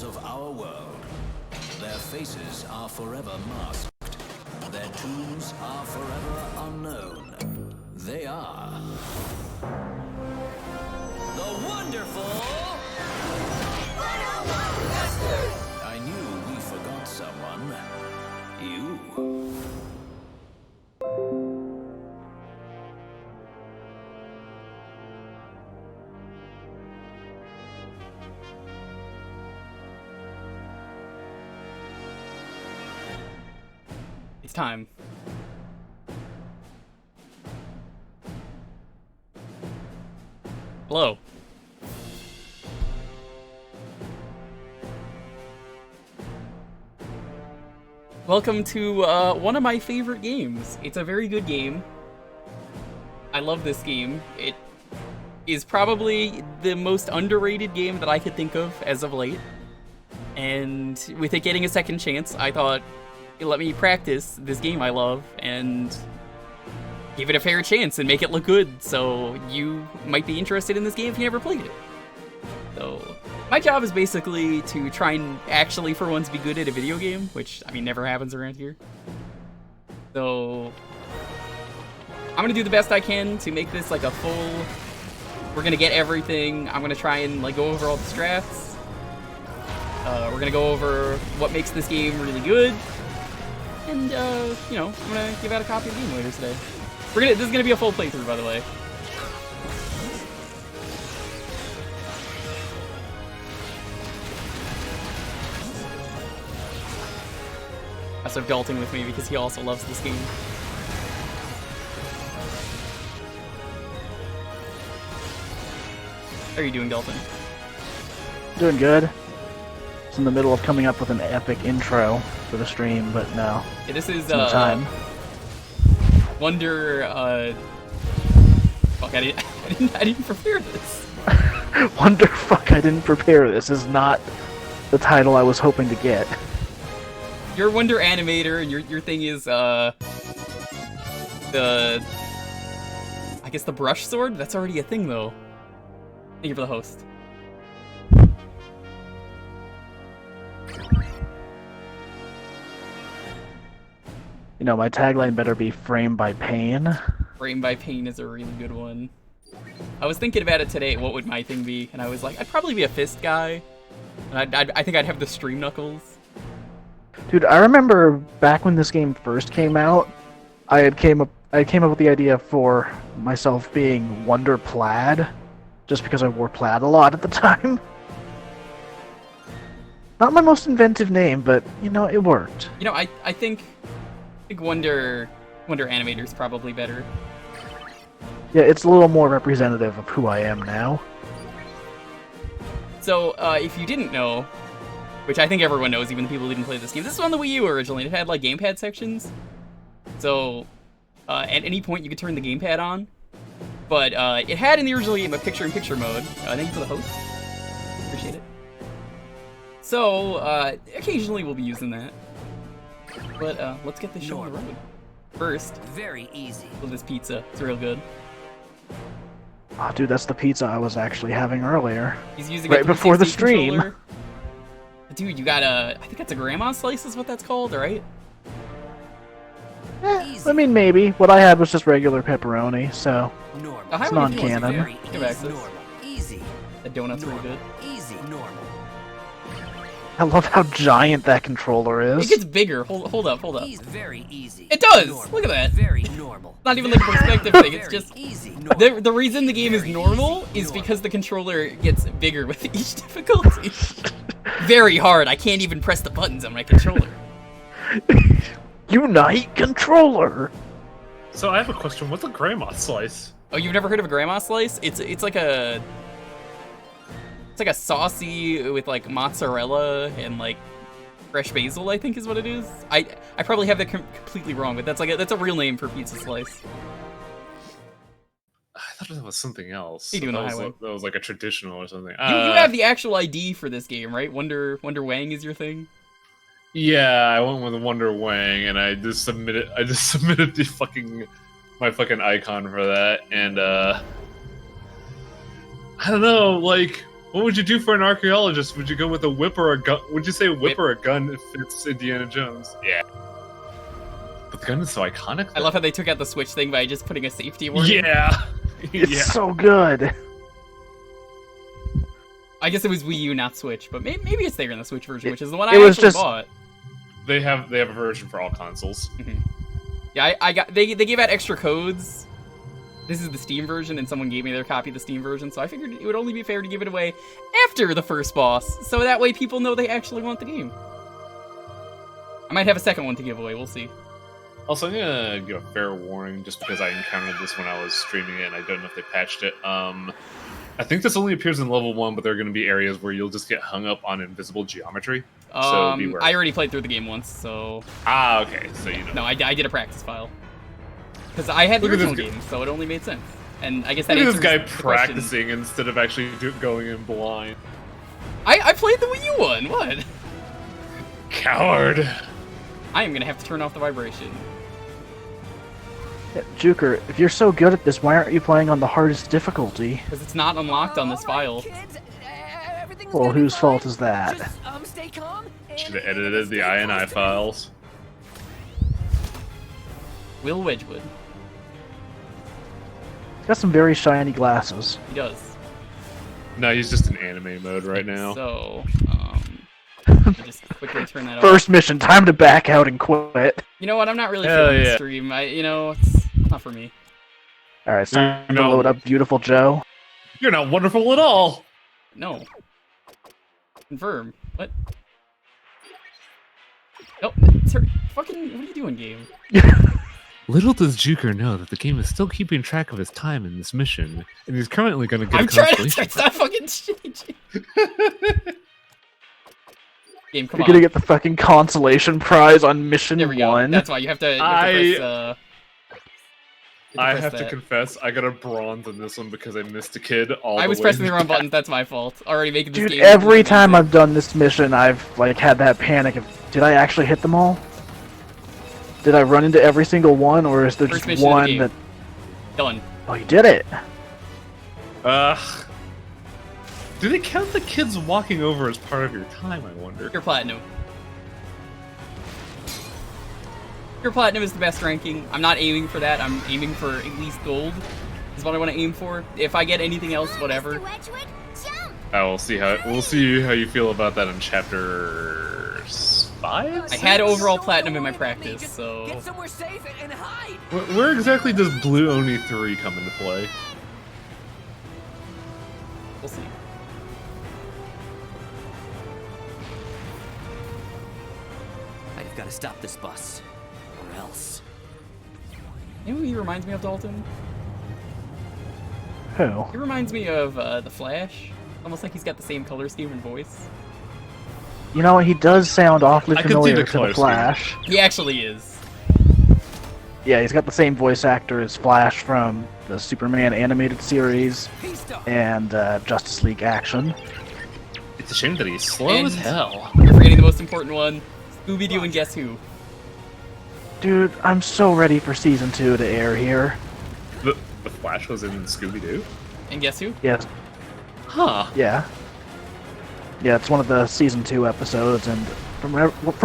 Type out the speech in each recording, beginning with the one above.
of our world. Their faces are forever masked. Their tombs are forever unknown. They are the wonderful... I knew we forgot someone. You. It's time. Hello. Welcome to one of my favorite games. It's a very good game. I love this game. It is probably the most underrated game that I could think of as of late. And with it getting a second chance, I thought, let me practice this game I love and give it a fair chance and make it look good, so you might be interested in this game if you never played it. So, my job is basically to try and actually for once be good at a video game, which, I mean, never happens around here. So, I'm gonna do the best I can to make this like a full, we're gonna get everything, I'm gonna try and like go over all the strats. We're gonna go over what makes this game really good. And, you know, I'm gonna give out a copy of the game later today. This is gonna be a full playthrough, by the way. I also have Dalton with me because he also loves this game. How are you doing, Dalton? Doing good. It's in the middle of coming up with an epic intro for the stream, but no. Yeah, this is time. Wonder. Fuck! I didn't prepare this. Wonder fuck! I didn't prepare this. Is not the title I was hoping to get. You're a Wonder animator, and your thing is I guess the brush sword. That's already a thing, though. Thank you for the host. You know, my tagline better be "Frame by Pain." Frame by Pain is a really good one. I was thinking about it today, what would my thing be? And I was like, I'd probably be a fist guy. And I think I'd have the stream knuckles. Dude, I remember back when this game first came out, I came up with the idea for myself being Wonder Plaid, just because I wore plaid a lot at the time. Not my most inventive name, but, you know, it worked. You know, I think Wonder Animator is probably better. Yeah, it's a little more representative of who I am now. So, if you didn't know, which I think everyone knows, even the people who didn't play this game, this is on the Wii U originally. It had, like, gamepad sections. So, at any point you could turn the gamepad on. But, it had in the original game a picture-in-picture mode. Thank you for the host. Appreciate it. So, occasionally we'll be using that. But, let's get this show on the road. First, Very easy. with this pizza. It's real good. Oh, dude, that's the pizza I was actually having earlier. He's using right a before the 360 stream. controller. Dude, you got I think that's a grandma slice is what that's called, right? I mean, maybe. What I had was just regular pepperoni, so Normal. Oh, it's how would you non-canon. Very Give access. normal. Easy. The donut's really good. Easy. Normal. I love how giant that controller It is. gets bigger. Hold up. Very easy. It does! Normal. Look at that. Very normal. Not even like a perspective thing, it's Very just... easy. The reason the game is normal is because the controller gets bigger with each difficulty. Very hard. I can't even press the buttons on my controller. Unite controller! So I have a question. What's a grandma slice? Oh, you've never heard of a grandma slice? It's like a... It's like a saucy with like mozzarella and like fresh basil, I think is what it is. I probably have that completely wrong, but that's a real name for pizza slice. I thought that was something else. You do know that, highway. that was like a traditional or something. You have the actual ID for this game, right? Wonder Wang is your thing? Yeah, I went with Wonder Wang, and I just submitted the my fucking icon for that, and I don't know, like What would you do for an archaeologist? Would you go with a whip or a gun? Would you say a whip Whip. or a gun if it's Indiana Jones? Yeah. But the gun is so iconic. I love how they took out the switch thing by just putting a safety warning. Yeah. It's yeah. so good. I guess it was Wii U, not Switch, but maybe it's there in the Switch version, which is the one it I was actually just- bought. They have a version for all consoles. Yeah, I got they gave out extra codes. This is the Steam version, and someone gave me their copy of the Steam version, so I figured it would only be fair to give it away after the first boss, so that way people know they actually want the game. I might have a second one to give away, we'll see. Also, I'm gonna give a fair warning just because I encountered this when I was streaming it, and I don't know if they patched it. I think this only appears in level 1, but there are going to be areas where you'll just get hung up on invisible geometry. So beware. I already played through the game once, so... Ah, okay, so you know. No, I did a practice file. Because I had the Look at this original game, so it only made sense. And I guess that Look at this answers guy the question. practicing instead of actually going in blind. I played the Wii U one, what? Coward! I am going to have to turn off the vibration. Yeah, Jewker, if you're so good at this, why aren't you playing on the hardest difficulty? Because it's not unlocked on this file. Well, whose fault is that? Stay calm. Should have edited the INI files. Will Wedgwood. He's got some very shiny glasses. He does. No, he's just in anime mode right now. So, let me just quickly turn that off. First mission, time to back out and quit. You know what? I'm not really Hell feeling the yeah. stream. It's not for me. Alright, it's time to No. load up Beautiful Joe. You're not wonderful at all! No. Confirm. What? No, sir, fucking, what are you doing, game? Little does Jewker know that the game is still keeping track of his time in this mission, and he's currently going to get I'm a trying to constellation. stop fucking changing. Game, come You're on. gonna get the fucking consolation prize on mission There we go. 1. That's why you have to, press, I have to confess, I got a bronze in this one because I missed a kid all I the was way pressing the wrong back. buttons, that's my fault. Already making this Dude, game. every time I've done this mission, I've like had that panic of, did I actually hit them all? Did I run into every single one, or is there First just mission of the one game. that... Done. Oh, you did it! Do they count the kids walking over as part of your time, I wonder? Pure Platinum. Pure Platinum is the best ranking. I'm not aiming for that. I'm aiming for at least gold. Is what I want to aim for. If I get anything else, whatever. We'll see how you feel about that in chapter 5? I had overall platinum in my practice, so Get somewhere safe and hide. Where exactly does Blue Oni 3 come into play? we'll see. I've got to stop this bus, or else. You know who he reminds me of, Dalton? Who? He reminds me of the Flash. Almost like he's got the same color scheme and voice. You know, he does sound awfully I could see familiar the to color the scheme. Flash. He actually is. Yeah, he's got the same voice actor as Flash from the Superman animated series Peace talk. and Justice League Action. It's a shame that he's slow And- as hell. You're forgetting the most important one. Scooby-Doo and Guess Who? Dude, I'm so ready for Season 2 to air here. The Flash was in Scooby-Doo? And Guess Who? Yes, Huh. yeah. Yeah, it's one of the Season 2 episodes, and from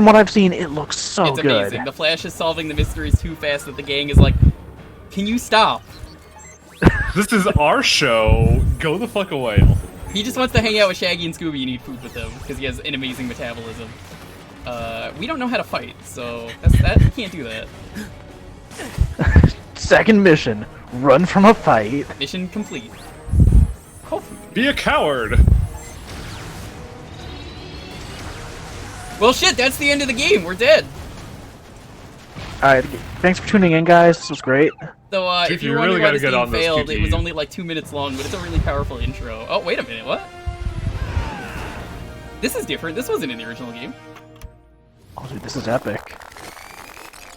what I've seen, it looks so It's good. amazing. The Flash is solving the mysteries too fast that the gang is like, can you stop? This is our show. Go the fuck away. He just wants to hang out with Shaggy and Scooby and eat food with them because he has an amazing metabolism. We don't know how to fight, so we can't do that. Second mission, run from a fight. Mission complete. Hopefully. Be a coward. Well, shit, that's the end of the game. We're dead. Alright, thanks for tuning in, guys. This was great. So, Dude, if you you wonder really why gotta this get game on those failed, it was QTEs. only like 2 minutes long, but it's a really powerful intro. Oh, wait a minute, what? This is different. This wasn't in the original game. Oh, dude, this is epic.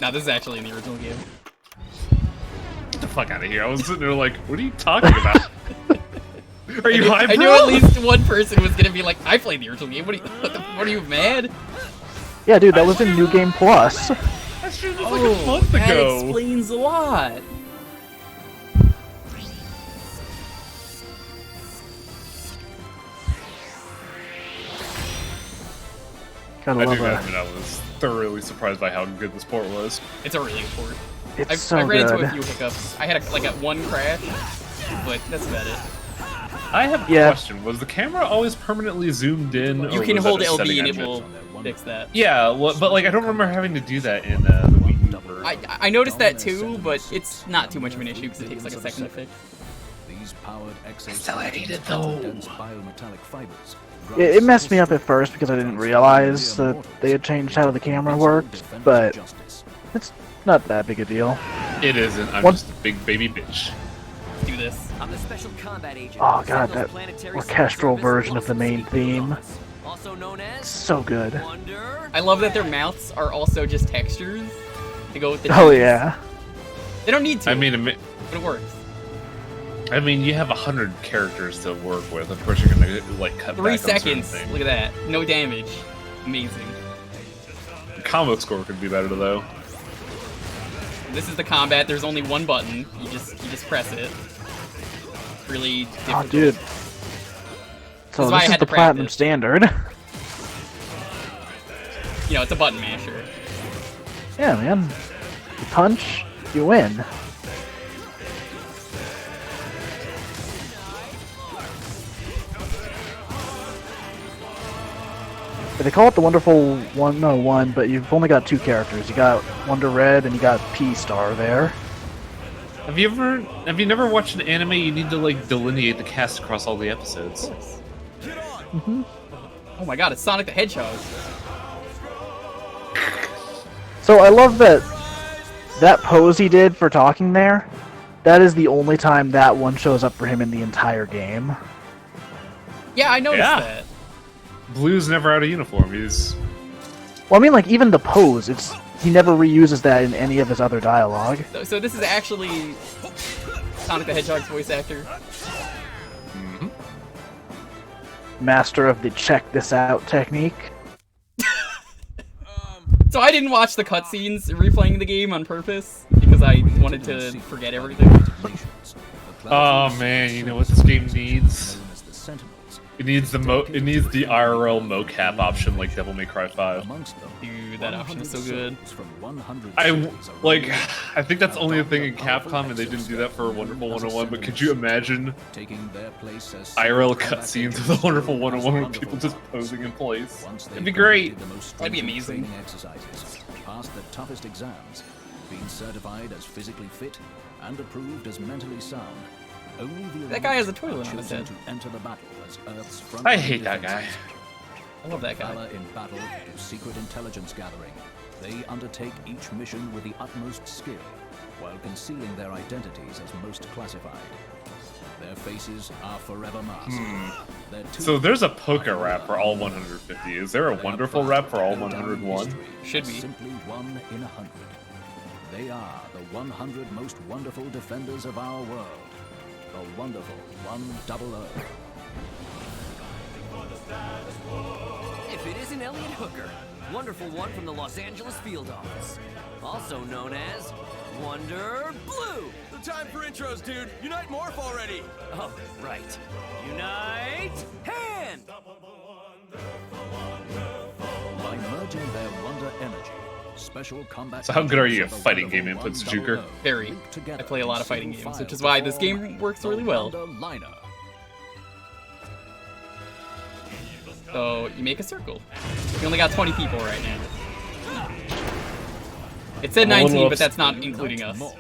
No, this is actually in the original game. Get the fuck out of here. I was sitting there like, what are you talking about? Are you high, I knew bro? at least one person was gonna be like, I played the original game. What are you mad? Yeah, dude, that was in New Game Plus. That shit was like a month that ago. explains a lot. Gotta I love do gotta it. admit, I was thoroughly surprised by how good this port was. It's a really good port. It's I've, so I've ran good. into a few hiccups. I had a one crash, but that's about it. I have a Yeah. question. Was the camera always permanently zoomed in? You or can was that hold a LB setting and I it will missed? fix that. Yeah, well, but like I don't remember having to do that in the Wii U version. I noticed that too, but it's not too much of an issue because it takes like a second to fix. These powered still hate it, though. dense biometallic fibers It messed me up at first because I didn't realize that they had changed how the camera worked, but it's not that big a deal. It isn't. I'm What- just a big baby bitch. Let's do this. I'm the special combat agent. Oh who god, signals that planetary orchestral service version of the main Lost Field theme. Office, also known as So good. Wonder. I love that their mouths are also just textures to go with the Oh cheese. yeah. They don't need to, I mean, but it works. you have 100 characters to work with. Of course, you're gonna like cut 3 back on certain seconds. things. Look at that. No damage. Amazing. The combo score could be better though. This is the combat. There's only one button. You just press it. Really difficult. Oh dude. So why I this is had the to platinum practice. standard. You know, it's a button masher. Yeah, man. You punch, you win. They call it the Wonderful 101, but you've only got 2 characters. You got Wonder Red and you got P-Star there. Have you never watched an anime? You need to like delineate the cast across all the episodes. Oh my god, it's Sonic the Hedgehog. So I love that pose he did for talking there. That is the only time that one shows up for him in the entire game. Yeah, I noticed Yeah. that. Blue's never out of uniform. He's Well, I mean, like, even the pose, he never reuses that in any of his other dialogue. So this is actually Sonic the Hedgehog's voice actor. Master of the check this out technique. So I didn't watch the cutscenes replaying the game on purpose because I wanted to forget everything. oh man, you know what this game needs? It needs the IRL mocap option like Devil May Cry 5. Dude, that option is so good. I think that's only a thing in Capcom and they didn't do that for Wonderful 101, but could you imagine IRL cutscenes of the Wonderful 101 with people just posing in place? It'd be great. That'd be amazing. Passed the toughest exams, been certified as physically fit and approved as mentally sound. Only the That guy has a toilet on his chosen head. to enter the battle as Earth's front I hate that guy. I love that guy. Valor in battle to secret intelligence gathering. They undertake each mission with the utmost skill, while concealing their identities as most classified. Their faces are forever masked. Their So there's a Poké rap for all 150. Is there a Wonderful rap for all 101? Should be. Simply 1 in 100. They are the 100 most wonderful defenders of our world. The wonderful 100. If it isn't Elliot Hooker, Wonderful One from the Los Angeles Field Office, also known as Wonder Blue. The time for intros, dude. Unite Morph already. Oh, right. Unite Hand! By merging their wonder energy, special combat. So how good are you at agents of the fighting game wonderful inputs, 100 Jewker? Very. link together I play a lot of in fighting single games, file which is to why this form game works the really well. Wonder Liner. So you make a circle. We only got 20 people right now. It said I'm a little 19, but ups- that's not including us. Morph.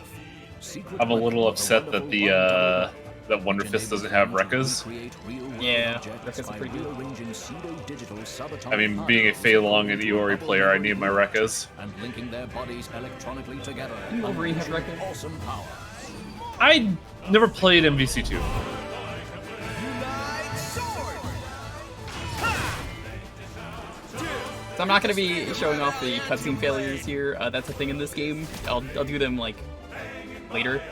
Secret I'm a little weapon upset of that the that Wonder Fist doesn't have Rekkas. Yeah, Rekkas are pretty good. I mean, being a Fei Long and Iori player, I need my Rekkas. And linking their bodies electronically together. Wolverine have unleashing Rekkas? awesome power. I never played MVC2. Unite Sword! So I'm not going to be showing off the cutscene failures here. That's a thing in this game. I'll do them, like, later.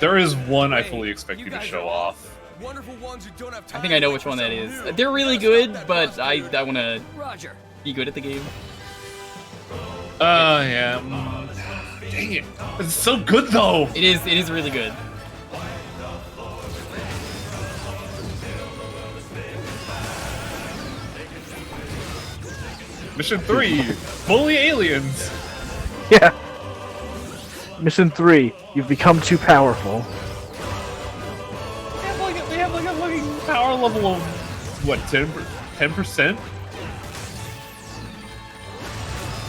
There is one I fully expect you to show off. Wonderful ones who don't have time. I think I know which one that is. They're really good, but I want to Roger. be good at the game. Yeah. Dang it. It's so good, though! It is really good. Mission 3, bully aliens. Yeah. Mission 3, you've become too powerful. They have like a fucking power level of what, 10%?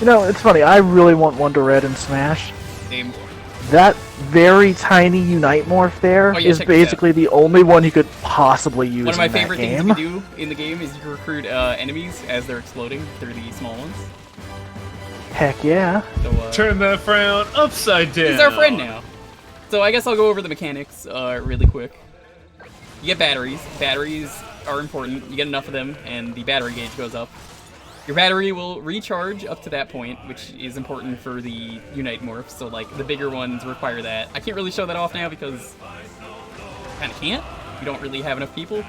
You know, it's funny, I really want Wonder Red in Smash. Same. That very tiny Unite Morph there Oh, yeah, is check this out. basically the only one you could possibly use One of my in that favorite things game. you can do in the game is you can recruit enemies as they're exploding. They're the small ones. Heck yeah. So, Turn that frown upside down. he's our friend now. So I guess I'll go over the mechanics really quick. You get batteries. Batteries are important. You get enough of them, and the battery gauge goes up. Your battery will recharge up to that point, which is important for the Unite morphs. So, like, the bigger ones require that. I can't really show that off now because I kind of can't. We don't really have enough people. You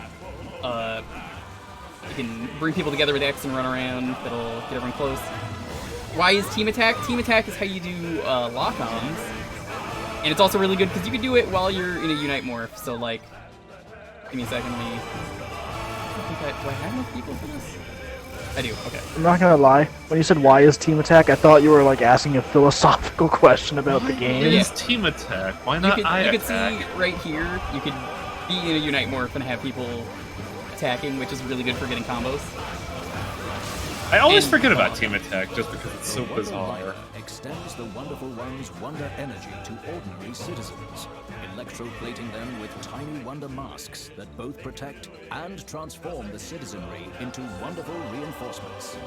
can bring people together with X and run around. That'll get everyone close. Why is Team Attack? Team Attack is how you do lock-ons. And it's also really good because you can do it while you're in a Unite morph. So, like, give me a second. Do I have enough people for this? I do, okay. I'm not gonna lie, when you said why is Team Attack, I thought you were like asking a philosophical question about the game. It is Team Attack. Why You not could, I you could attack? see right here, you could be in a Unite morph and have people attacking, which is really good for getting combos. I always And- forget about Team Attack just because it's so Wonder bizarre. Light extends the Wonderful One's wonder energy to ordinary citizens, electroplating them with tiny wonder masks that both protect and transform the citizenry into wonderful reinforcements.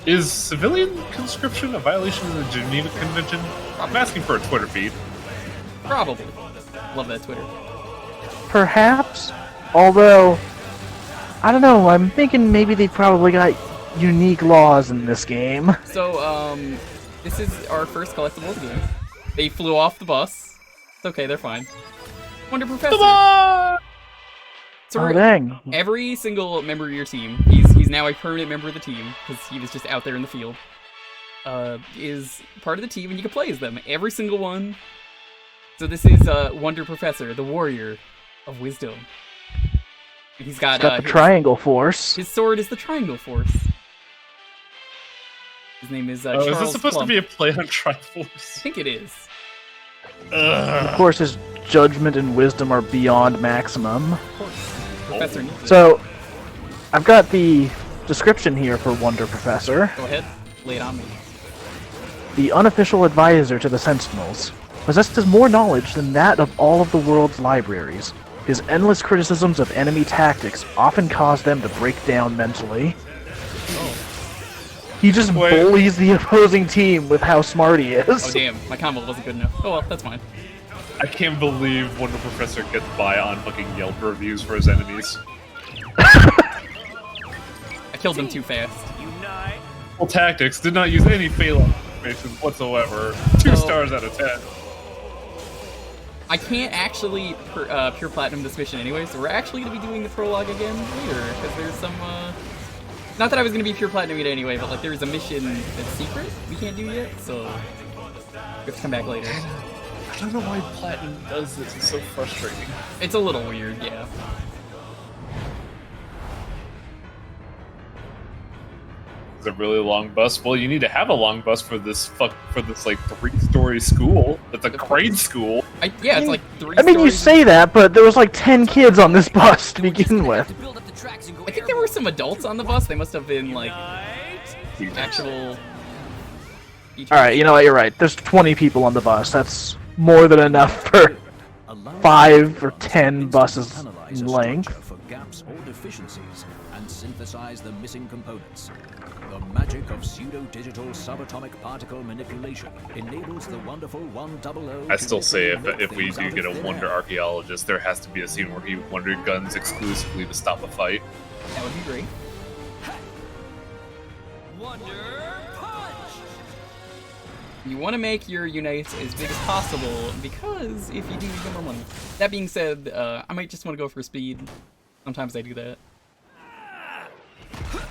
Is civilian conscription a violation of the Geneva Convention? I'm asking for a Twitter feed. Probably. Love that Twitter. Perhaps, although, I don't know, I'm thinking maybe they probably got unique laws in this game. So, this is our first collectible of the game. They flew off the bus. It's okay, they're fine. Wonder Professor. Come on! So Oh we're- dang. every single member of your team, he's now a permanent member of the team, because he was just out there in the field, is part of the team, and you can play as them. Every single one. So this is Wonder Professor, the warrior of wisdom. He's got, Got the Triangle Force. his sword is the Triangle Force. His name is Charles is this supposed Plump. to be a play on I Triforce? think it is. Of course, his judgment and wisdom are beyond maximum. Of course. Professor needs it. So, I've got the description here for Wonder Professor. Go ahead, lay it on me. The unofficial advisor to the Sentinels possesses more knowledge than that of all of the world's libraries. His endless criticisms of enemy tactics often cause them to break down mentally. He just Wait. bullies the opposing team with how smart he is. Oh damn, my combo wasn't good enough. Oh well, that's fine. I can't believe Wonder Professor gets by on fucking Yelp reviews for his enemies. I killed them too fast. Unite. Well, tactics did not use any fatal information whatsoever. 2 Oh. stars out of 10. I can't actually pure platinum this mission anyway, so we're actually going to be doing the prologue again later, because there's some, not that I was going to be pure platinum it anyway, but like there's a mission that's secret we can't do yet, so we have to come back later. I don't know why Platinum does this. It's so frustrating. It's a little weird, yeah. It's a really long bus. Well, you need to have a long bus for this like 3-story school. It's a grade school. Yeah, it's like 3 I mean, you stories. say that, but there was like 10 kids on this bus to begin with. To build up the tracks and go I think there were some adults on the bus. They must have been like Unite. actual. Alright, you know what, you're right. There's 20 people on the bus. That's more than enough for Allow 5 or 10 buses analyze in a length. structure for gaps or deficiencies and synthesize the missing components. The magic of pseudo-digital subatomic particle manipulation enables the wonderful 100. I still say if make we things do out get of a thin Wonder air. Archaeologist, there has to be a scene where he wondered guns exclusively to stop a fight. That would be great. Wonder Punch! You want to make your unites as big as possible, because if you do, you get more money. That being said, I might just want to go for speed. Sometimes I do that.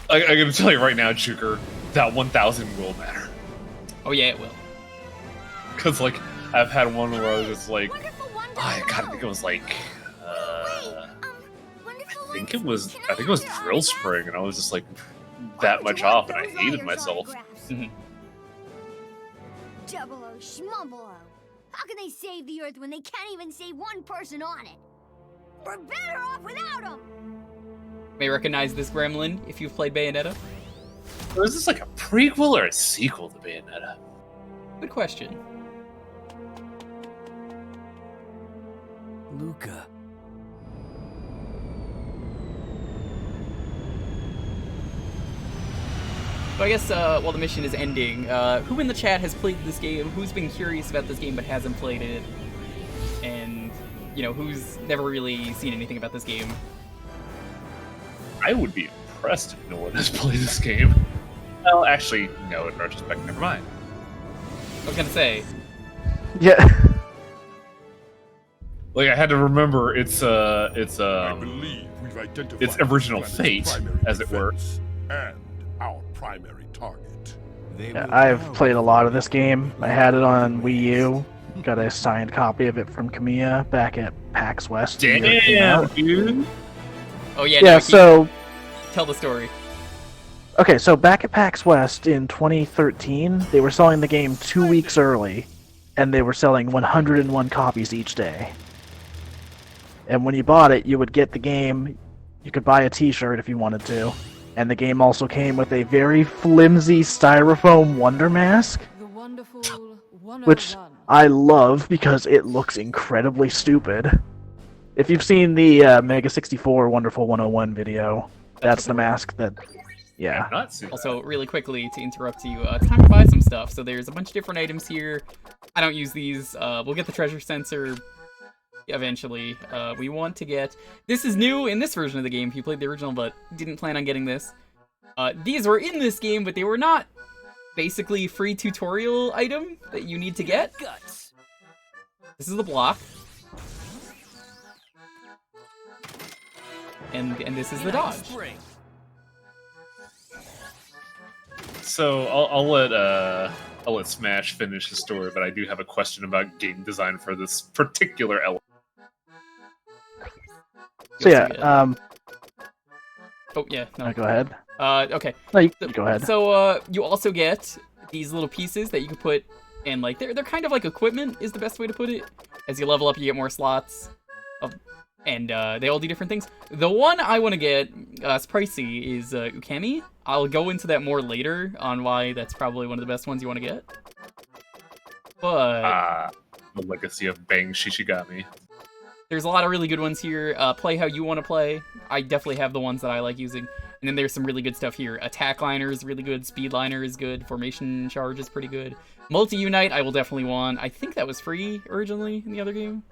I gotta tell you right now, Jewker, that 1,000 will matter. Oh yeah, it will. Cause like, I've had one where I was just like, Wonderful Wonder I Wonder. think it was like, Wait, Wonderful I think Wonder- it was Can I Drill have your Spring, and I was just like, that much off, and I hated myself. Double-O schmumble-O. How can they save the Earth when they can't even save one person on it? We're better off without them! May recognize this gremlin if you've played Bayonetta. So is this like a prequel or a sequel to Bayonetta? Good question. Luca. So I guess while the mission is ending, who in the chat has played this game? Who's been curious about this game but hasn't played it? And, you know, who's never really seen anything about this game? I would be impressed if no one has played this game. Well, actually, no, in retrospect, never mind. I was gonna say, Yeah. Like, I had to remember its believe we've identified its original the planet's fate, primary as it were. defense and our primary target. Yeah, I've played a lot of this game. I had it on Wii U. Got a signed copy of it from Kamiya back at PAX West. the year it came Damn, out. dude! oh yeah, Yeah, no, so tell the story. okay, so back at PAX West in 2013, they were selling the game 2 weeks early, and they were selling 101 copies each day. And when you bought it, you would get the game. You could buy a T-shirt if you wanted to, and the game also came with a very flimsy styrofoam Wonder Mask, The wonderful which 101. I love because it looks incredibly stupid. If you've seen the Mega 64 Wonderful 101 video, that's the mask that. Yeah. I've not seen Also, really quickly to interrupt you, it's time to buy some stuff. So there's a bunch of different items here. I don't use these. We'll get the treasure sensor eventually. We want to get... This is new in this version of the game if you played the original but didn't plan on getting this. These were in this game, but they were not basically free tutorial item that you need to get. Guts. This is the block. And this is the dodge. Spring. So I'll let Smash finish his story, but I do have a question about game design for this particular element. So yeah, Oh, yeah, no. go ahead. Okay. No, you go ahead. So, you also get these little pieces that you can put in, like, they're kind of like equipment, is the best way to put it. As you level up, you get more slots. And they all do different things. The one I want to get, it's pricey, is Ukemi. I'll go into that more later on why that's probably one of the best ones you want to get. But The Legacy of Bang Shishigami. there's a lot of really good ones here. Play how you want to play. I definitely have the ones that I like using. And then there's some really good stuff here. Attack Liner is really good. Speed Liner is good. Formation Charge is pretty good. Multi-Unite I will definitely want. I think that was free originally in the other game.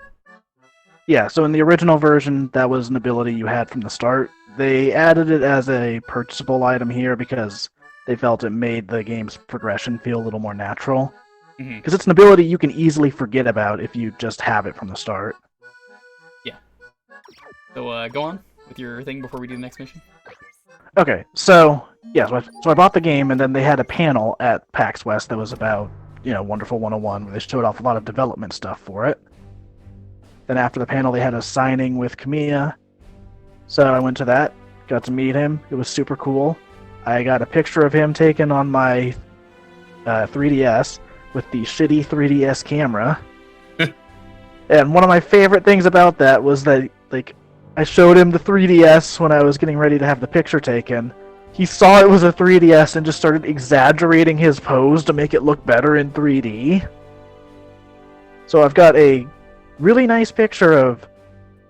Yeah, so in the original version, that was an ability you had from the start. They added it as a purchasable item here because they felt it made the game's progression feel a little more natural. Because it's an ability you can easily forget about if you just have it from the start. Yeah. So go on with your thing before we do the next mission. Okay, so yeah, so I bought the game, and then they had a panel at PAX West that was about, Wonderful 101, where they showed off a lot of development stuff for it. Then after the panel, they had a signing with Kamiya. So I went to that, got to meet him. It was super cool. I got a picture of him taken on my 3DS with the shitty 3DS camera. And one of my favorite things about that was that, I showed him the 3DS when I was getting ready to have the picture taken. He saw it was a 3DS and just started exaggerating his pose to make it look better in 3D. So I've got a really nice picture of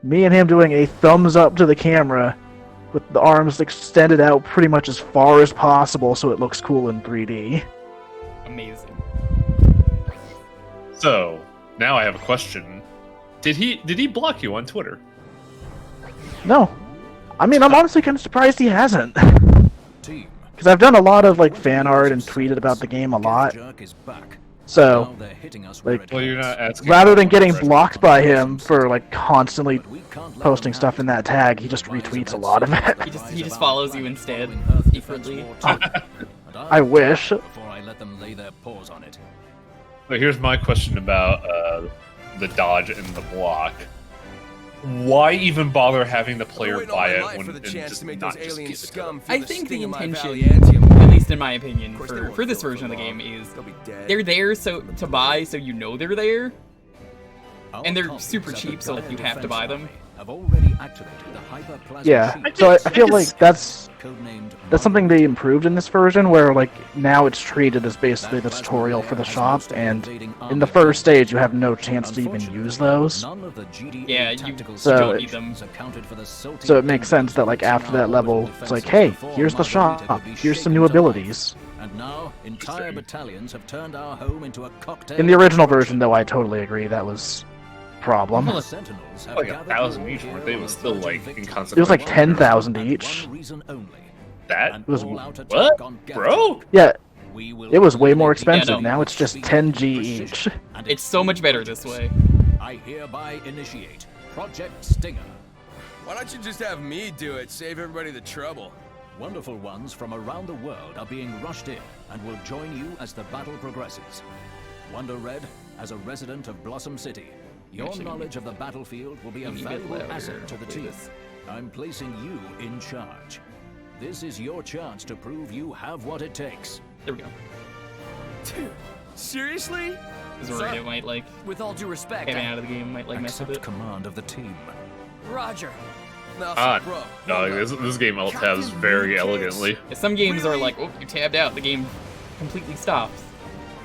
me and him doing a thumbs up to the camera with the arms extended out pretty much as far as possible so it looks cool in 3D. Amazing. So now I have a question. Did he block you on Twitter? No. I mean, I'm honestly kind of surprised he hasn't. Team. Because I've done a lot of fan art and tweeted about the game a lot. Jerk is back. So, Now they're hitting us where it Well, you're hurts. not asking. rather than getting Right. blocked by him for constantly But we can't let posting them stuff have in that tag, he just retweets a lot of it. He just follows you instead, secretly. I wish. Before I let them lay their paws on it. So here's my question about the dodge and the block. why even bother having the I've been player waiting all buy my it life when for the and chance just to make not those just alien give it to scum them? feel I the think the sting of my intention, Valiantium. at least in my opinion, Of course, they won't for this feel it version of the for game long. is They'll be dead. they're there so to buy so you know they're there. Our And they're colleagues super at the cheap, so Gaia you have to Defense buy them. Army have already activated the hyperplasma Yeah. shield, So I feel like that's codenamed something they improved in this version, where like now it's treated as basically the That tutorial plasma for the layer has shop, most of the and invading in the army first killed. stage you have no chance to even use those. None of the GDA Yeah, you tactical So don't it- need them. systems accounted for the salty So it makes sense dangers that like reaching after our that level, orbital it's like, defenses hey, before here's the Margarita shop, could be here's some shaken new to life. abilities. And now, entire Interesting. battalions have turned our home into a cocktail. In the of original destruction. version, though, I totally agree that was a problem. The Sentinels have Like gathered 1,000 you all each, weren't here they? It on was the still verge of like victory. inconsequential. It was like For 10,000 one each. reason only. That An was- all-out attack what? on Bro? Gallifrey. Yeah, We will it was way more eliminate the expensive. enemy no. Now with it's just speed, 10G precision, each. and It's so much better this intelligence. way. I hereby initiate Project Stinger. Why don't you just have me do it? Save everybody the trouble. Wonderful ones from around the world are being rushed in and will join you as the battle progresses. Wonder Red, as a resident of Blossom City, your Actually, knowledge of the battlefield will be a maybe a bit valuable louder, asset to the hopefully team. this- I'm placing you in charge. This is your chance to prove you have what it takes. There we go. Dude, seriously? Because worried it might like With all due respect, get me out of the game, might like mess with Accept it. command of the team. Roger. No, Ah, bro. no, hold this, up. this game alt tabs very elegantly. Yeah, some games are Really? like, oh, you tabbed out, the game completely stops.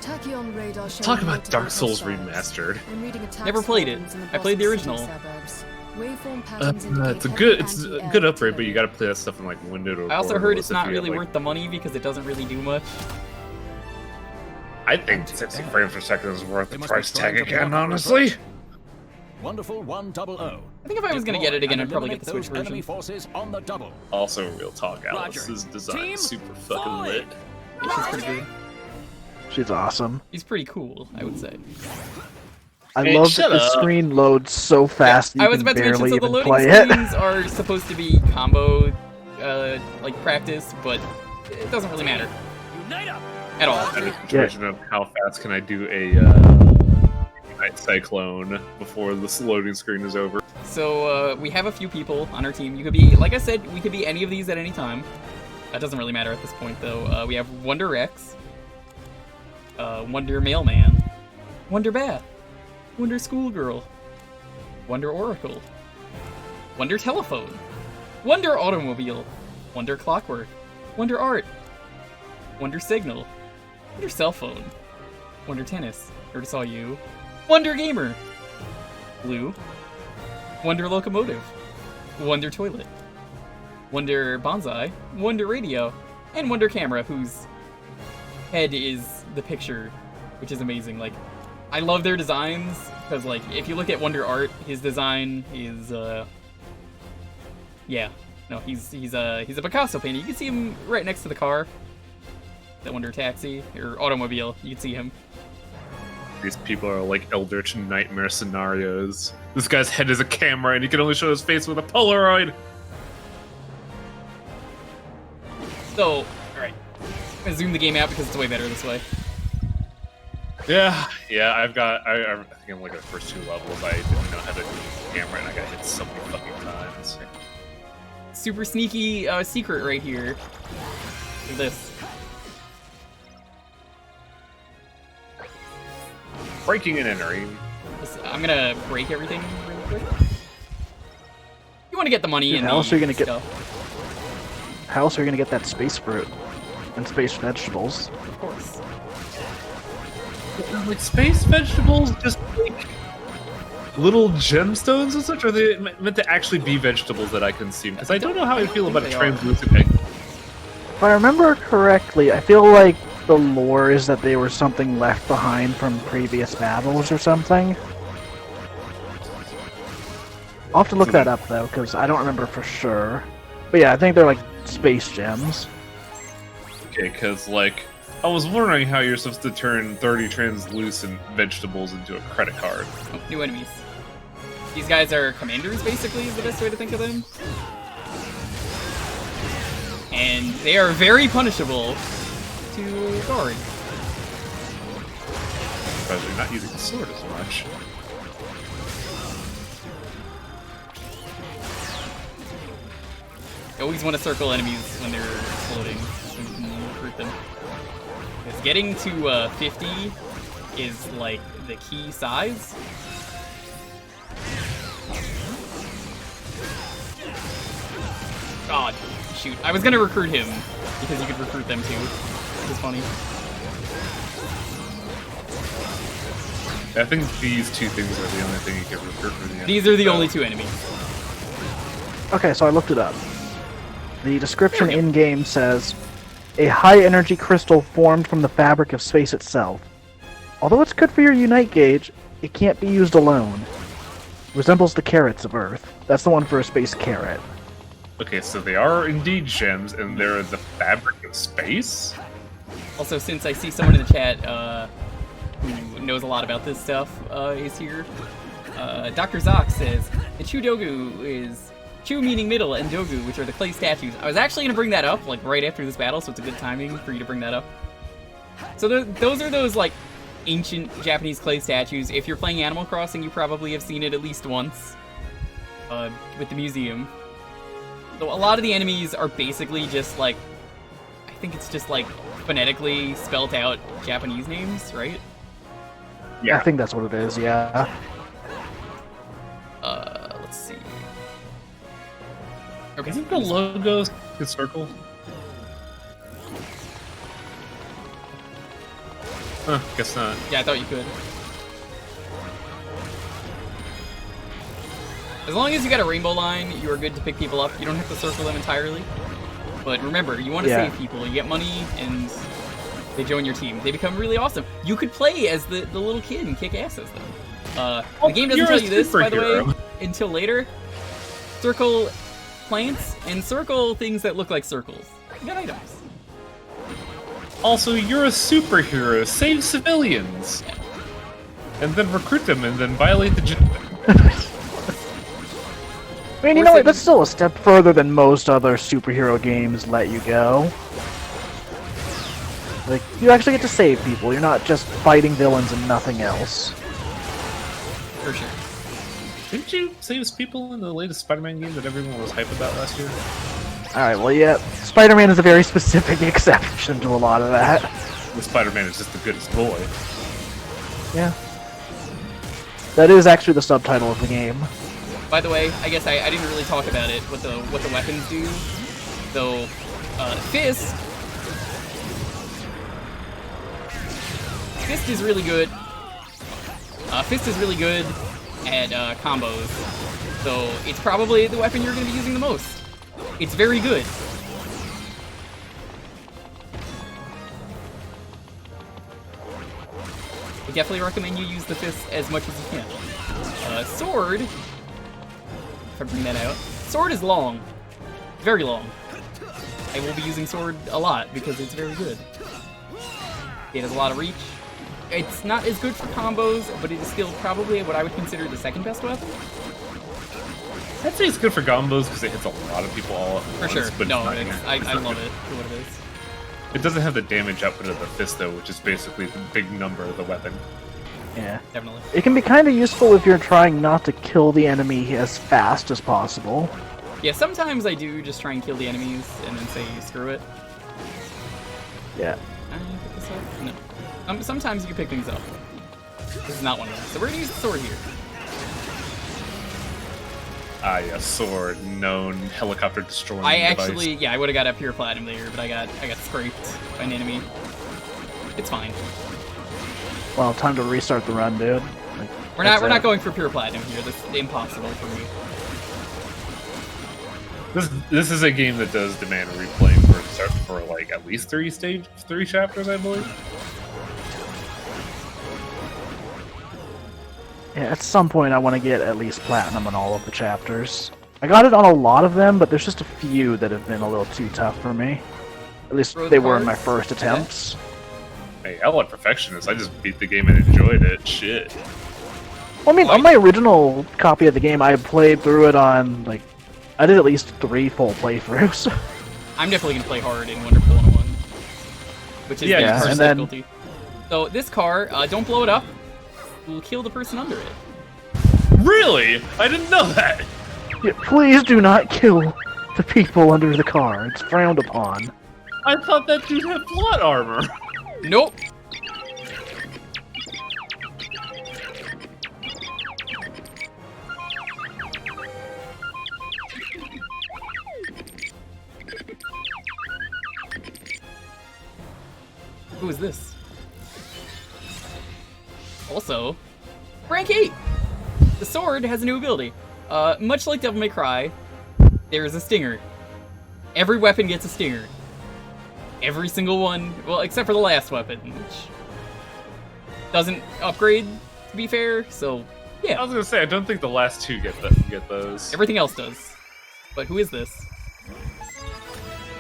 Tachyon radar showing Talk about multiple Dark Souls hostiles. Remastered. When reading attacks Never played it. patterns in I played the Blossom City original. suburbs. Waveform patterns indicate It's a heavy good, it's a anti-air good upgrade, but you artillery. gotta play that stuff in like windowed or I also borderless heard it's if not you really have, worth the money because it doesn't really do much. I think 60 frames per second is worth They the must be price trying tag to again, block our honestly. approach. Wonderful 100. I think if I was gonna get it again, I'd probably get the Eliminate Switch those enemy version. forces on the double. Also, real talk, Alice's Roger. design Team is super fucking forward. lit. She's pretty good. She's awesome. He's pretty cool, I would say. I Hey, love that shut the up. screen loads so fast you I was can about to mention, barely so the even loading play it. screens are supposed to be combo, like practice, but it doesn't really matter Unite up. at all. And a situation of how fast can I do a Night Cyclone before this loading screen is over. So we have a few people on our team. You could be, like I said, we could be any of these at any time. That doesn't really matter at this point, though. We have Wonder Rex, Wonder Mailman, Wonder Bat, Wonder Schoolgirl, Wonder Oracle, Wonder Telephone, Wonder Automobile, Wonder Clockwork, Wonder Art, Wonder Signal, Wonder Cell Phone, Wonder Tennis, heard it's all you, Wonder Gamer, Blue, Wonder Locomotive, Wonder Toilet, Wonder Bonsai, Wonder Radio, and Wonder Camera, whose head is the picture, which is amazing. Like, I love their designs, because, like, if you look at Wonder Art, his design is, yeah. No, he's a Picasso painter. You can see him right next to the car. That Wonder Taxi, or Automobile, you can see him. These people are like Eldritch Nightmare scenarios. This guy's head is a camera and he can only show his face with a Polaroid. So, alright. I'm gonna zoom the game out because it's way better this way. Yeah, I've got, I think I'm like the first 2 levels, I didn't know how to use the camera and I got hit so many fucking times. Super sneaky secret right here. Look at this. Breaking and entering. I'm gonna break everything really quick. You want to get the money Dude, and how else are you gonna get- stuff, How else are you gonna get that space fruit and space vegetables? of course. Like space vegetables, just like little gemstones and such? Or are they meant to actually be vegetables that I consume? Because I don't know how I feel about a think they are. translucent egg. If I remember correctly, I feel like the lore is that they were something left behind from previous battles or something. I'll have to look that up though, because I don't remember for sure. But yeah, I think they're like space gems. Okay, because like I was wondering how you're supposed to turn 30 translucent vegetables into a credit card. Oh, new enemies. These guys are commanders, basically, is the best way to think of them. And they are very punishable to guard. Because you're not using the sword as much. You always want to circle enemies when they're exploding, so you can recruit them. Because getting to 50 is like the key size. God, shoot. I was gonna recruit him, because you could recruit them too. Which is funny. I think these two things are the only thing you can recruit for the enemy. These are the only two enemies. Okay, so I looked it up. The description in-game says, a high-energy crystal formed from the fabric of space itself. Although it's good for your Unite gauge, it can't be used alone. Resembles the carrots of Earth. That's the one for a space carrot. Okay, so they are indeed gems, and they're the fabric of space? Also, since I see someone in the chat who knows a lot about this stuff is here, Dr. Zox says, the Chu Dogu is Chu meaning middle and Dogu, which are the clay statues. I was actually going to bring that up, like, right after this battle, so it's a good timing for you to bring that up. So those are those, like, ancient Japanese clay statues. If you're playing Animal Crossing, you probably have seen it at least once with the museum. So a lot of the enemies are basically just, like, I think it's just, like, phonetically spelt out Japanese names, right? Yeah, I think that's what it is, yeah. Let's see. Okay. Isn't the logo the circle? Huh, guess not. Yeah, I thought you could. As long as you got a rainbow line, you are good to pick people up. You don't have to circle them entirely. But remember, you want to save people. You get money, and they join your team. They become really awesome. You could play as the little kid and kick ass as them. The game doesn't tell you this, by the way, until later. Circle plants and circle things that look like circles. Good items. Also, you're a superhero. Save civilians. Yeah. And then recruit them and then violate the gym. I mean, you know what? That's still a step further than most other superhero games let you go. Like, you actually get to save people. You're not just fighting villains and nothing else. For sure. Didn't you save people in the latest Spider-Man game that everyone was hyped about last year? Alright, well, yeah. Spider-Man is a very specific exception to a lot of that. The Spider-Man is just the goodest boy. Yeah. That is actually the subtitle of the game. By the way, I guess I didn't really talk about it, what the weapons do. So, Fist is really good. Fist is really good at combos. So, it's probably the weapon you're going to be using the most. It's very good. I definitely recommend you use the Fist as much as you can. Sword, if I bring that out. Sword is long. Very long. I will be using Sword a lot because it's very good. It has a lot of reach. It's not as good for combos, but it is still probably what I would consider the second best weapon. I'd say it's good for combos because it hits a lot of people all at once. For sure. But No, I love it for what it is. It doesn't have the damage output of the Fist, though, which is basically the big number of the weapon. Yeah. Definitely. It can be kind of useful if you're trying not to kill the enemy as fast as possible. Yeah, sometimes I do just try and kill the enemies and then say screw it. Yeah. Can I pick this up? No. Sometimes you can pick things up. This is not one of them. So we're gonna use the sword here. Ah, yeah, sword, known helicopter destroying device. I would have got a pure platinum there, but I got scraped by an enemy. It's fine. Well, time to restart the run, dude. Like, We're not going for pure platinum here. That's impossible for me. This is a game that does demand replaying for like at least 3 chapters, I believe. Yeah, at some point I want to get at least platinum on all of the chapters. I got it on a lot of them, but there's just a few that have been a little too tough for me. At least they were in my first attempts. Hey, I like Perfectionist. I just beat the game and enjoyed it. Shit. Well, I mean, on my original copy of the game, I played through it on, like, I did at least 3 full playthroughs. I'm definitely going to play hard in Wonderful 101. Which is the first difficulty. So this car, don't blow it up. We'll kill the person under it. Really? I didn't know that! Yeah, please do not kill the people under the car. It's frowned upon. I thought that dude had plot armor. Nope. Who is this? Also, rank 8! The sword has a new ability. Much like Devil May Cry, there is a stinger. Every weapon gets a stinger. Every single one, well, except for the last weapon, which doesn't upgrade, to be fair, so, yeah. I was gonna say, I don't think the last two get those. Everything else does. But who is this?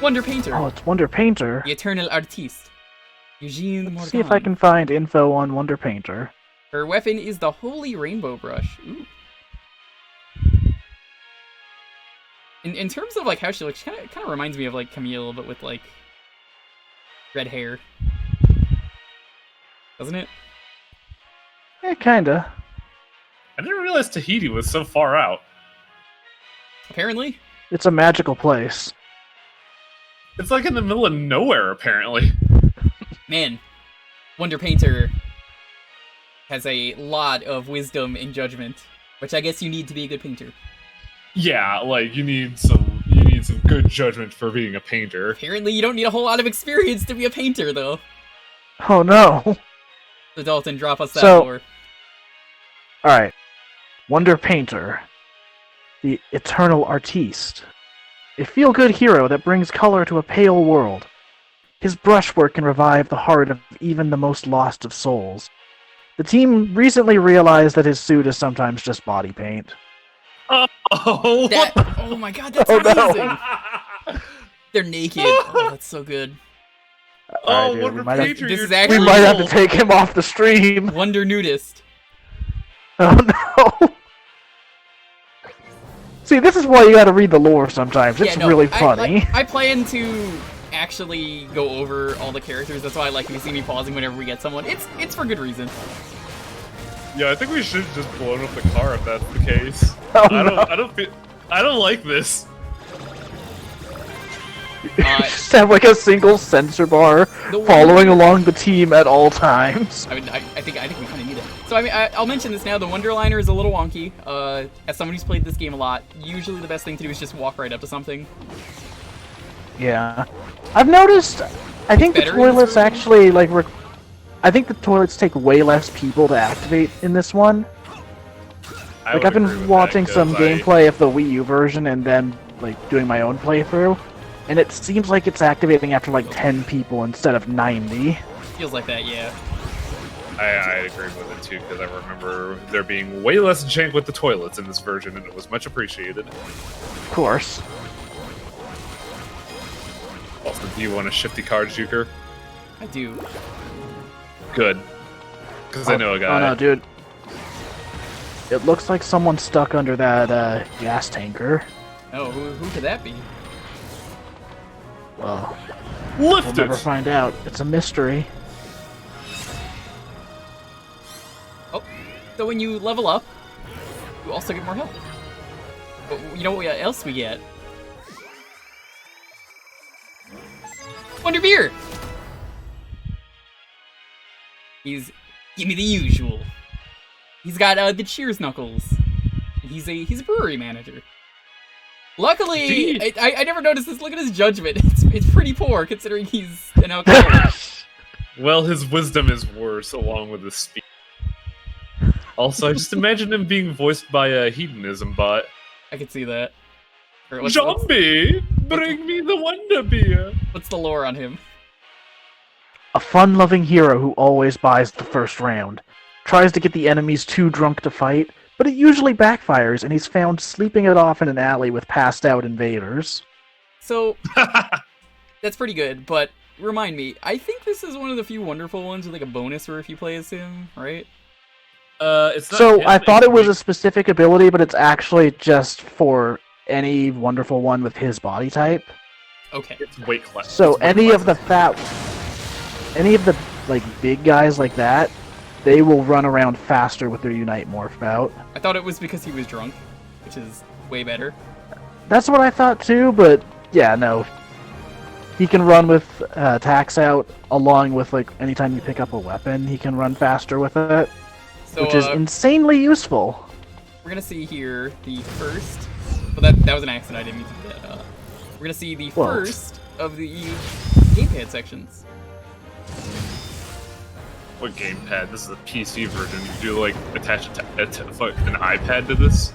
Wonder Painter. Oh, it's Wonder Painter. The Eternal Artiste. Eugene Morgan. Let's see if I can find info on Wonder Painter. Her weapon is the Holy Rainbow Brush. Ooh. In terms of like how she looks, kind of reminds me of like Camille a little bit with like red hair, doesn't it? Yeah, kinda. I didn't realize Tahiti was so far out. Apparently. It's a magical place. It's like in the middle of nowhere, apparently. Man, Wonder Painter has a lot of wisdom and judgment, which I guess you need to be a good painter. Yeah, like you need some good judgment for being a painter. Apparently, you don't need a whole lot of experience to be a painter, though. Oh no. So Dalton, drop us that So- lore. Alright. Wonder Painter. The Eternal Artiste. A feel-good hero that brings color to a pale world. His brushwork can revive the heart of even the most lost of souls. The team recently realized that his suit is sometimes just body paint. Oh, That, oh my god, that's Oh, no. amazing! They're naked. Oh, that's so good. Alright, dude, Wonder we might have- Painter, This you're is actually We might have to cool. take him off the stream. Wonder Nudist. Oh no. See, this is why you gotta read the lore sometimes. It's Yeah, no, really funny. I plan to actually go over all the characters. That's why I like if you see me pausing whenever we get someone. It's for good reason. Yeah, I think we should just blow up the car if that's the case. Oh, I don't like this. Just have like a single sensor bar The following along the team at all times. I mean, I think we kind of need it. So I mean, I'll mention this now. The Wonderliner is a little wonky. As someone who's played this game a lot, usually the best thing to do is just walk right up to something. Yeah, I've noticed. I think the better in this toilets version? actually like. I think the toilets take way less people to activate in this one. Like I've been watching some gameplay of the Wii U version and then like doing my own playthrough, and it seems like it's activating after like 10 people instead of 90. Feels like that, yeah. I agree with it too, because I remember there being way less jank with the toilets in this version, and it was much appreciated. Of course. Also, do you want a shifty card, Jewker? I do. Good. Because I know a guy. Oh no, dude. It looks like someone's stuck under that gas tanker. Oh, who could that be? Well, Lift we'll never it! find out. It's a mystery. Oh, so when you level up, you also get more health. But you know what else we get? Wonder Beer! He's give me the usual. He's got the Cheers knuckles. He's a brewery manager. Luckily, Indeed. I never noticed this. Look at his judgment. It's pretty poor considering he's an alcoholic. Well, his wisdom is worse, along with his speed. Also, I just imagine him being voiced by a hedonism bot. I could see that. Or what's Zombie, bring me the Wonder Beer. the lore on him? A fun-loving hero who always buys the first round. Tries to get the enemies too drunk to fight, but it usually backfires and he's found sleeping it off in an alley with passed-out invaders. So, that's pretty good, but remind me, I think this is one of the few wonderful ones with like a bonus for if you play as him, right? It's not So him, I thought it's it was me. a specific ability, but it's actually just for any wonderful one with his body type. Okay. It's weight class. So It's weight any of class. the like big guys like that, they will run around faster with their Unite Morph bout. I thought it was because he was drunk, which is way better. That's what I thought too, but yeah, no. He can run with attacks out, along with like anytime you pick up a weapon, he can run faster with it, So, which is insanely useful. we're gonna see here the first. Well, that was an accident. I didn't mean to do that. We're gonna see the Well, first of the gamepad sections. What gamepad? This is a PC version. You do like attach an iPad to this?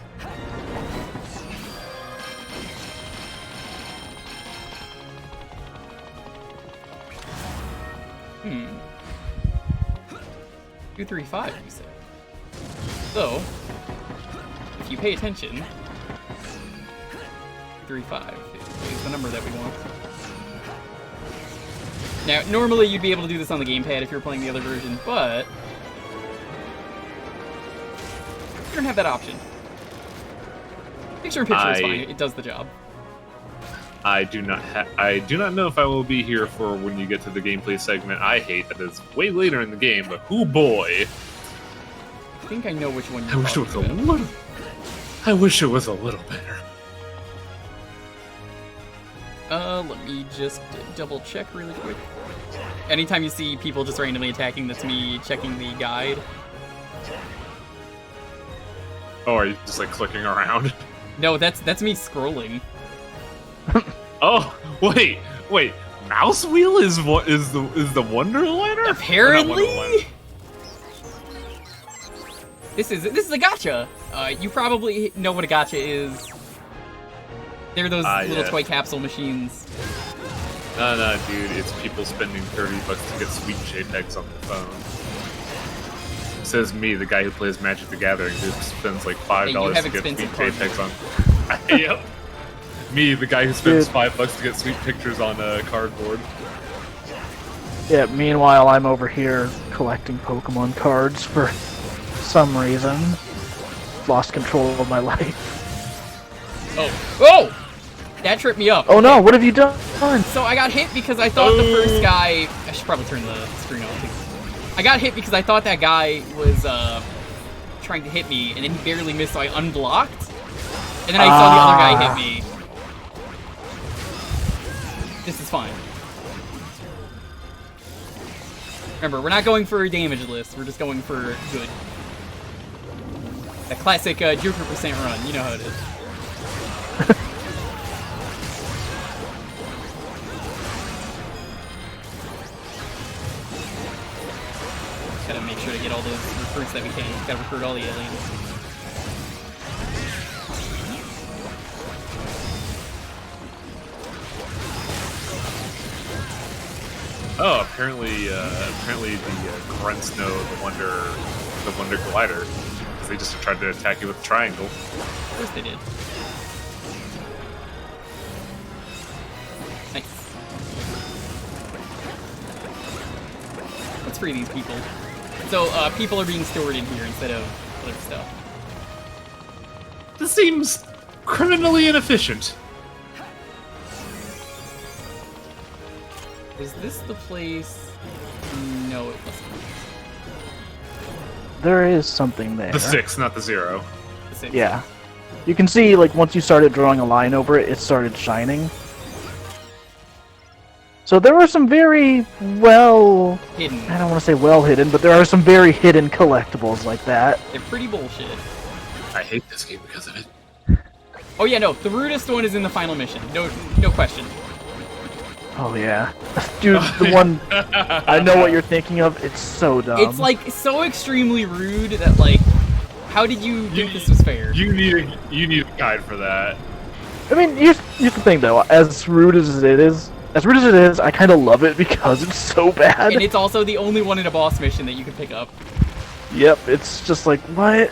Hmm. 235, you said. So, if you pay attention, 235 is the number that we want. Now, normally you'd be able to do this on the gamepad if you were playing the other version, but you don't have that option. Picture-in-picture is fine; it does the job. I do not know if I will be here for when you get to the gameplay segment. I hate that it's way later in the game, but hoo boy! I think I know which one I you're wish it was a talking about. little. I wish it was a little better. Let me just double check really quick. Anytime you see people just randomly attacking, that's me checking the guide. Oh, are you just like clicking around? No, that's me scrolling. Oh, wait. Mouse wheel is what is the Wonderliner? Apparently. This is a gacha. You probably know what a gacha is. They're those little yeah. toy capsule machines. No, dude, it's people spending $30 to get sweet JPEGs on their phone. Says me, the guy who plays Magic the Gathering, who spends like $5 to get sweet JPEGs on. Yep. Me, the guy who spends $5 to get sweet pictures on cardboard. Yeah, meanwhile, I'm over here collecting Pokemon cards for some reason. Lost control of my life. Oh! That tripped me up. Oh no, what have you done? So I got hit because I thought the first guy... I should probably turn the screen off. I got hit because I thought that guy was trying to hit me, and then he barely missed, so I unblocked. And then I saw the other guy hit me. This is fine. Remember, we're not going for a damage list, we're just going for good. That classic Jewker percent run, you know how it is. Gotta make sure to get all those recruits that we can. Gotta recruit all the aliens. Oh, apparently the grunts know the Wonder Glider, because they just tried to attack you with a triangle. Of course they did. Nice. Let's free these people. So, people are being stored in here instead of other stuff. This seems criminally inefficient. Is this the place? No, it wasn't. There is something there. The 6, not the 0. The 6. Yeah. You can see, like, once you started drawing a line over it, it started shining. So there were some very well... Hidden. I don't want to say well hidden, but there are some very hidden collectibles like that. They're pretty bullshit. I hate this game because of it. Oh yeah, no, the rudest one is in the final mission. No question. Oh yeah. Dude, the one... I know what you're thinking of. It's so dumb. It's like so extremely rude that like, how did you think this was fair? You need a guide for that. I mean, here's the thing though. As rude as it is, I kind of love it because it's so bad. And it's also the only one in a boss mission that you can pick up. Yep, it's just like, what?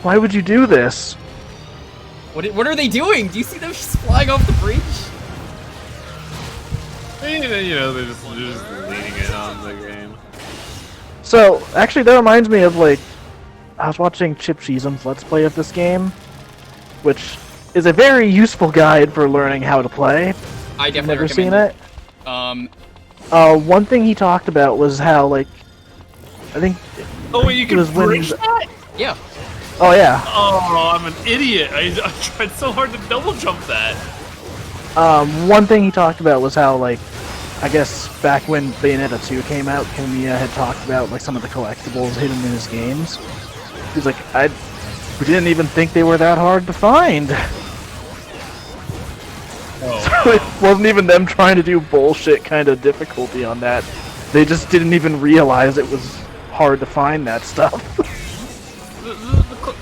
Why would you do this? What are they doing? Do you see them just flying off the bridge? You know, they're just leaning in on the game. So, actually, that reminds me of, like, I was watching Chip Cheesum's Let's Play of this game, which is a very useful guide for learning how to play. I definitely Never seen recommend it. One thing he talked about was how, like, I think Oh, wait, you can was when bridge that? Yeah. Oh yeah. Oh, I'm an idiot. I tried so hard to double jump that. One thing he talked about was how, like, I guess back when Bayonetta 2 came out, Kamiya had talked about like some of the collectibles hidden in his games. He's like, we didn't even think they were that hard to find. Oh. So it wasn't even them trying to do bullshit kind of difficulty on that. They just didn't even realize it was hard to find that stuff.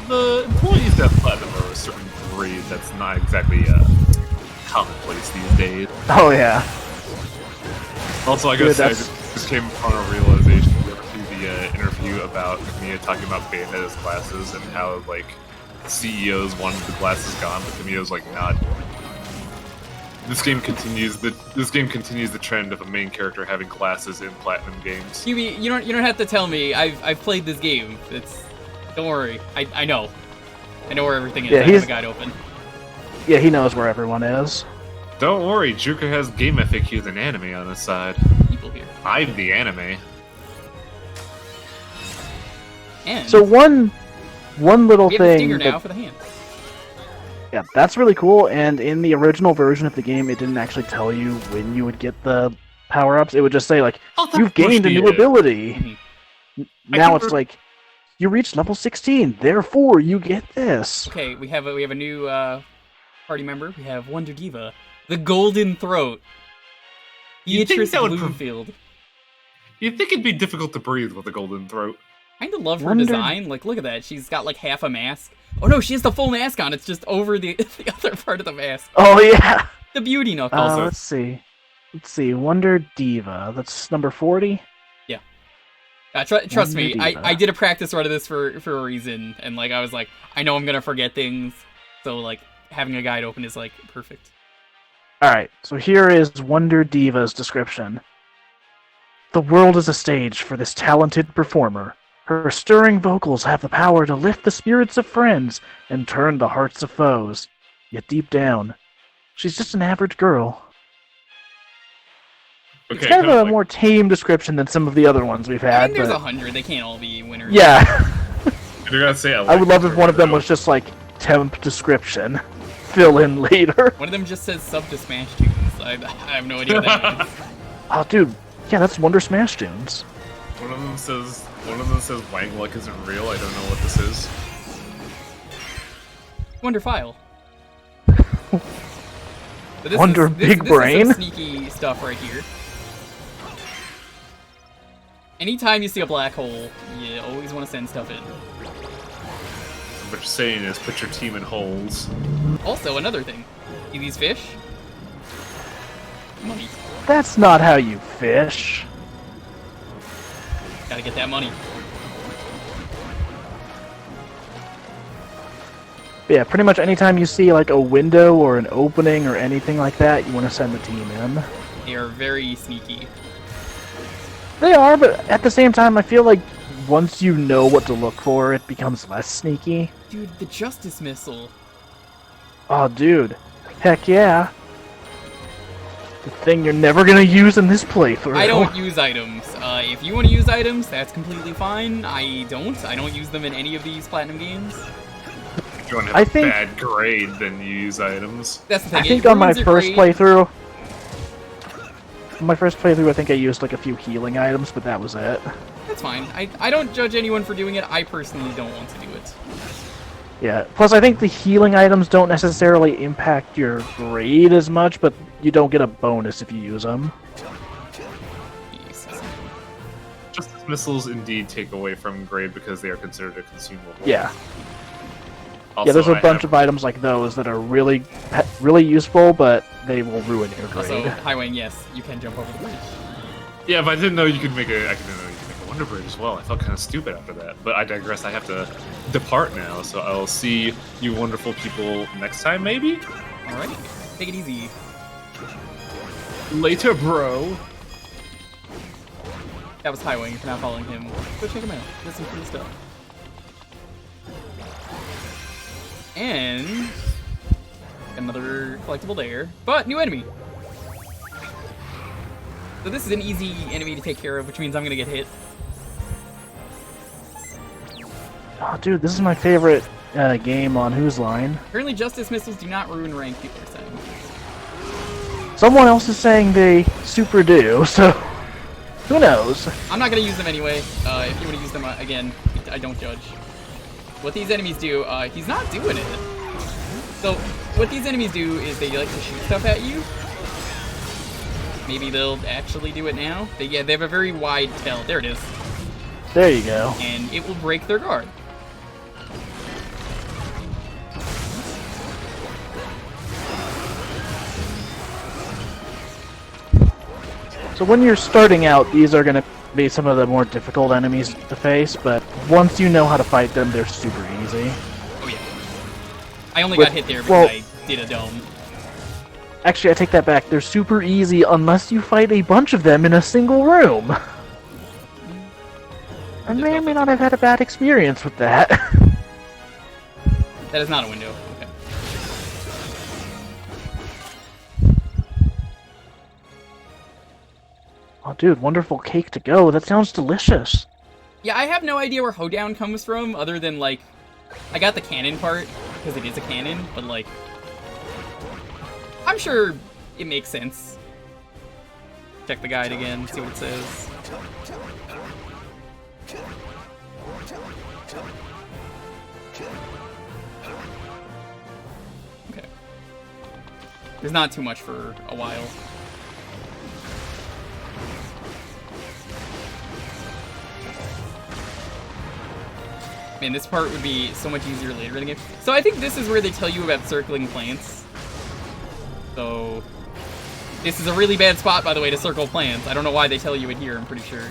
The employees that platinum are a certain breed that's not exactly commonplace these days. Oh yeah. Also, I gotta say, I just came upon a realization through the interview about Kamiya talking about Bayonetta's glasses and how, like, CEOs wanted the glasses gone, but Kamiya's like, not. This game continues the trend of a main character having glasses in platinum games. Huey, you don't have to tell me. I've played this game. Don't worry. I know. I know where everything is. Yeah, I have the guide open. Yeah, he knows where everyone is. Don't worry, Jewker has game FAQs and anime on his side. People here. I'm the anime. And So one little we have the thing stinger that, now for the hand. yeah, that's really cool. And in the original version of the game, it didn't actually tell you when you would get the power-ups. It would just say like, you've gained a new ability. Mm-hmm. Now it's like, you reached level 16, therefore you get this. Okay, we have a new party member. We have Wonder Diva, the Golden Throat, Beatrice Bloomfield. You'd think it'd be difficult to breathe with a golden throat. Kind of love her design. Like, look at that. She's got like half a mask. Oh no, she has the full mask on. It's just over the other part of the mask. Oh yeah. The beauty knuckles. Let's see. Wonder Diva. That's number 40. Yeah. Trust me, Diva. I did a practice run of this for a reason, and like I was like, I know I'm gonna forget things, so like having a guide open is like perfect. All right. So here is Wonder Diva's description. The world is a stage for this talented performer. Her stirring vocals have the power to lift the spirits of friends and turn the hearts of foes. Yet deep down, she's just an average girl. Okay, It's kind of a more tame description than some of the other ones we've I had. mean, there's But 100. They can't all be winners. yeah, You're gonna say I would love if one of them was just like temp description. Fill in later. One of them just says sub to Smash Tunes. I have no idea what that means. Oh, dude. Yeah, that's Wonder Smash Tunes. One of them says Wang Luck isn't real. I don't know what this is. Wonder File. But Wonder Big Brain? Is some sneaky stuff right here. Anytime you see a black hole, you always want to send stuff in. What you're saying is put your team in holes. Also, another thing. See these fish? Money. That's not how you fish. Gotta get that money. Yeah, pretty much anytime you see like a window or an opening or anything like that, you want to send the team in. They are very sneaky. They are, but at the same time, I feel like once you know what to look for, it becomes less sneaky. Dude, the Justice Missile. Oh, dude. Heck yeah. The thing you're never gonna use in this playthrough. I don't use items. If you want to use items, that's completely fine. I don't use them in any of these Platinum games. If you want to have a bad grade, then you use items. That's the thing. I think on my first playthrough, I think I used like a few healing items, but that was it. That's fine. I don't judge anyone for doing it. I personally don't want to do it. Yeah, plus I think the healing items don't necessarily impact your grade as much, but you don't get a bonus if you use them. Justice missiles indeed take away from grade because they are considered a consumable. Yeah. Also, yeah, there's a bunch of items like those that are really useful, but they will ruin your grade. Also, Highway, yes, you can jump over the bridge. Yeah, but I didn't know you could make a Wonder Bridge as well. I felt kind of stupid after that, but I digress. I have to depart now, so I'll see you wonderful people next time, maybe? Alright, take it easy. Later, bro. That was Highway, if you're not following him. Go check him out. There's some cool stuff. And another collectible there, but new enemy. So this is an easy enemy to take care of, which means I'm gonna get hit. Oh, dude, this is my favorite game on Whose Line. Apparently Justice Missiles do not ruin rank, people are saying. Someone else is saying they super do, so who knows? I'm not going to use them anyway. If you want to use them, again, I don't judge. What these enemies do, he's not doing it. So, what these enemies do is they like to shoot stuff at you. Maybe they'll actually do it now. They have a very wide tail. There it is. There you go. And it will break their guard. So when you're starting out, these are going to be some of the more difficult enemies to face, but once you know how to fight them, they're super easy. Oh yeah. I only got hit there because I did a dome. Actually, I take that back. They're super easy unless you fight a bunch of them in a single room. I may or may not have had a bad experience with that. That is not a window. Okay. Oh, dude, wonderful cake to go. That sounds delicious. Yeah, I have no idea where Hoedown comes from, other than, like, I got the cannon part, because it is a cannon, but, like, I'm sure it makes sense. Check the guide again, see what it says. Okay. There's not too much for a while. Man, this part would be so much easier later in the game. So I think this is where they tell you about circling plants. So this is a really bad spot, by the way, to circle plants. I don't know why they tell you it here, I'm pretty sure.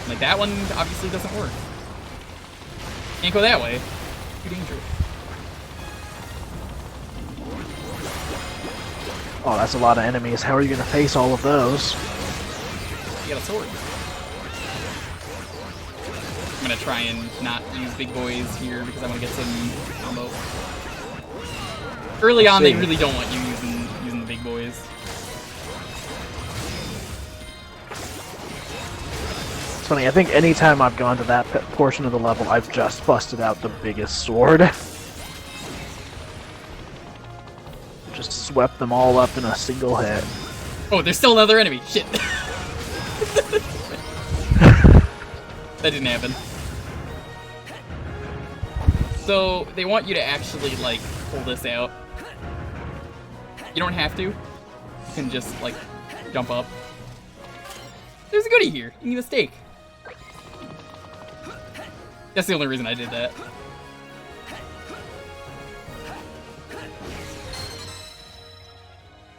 Like, that one obviously doesn't work. Can't go that way. Too dangerous. Oh, that's a lot of enemies. How are you going to face all of those? You got a sword. I'm gonna try and not use big boys here because I want to get some combo. Early on, they really don't want you using the big boys. It's funny, I think anytime I've gone to that portion of the level, I've just busted out the biggest sword. Just swept them all up in a single hit. Oh, there's still another enemy. Shit. That didn't happen. So, they want you to actually, like, pull this out. You don't have to. You can just, like, jump up. There's a goodie here. You need a steak. That's the only reason I did that.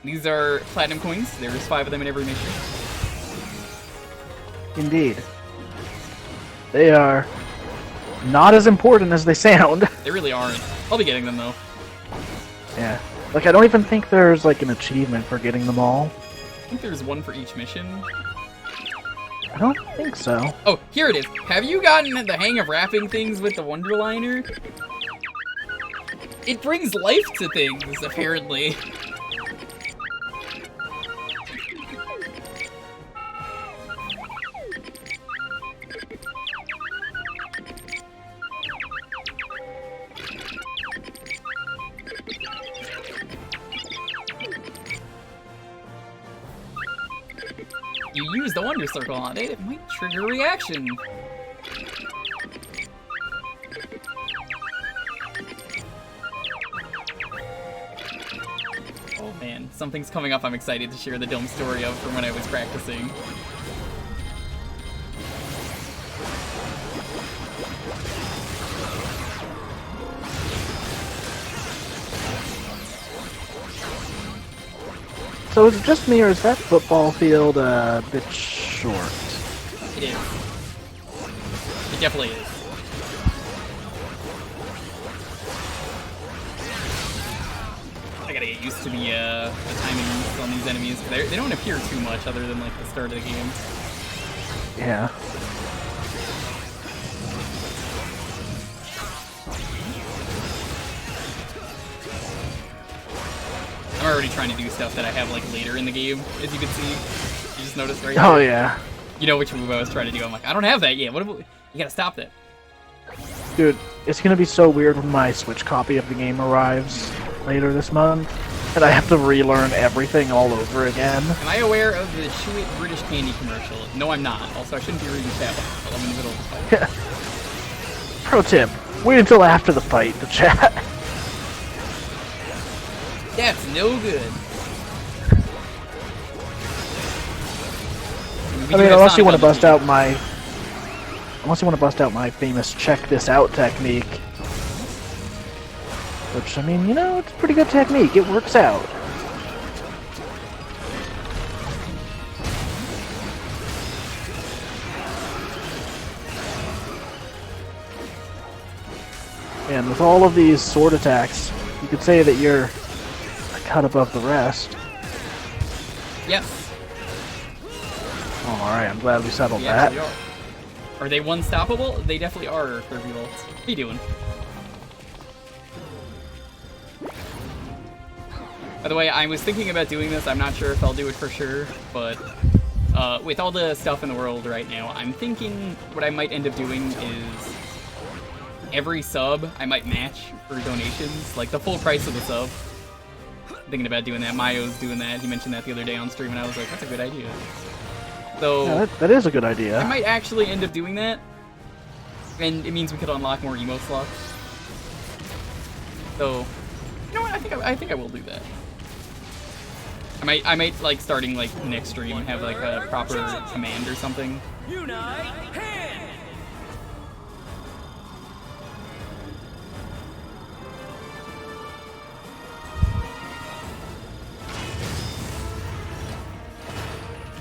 These are platinum coins. There's 5 of them in every mission. Indeed. They are not as important as they sound. They really aren't. I'll be getting them, though. Yeah. Like, I don't even think there's, like, an achievement for getting them all. I think there's one for each mission. I don't think so. Oh, here it is. Have you gotten the hang of wrapping things with the Wonderliner? It brings life to things, apparently. You use the Wonder Circle on it, it might trigger a reaction. Oh man, something's coming up I'm excited to share the dome story of from when I was practicing. So is it just me, or is that football field a bit short? It is. It definitely is. I gotta get used to the timing on these enemies. They don't appear too much other than like the start of the game. Yeah. I'm already trying to do stuff that I have like later in the game, as you can see. You just noticed right Oh there. yeah. You know which move I was trying to do. I'm like, I don't have that yet. You gotta stop that. Dude, it's gonna be so weird when my Switch copy of the game arrives later this month, and I have to relearn everything all over again. Am I aware of the Chew It British Candy commercial? No, I'm not. Also, I shouldn't be reading chat while I'm in the middle of the fight. Pro tip, wait until after the fight to chat. That's no good. I mean, unless you want to bust out my famous check this out technique. Which, I mean, you know, it's a pretty good technique. It works out. And with all of these sword attacks, you could say that you're a cut above the rest. Yes. Oh, alright, I'm glad we settled They that. actually are they one-stoppable? They definitely are, Kirby Volts. What are you doing? By the way, I was thinking about doing this. I'm not sure if I'll do it for sure, but with all the stuff in the world right now, I'm thinking what I might end up doing is every sub I might match for donations, like the full price of the sub. Thinking about doing that. Mayo's doing that. He mentioned that the other day on stream, and I was like, that's a good idea. So Yeah, that is a good idea. I might actually end up doing that, and it means we could unlock more emo slots. So, you know what? I think I will do that. I might like starting like next stream have like a proper command or something. Unite hand!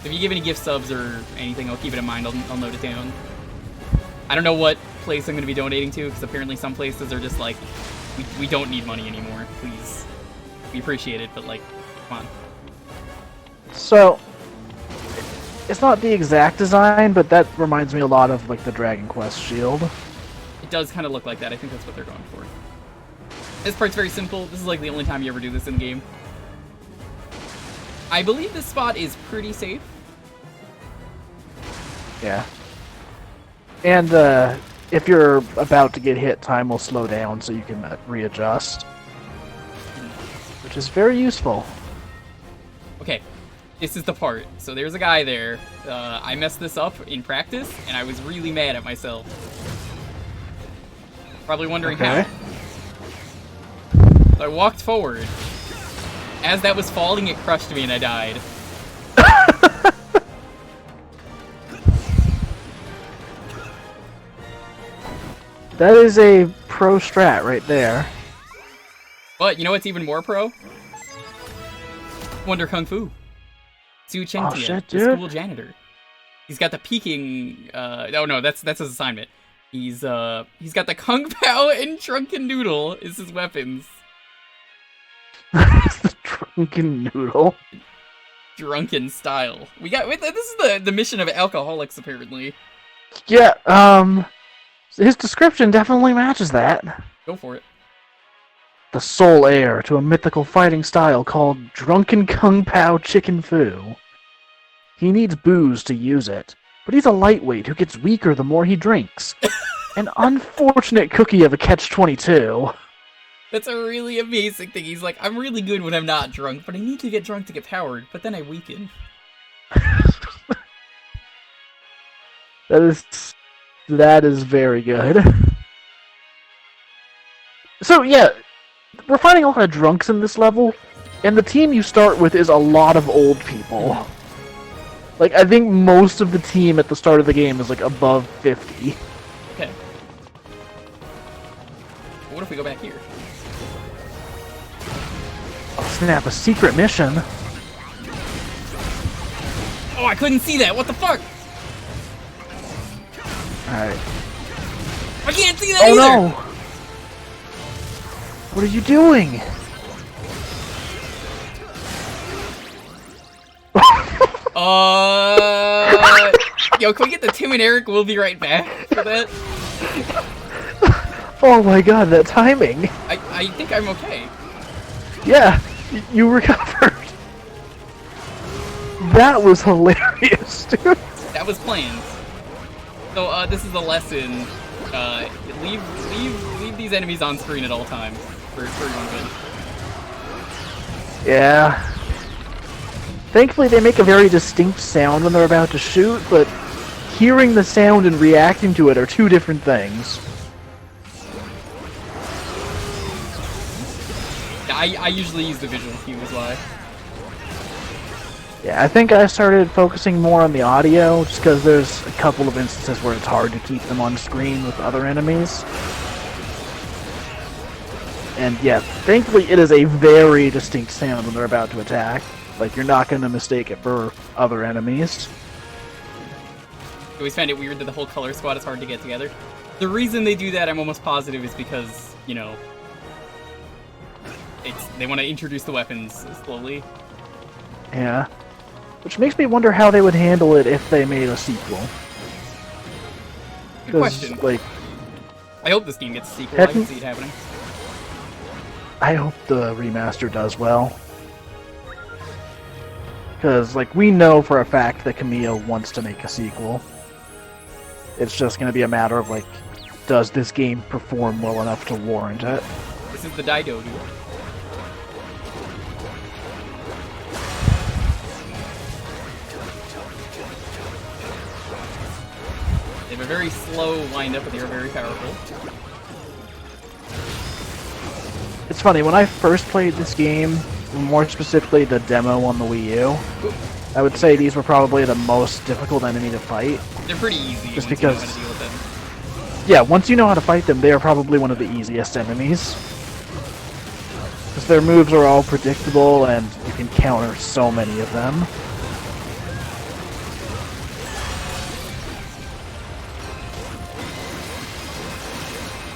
If you give any gift subs or anything, I'll keep it in mind. I'll note it down. I don't know what place I'm going to be donating to, because apparently some places are just like, we don't need money anymore. Please, we appreciate it, but like, come on. So, it's not the exact design, but that reminds me a lot of like the Dragon Quest shield. It does kind of look like that. I think that's what they're going for. This part's very simple. This is like the only time you ever do this in game. I believe this spot is pretty safe. Yeah. And if you're about to get hit, time will slow down so you can readjust. Which is very useful. Okay, this is the part. So there's a guy there. I messed this up in practice, and I was really mad at myself. Probably wondering how. So I walked forward. As that was falling, it crushed me and I died. That is a pro strat right there. But you know what's even more pro? Wonder Kung Fu. Su Chengtia, Oh, shit, the dude. school janitor. He's got the peeking. Oh no, that's his assignment. He's got the Kung Pao and Drunken Noodle is his weapons. The drunken noodle. Drunken style. This is the mission of alcoholics apparently. Yeah, his description definitely matches that. Go for it. The sole heir to a mythical fighting style called Drunken Kung Pao Chicken Fu. He needs booze to use it, but he's a lightweight who gets weaker the more he drinks. An unfortunate cookie of a catch-22. That's a really amazing thing. He's like, I'm really good when I'm not drunk, but I need to get drunk to get powered, but then I weaken. That is very good. So yeah, we're finding a lot of drunks in this level, and the team you start with is a lot of old people. Like, I think most of the team at the start of the game is like above 50. Okay. What if we go back here? Oh snap, a secret mission. Oh, I couldn't see that. What the fuck? Alright. I can't see that Oh either. no! What are you doing? Yo, can we get the Tim and Eric? We'll be right back for that. Oh my god, that timing! I think I'm okay. Yeah, you recovered. That was hilarious, dude. That was planned. So, this is the lesson. Leave these enemies on screen at all times for your own good. Yeah. Thankfully, they make a very distinct sound when they're about to shoot, but hearing the sound and reacting to it are two different things. Yeah, I usually use the visual cue as well. Yeah, I think I started focusing more on the audio, just because there's a couple of instances where it's hard to keep them on screen with other enemies. And yeah, thankfully it is a very distinct sound when they're about to attack. Like, you're not going to mistake it for other enemies. I always find it weird that the whole color squad is hard to get together. The reason they do that, I'm almost positive, is because, you know, they want to introduce the weapons slowly. Yeah. Which makes me wonder how they would handle it if they made a sequel. Good question. Like, I hope this game gets a sequel. I can see it happening. I hope the remaster does well. Because, like, we know for a fact that Camille wants to make a sequel. It's just going to be a matter of, like, does this game perform well enough to warrant it? This is the Dido dude. They have a very slow wind-up, but they are very powerful. It's funny, when I first played this game, more specifically the demo on the Wii U, I would say these were probably the most difficult enemy to fight. They're pretty easy just once because, you know how to deal with them. Yeah, once you know how to fight them, they are probably one of the easiest enemies. Because their moves are all predictable, and you can counter so many of them.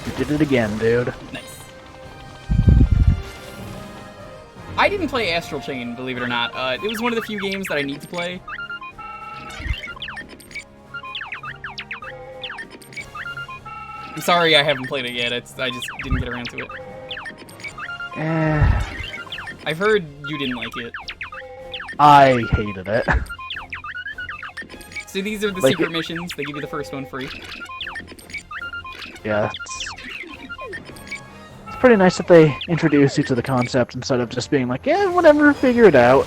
You did it again, dude. Nice. I didn't play Astral Chain, believe it or not. It was one of the few games that I need to play. I'm sorry I haven't played it yet. I just didn't get around to it. I've heard you didn't like it. I hated it. So these are the Like secret missions. They give you the first one free. Yeah, it's pretty nice that they introduce you to the concept instead of just being like, yeah, whatever, figure it out.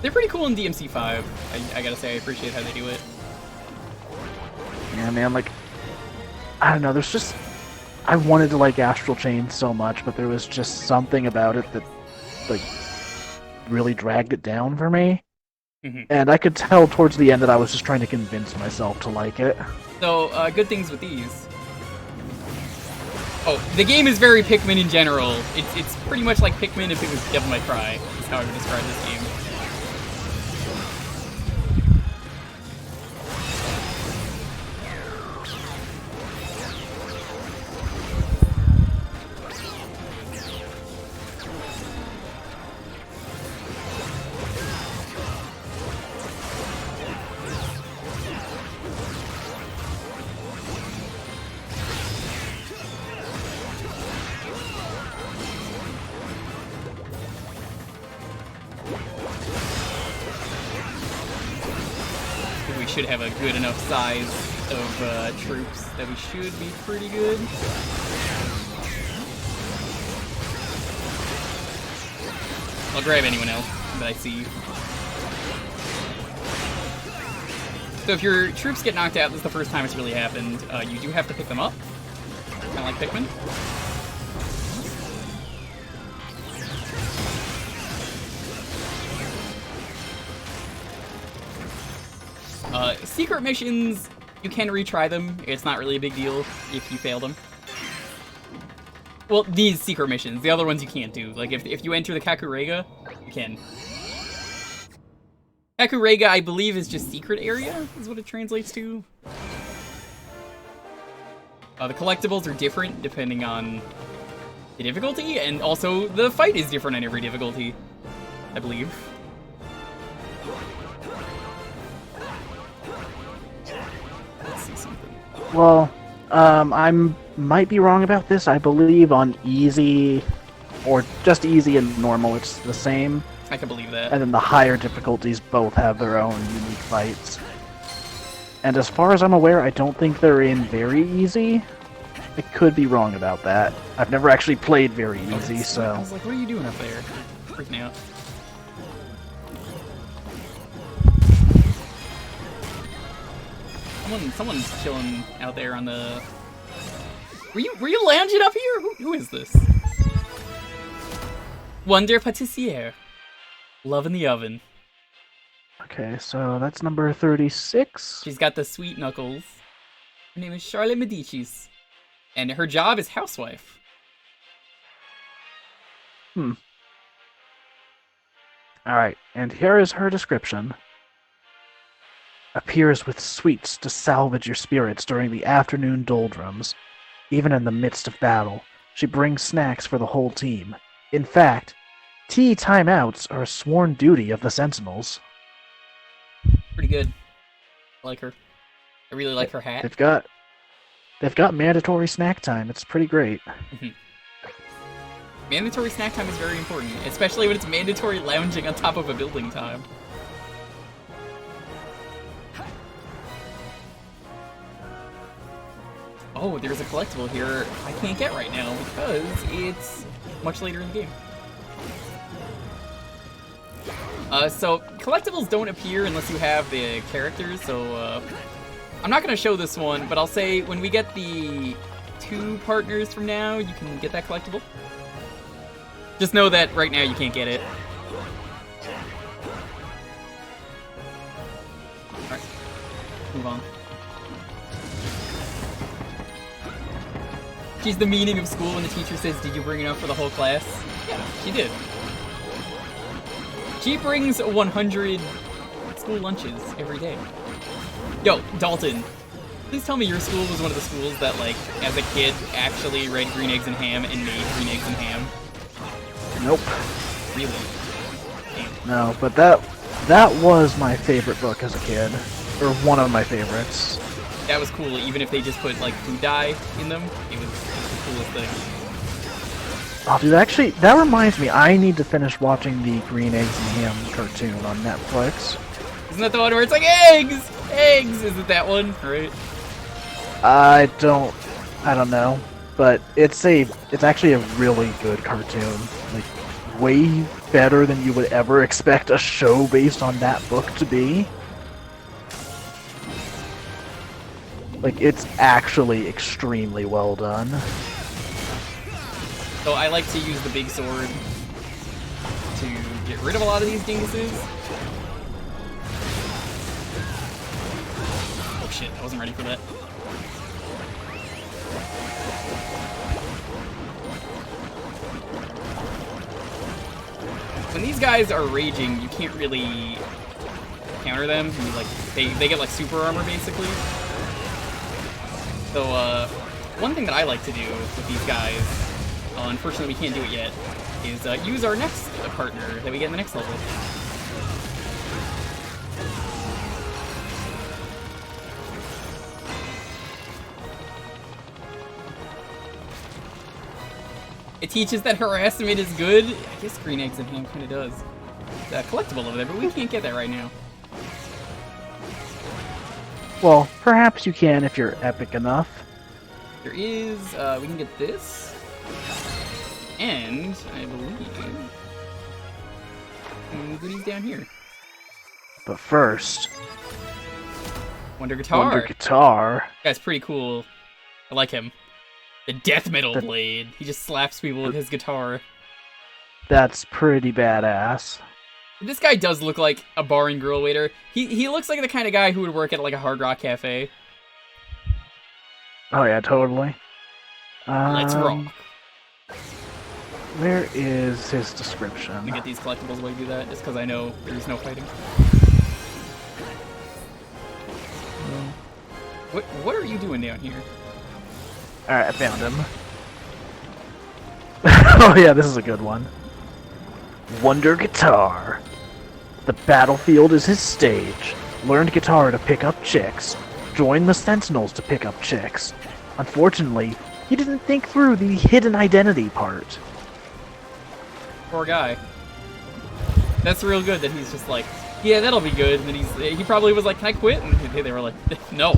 They're pretty cool in DMC5. I gotta say, I appreciate how they do it. Yeah, man, like, I don't know, there's just... I wanted to like Astral Chain so much, but there was just something about it that, like, really dragged it down for me. Mm-hmm. And I could tell towards the end that I was just trying to convince myself to like it. So, good things with these. Oh, the game is very Pikmin in general. It's pretty much like Pikmin if it was Devil May Cry, is how I would describe this game. Should have a good enough size of troops that we should be pretty good. I'll grab anyone else that I see. So if your troops get knocked out, this is the first time it's really happened, you do have to pick them up. Kind of like Pikmin. Secret missions, you can retry them. It's not really a big deal if you fail them. Well, these secret missions. The other ones you can't do. Like, if you enter the Kakurega, you can. Kakurega, I believe, is just secret area, is what it translates to. The collectibles are different depending on the difficulty, and also the fight is different on every difficulty, I believe. Well, I might be wrong about this. I believe on easy, or just easy and normal, it's the same. I can believe that. And then the higher difficulties both have their own unique fights. And as far as I'm aware, I don't think they're in very easy. I could be wrong about that. I've never actually played very easy, I so... was like, what are you doing up there? Freaking out. Someone's chilling out there on the... Were you lounging up here? Who is this? Wonder Patissiere. Love in the oven. Okay, so that's number 36. She's got the sweet knuckles. Her name is Charlotte Medicis. And her job is housewife. Alright, and here is her description. Appears with sweets to salvage your spirits during the afternoon doldrums. Even in the midst of battle, she brings snacks for the whole team. In fact, tea timeouts are a sworn duty of the Sentinels. Pretty good. I like her. I really like her hat. They've got mandatory snack time. It's pretty great. Mandatory snack time is very important, especially when it's mandatory lounging on top of a building time. Oh, there's a collectible here I can't get right now because it's much later in the game. So collectibles don't appear unless you have the characters, so I'm not going to show this one, but I'll say when we get the 2 partners from now, you can get that collectible. Just know that right now you can't get it. Alright, move on. She's the meaning of school when the teacher says, "Did you bring enough for the whole class?" Yeah, she did. She brings 100 school lunches every day. Yo, Dalton, please tell me your school was one of the schools that, like, as a kid, actually read Green Eggs and Ham and made Green Eggs and Ham. Nope. Really? Damn. No, but that was my favorite book as a kid. Or one of my favorites. That was cool, even if they just put, like, food dye in them. It was the coolest thing. Oh, dude, actually, that reminds me, I need to finish watching the Green Eggs and Ham cartoon on Netflix. Isn't that the one where it's like, eggs! Eggs! Is it that one? Right? I don't know. But it's actually a really good cartoon. Like, way better than you would ever expect a show based on that book to be. Like, it's actually extremely well done. So I like to use the big sword to get rid of a lot of these dinguses. Oh shit, I wasn't ready for that. When these guys are raging, you can't really counter them. You, like, they get like super armor basically. So one thing that I like to do with these guys, unfortunately we can't do it yet, is use our next partner that we get in the next level. It teaches that harassment is good. I guess Green Eggs and Ham kind of does. It's collectible over there, but we can't get that right now. Well, perhaps you can if you're epic enough. There is, we can get this. And, I believe, goodies down here. But first... Wonder Guitar. Wonder Guitar. Guy's pretty cool. I like him. The death metal blade. He just slaps people with his guitar. That's pretty badass. This guy does look like a bar and grill waiter. He looks like the kind of guy who would work at like a Hard Rock Cafe. Oh yeah, totally. Let's rock. Where is his description? I'm gonna get these collectibles while you do that, just because I know there's no fighting. What are you doing down here? Alright, I found him. Oh yeah, this is a good one. Wonder Guitar. The battlefield is his stage. Learned guitar to pick up chicks. Joined the Sentinels to pick up chicks. Unfortunately, he didn't think through the hidden identity part. Poor guy. That's real good that he's just like, Yeah, that'll be good. And then he probably was like, "Can I quit?" And they were like, "No."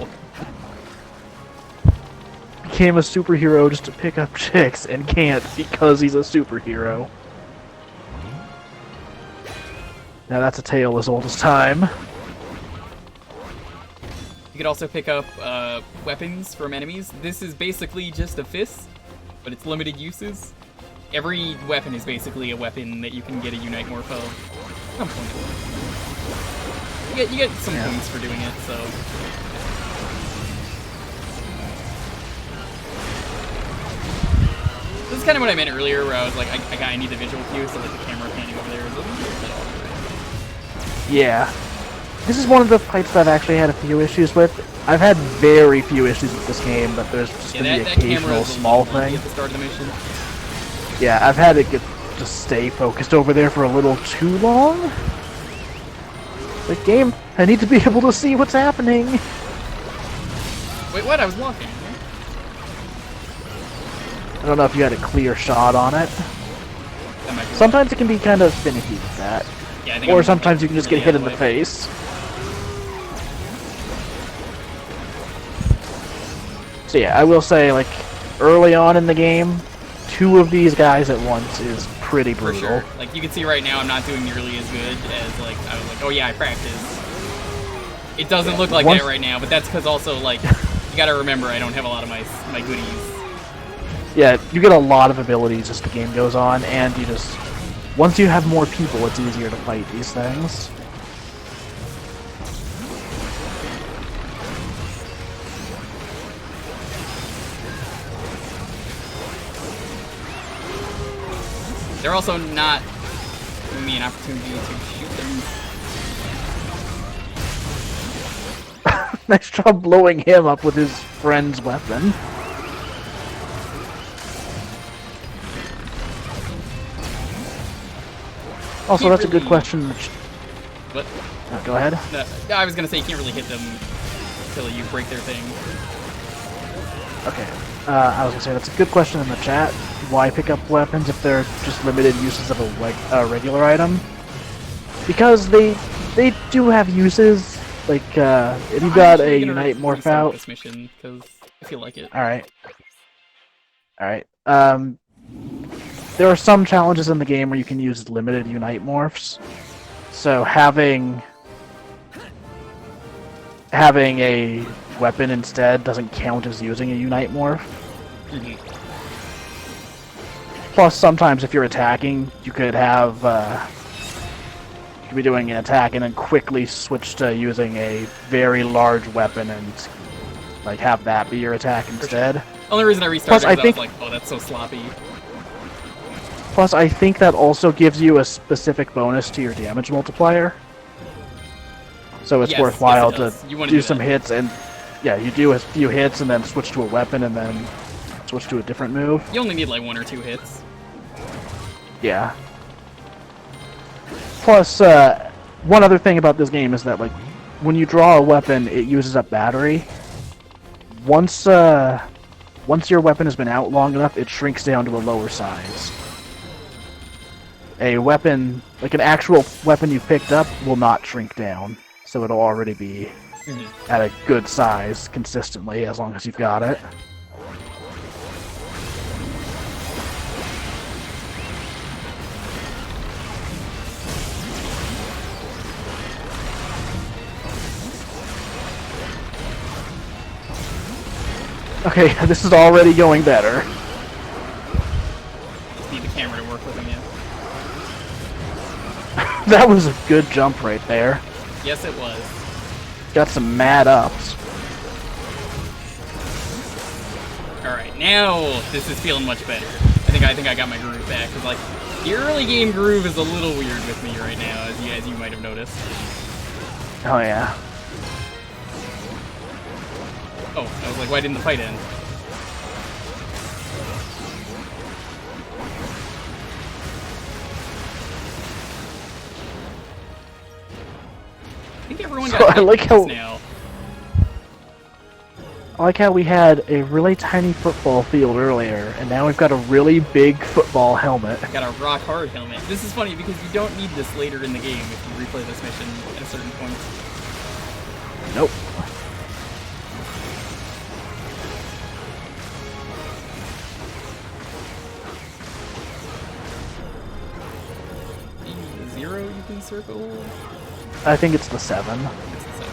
Became a superhero just to pick up chicks and can't because he's a superhero. Now that's a tale as old as time. You could also pick up weapons from enemies. This is basically just a fist, but it's limited uses. Every weapon is basically a weapon that you can get a Unite Morph of. Some point. You get some points for doing it, so. This is kind of what I meant earlier, where I was like, I need the visual cue, so like the camera panning over there is a little bit off. Yeah. This is one of the fights that I've actually had a few issues with. I've had very few issues with this game, but there's just been the occasional small thing. At the start of the mission. Yeah, I've had it just stay focused over there for a little too long. The game, I need to be able to see what's happening. Wait, what? I was walking. I don't know if you had a clear shot on it. Sometimes it can be kind of finicky with that. Yeah, I think or sometimes you can just get hit in the face. So yeah, I will say, like, early on in the game, 2 of these guys at once is pretty brutal. For sure. Like, you can see right now I'm not doing nearly as good as, like, I was like, oh yeah, I practiced. It doesn't look like that right now, but that's because also, like, you gotta remember I don't have a lot of my goodies. Yeah, you get a lot of abilities as the game goes on, and you just... Once you have more people, it's easier to fight these things. They're also not giving me an opportunity to shoot them. Nice job blowing him up with his friend's weapon. Also, that's a good question. What? Go ahead. No, I was gonna say you can't really hit them until you break their thing. Okay. I was gonna say that's a good question in the chat. Why pick up weapons if they're just limited uses of a regular item? Because they do have uses. Like if you got a Unite Morph out. This mission because I feel like it. All right. There are some challenges in the game where you can use limited Unite Morphs. So having a weapon instead doesn't count as using a Unite Morph. Plus, sometimes if you're attacking, you could have you could be doing an attack and then quickly switch to using a very large weapon and like have that be your attack instead. Only reason I restarted is I was like, oh, that's so sloppy. Plus, I think that also gives you a specific bonus to your damage multiplier. So it's worthwhile to do some hits, and yeah, you do a few hits and then switch to a weapon and then switch to a different move. You only need like 1 or 2 hits. Yeah. Plus, one other thing about this game is that, like, when you draw a weapon, it uses up battery. Once your weapon has been out long enough, it shrinks down to a lower size. A weapon, like an actual weapon you picked up, will not shrink down. So it'll already be at a good size consistently, as long as you've got it. Okay, this is already going better. Just need the camera to work with him, yeah. That was a good jump right there. Yes, it was. Got some mad ups. Alright, now this is feeling much better. I think I got my groove back, because like, the early game groove is a little weird with me right now, as you might have noticed. Oh yeah. Oh, I was like, why didn't the fight end? I think everyone got I like how now. I like how we had a really tiny football field earlier, and now we've got a really big football helmet. Got a rock hard helmet. This is funny because you don't need this later in the game if you replay this mission at a certain point. Nope. The 0 you can circle? I think it's the 7. It's the 7.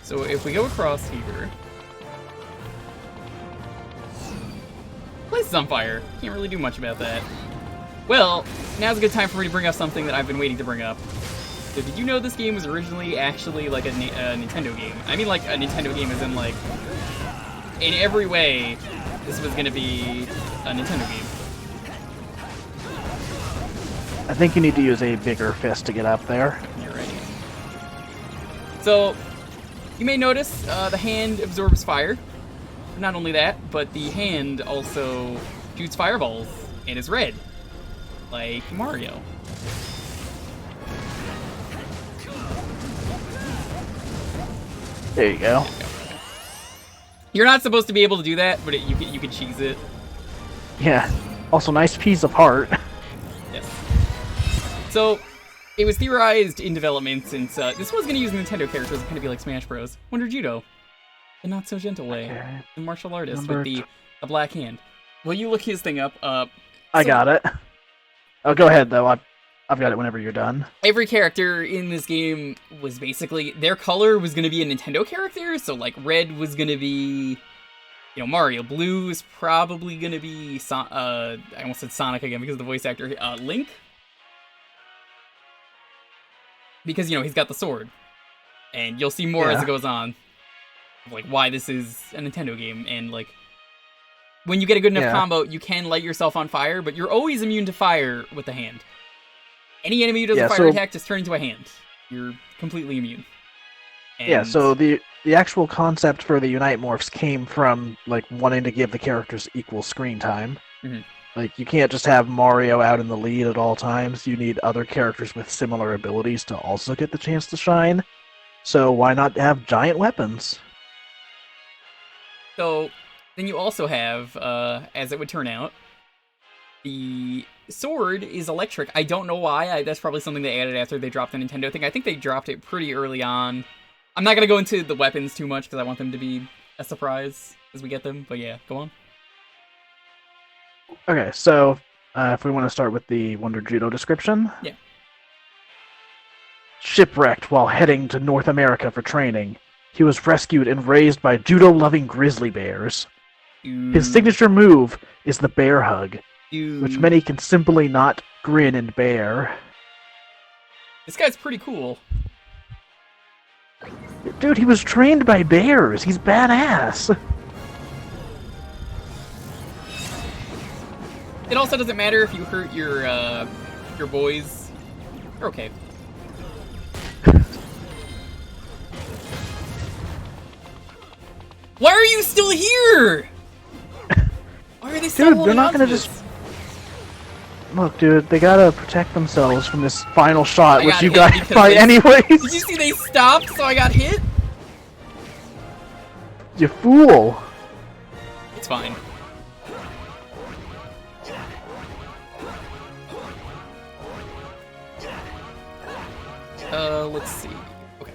So if we go across here, place is on fire. Can't really do much about that. Well, now's a good time for me to bring up something that I've been waiting to bring up. So did you know this game was originally actually like a Nintendo game? I mean like a Nintendo game as in like, in every way, this was gonna be a Nintendo game. I think you need to use a bigger fist to get up there. You're right. So, you may notice the hand absorbs fire. Not only that, but the hand also shoots fireballs and is red, like Mario. There you go. You're not supposed to be able to do that, but you can cheese it. Yeah. Also, nice piece of heart. Yes. So, it was theorized in development since this was going to use Nintendo characters, kind of be like Smash Bros. Wonder Judo, the not so gentle way, Okay. the martial artist with the black hand. Well, you look his thing up. I got it. Oh, go ahead though. I've got it whenever you're done. Every character in this game was basically, their color was going to be a Nintendo character, so like red was going to be, Mario. Blue is probably going to be, I almost said Sonic again because of the voice actor, Link. Because, he's got the sword. And you'll see more as it goes on. Like, why this is a Nintendo game. And, like, when you get a good enough combo, you can light yourself on fire, but you're always immune to fire with the hand. Any enemy who does a fire attack just turn into a hand. You're completely immune. And so the actual concept for the Unite Morphs came from, like, wanting to give the characters equal screen time. Mm-hmm. Like, you can't just have Mario out in the lead at all times. You need other characters with similar abilities to also get the chance to shine. So why not have giant weapons? So, then you also have, as it would turn out, the sword is electric. I don't know why. That's probably something they added after they dropped the Nintendo thing. I think they dropped it pretty early on. I'm not going to go into the weapons too much because I want them to be a surprise as we get them. But yeah, go on. Okay, so if we want to start with the Wonder Judo description. Yeah. Shipwrecked while heading to North America for training, he was rescued and raised by judo-loving grizzly bears. His signature move is the bear hug, which many can simply not grin and bear. This guy's pretty cool. Dude, he was trained by bears. He's badass. It also doesn't matter if you hurt your boys. You're okay. Why are you still here? Why are they still Dude, holding they're not on gonna to just... this? Look, dude, they gotta protect themselves from this final shot, I which got you hit got because hit by they- anyways. Did you see they stopped, so I got hit? You fool. It's fine. Let's see. Okay.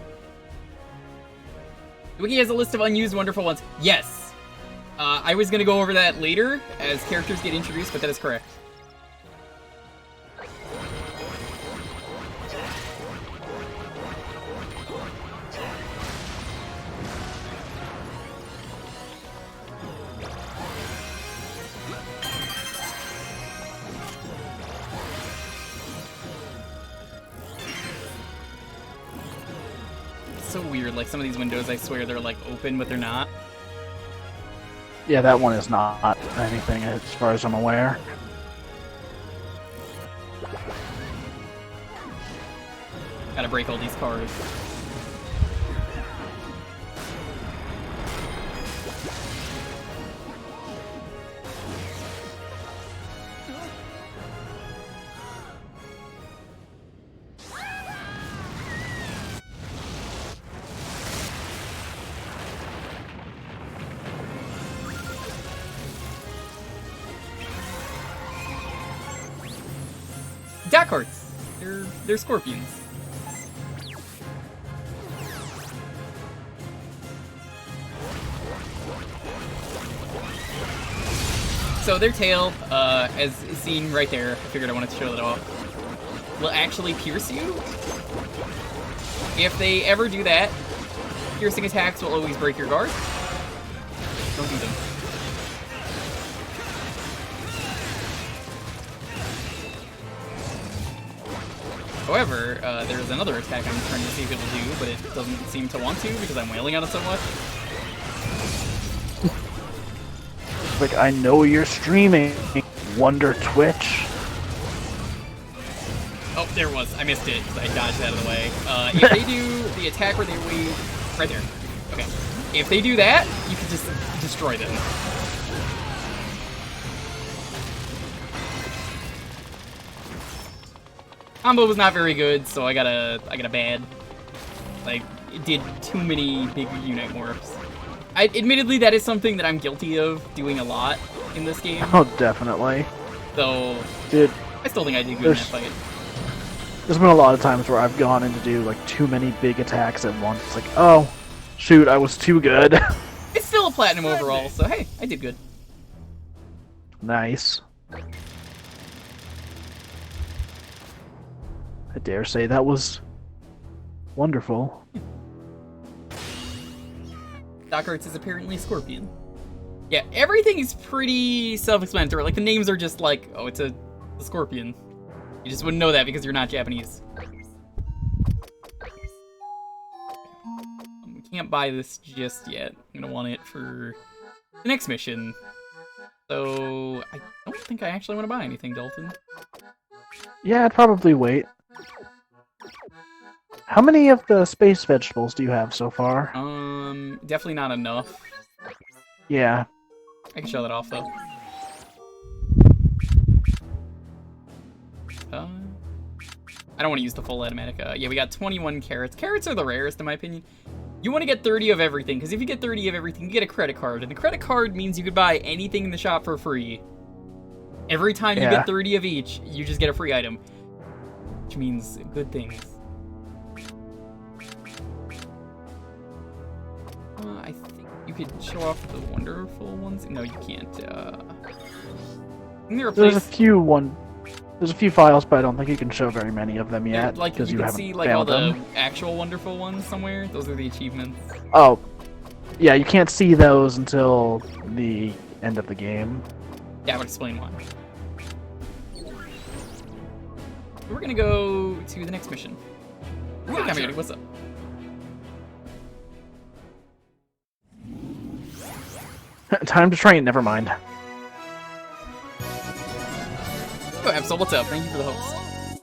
The wiki has a list of unused wonderful ones. Yes! I was gonna go over that later, as characters get introduced, but that is correct. So weird, like some of these windows I swear they're like open but they're not. Yeah, that one is not anything as far as I'm aware. Gotta break all these cars. black hearts. They're scorpions. So their tail, as seen right there, I figured I wanted to show that off, will actually pierce you. If they ever do that, piercing attacks will always break your guard. Don't do them. However, there's another attack I'm trying to see if it'll do, but it doesn't seem to want to because I'm wailing on it so much. Like, I know you're streaming, Wonder Twitch. Oh, there it was. I missed it because I dodged out of the way. If they do the attack where they wave... Right there. Okay. If they do that, you can just destroy them. Combo was not very good, so I got a bad. Like, it did too many big unit morphs. Admittedly, that is something that I'm guilty of doing a lot in this game. Oh, definitely. So, dude, I still think I did good in that fight. There's been a lot of times where I've gone in to do like too many big attacks at once. It's like, oh, shoot, I was too good. It's still a platinum overall, so hey, I did good. Nice. I dare say that was wonderful. Doc Arts is apparently Scorpion. Yeah, everything is pretty self-explanatory. Like, the names are just like, oh, it's a Scorpion. You just wouldn't know that because you're not Japanese. We can't buy this just yet. I'm gonna want it for the next mission. So, I don't think I actually want to buy anything, Dalton. Yeah, I'd probably wait. How many of the space vegetables do you have so far? Definitely not enough. Yeah. I can show that off, though. I don't want to use the full automatic. Yeah, we got 21 carrots. Carrots are the rarest, in my opinion. You want to get 30 of everything, because if you get 30 of everything, you get a credit card. And the credit card means you could buy anything in the shop for free. Every time you get 30 of each, you just get a free item. Which means good things. I think you could show off the wonderful ones. No, you can't. There's a few files, but I don't think you can show very many of them yet. Like, because you you can haven't see like all found the them. actual wonderful ones somewhere. Those are the achievements. Oh, yeah, you can't see those until the end of the game. Yeah, I would explain why. We're gonna go to the next mission. Hey, Kamigami, what's up? Time to train, never mind. Oh, Absol, what's up? Thank you for the host.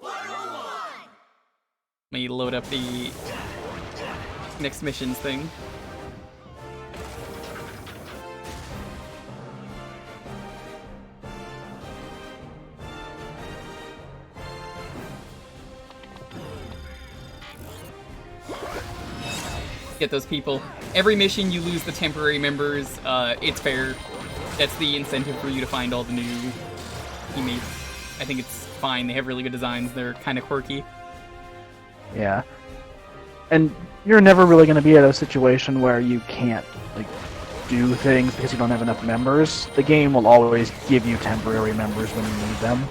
Let me load up the next missions thing. Get those people. Every mission you lose the temporary members, it's fair. That's the incentive for you to find all the new teammates. I think it's fine. They have really good designs. They're kind of quirky. Yeah. And you're never really going to be at a situation where you can't like do things because you don't have enough members. The game will always give you temporary members when you need them.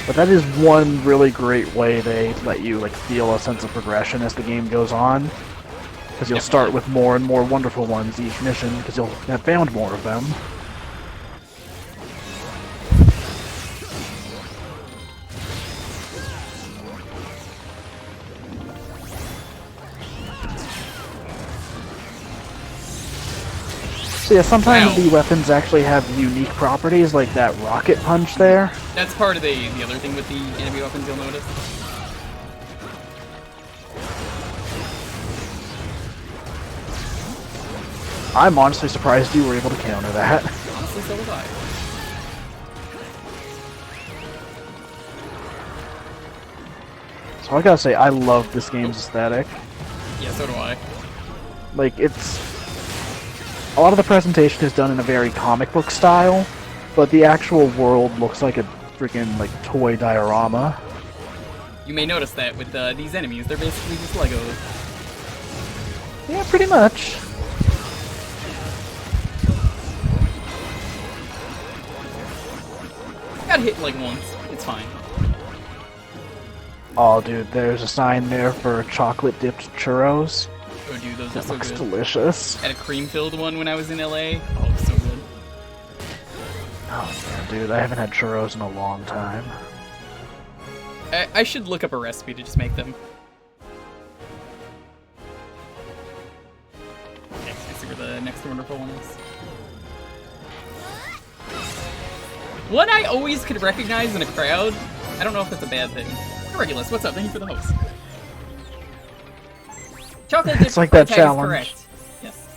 But that is one really great way they let you like feel a sense of progression as the game goes on. Because you'll start with more and more wonderful ones each mission, because you'll have found more of them. So yeah, sometimes the weapons actually have unique properties, like that rocket punch there. That's part of the other thing with the enemy weapons you'll notice. I'm honestly surprised you were able to counter that. Honestly, so was I. So I gotta say, I love this game's aesthetic. Yeah, so do I. Like, it's a lot of the presentation is done in a very comic book style, but the actual world looks like a freaking like toy diorama. You may notice that with these enemies, they're basically just Legos. Yeah, pretty much. Got hit like once. It's fine. Oh, dude, there's a sign there for chocolate-dipped churros. Oh, dude, those are That so looks good. delicious. Had a cream-filled one when I was in LA. Oh, it's so good. Oh, man, dude, I haven't had churros in a long time. I should look up a recipe to just make them. Okay, let's see where the next wonderful one is. One I always could recognize in a crowd. I don't know if that's a bad thing. Regulus, what's up? Thank you for the host. Chocolate dip It's like that tag challenge. is correct. Yes.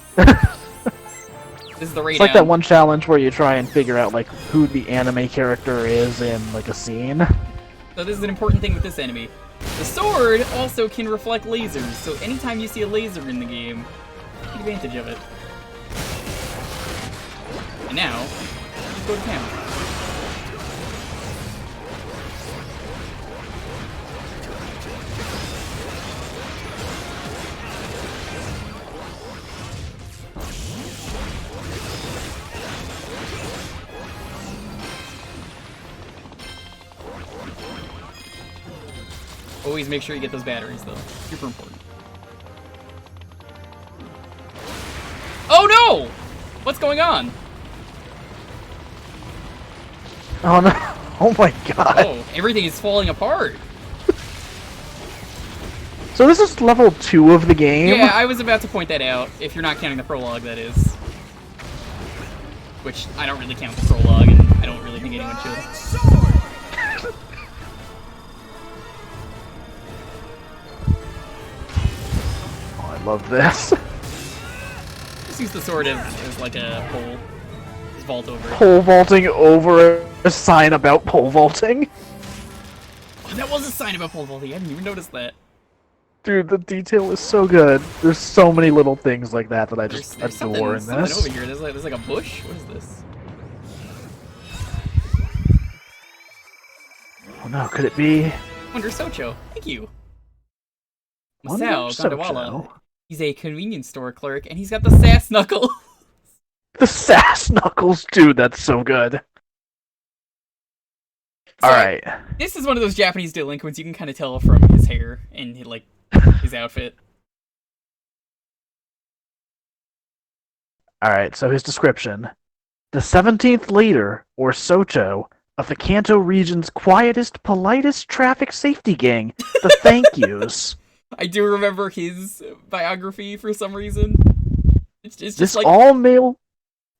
This is the It's like that one challenge where you try and figure out like who the anime character is in like a scene. So this is an important thing with this enemy. The sword also can reflect lasers, so anytime you see a laser in the game, take advantage of it. And now, just go to town. Always make sure you get those batteries, though. Super important. Oh no! What's going on? Oh no! Oh my god! Oh, everything is falling apart. So this is level 2 of the game? Yeah, I was about to point that out, if you're not counting the prologue, that is. Which, I don't really count the prologue, and I don't really think anyone should. I love this. Just use the sword as like a pole. Just vault over it. Pole vaulting over a sign about pole vaulting? Oh, that was a sign about pole vaulting, I didn't even notice that. Dude, the detail is so good. There's so many little things like that that I just There's adore in something this. over here. There's like a bush? What is this? Oh no, could it be? Wonder Socho. Thank you. Wonder Masao Socho? Gondawala. He's a convenience store clerk, and he's got the sass knuckle. The sass knuckles, dude, that's so good. So, Alright. This is one of those Japanese delinquents you can kind of tell from his hair and like his outfit. Alright, so his description. The 17th leader, or Socho, of the Kanto region's quietest, politest traffic safety gang, the Thank Yous. I do remember his biography for some reason. It's just This like all-male...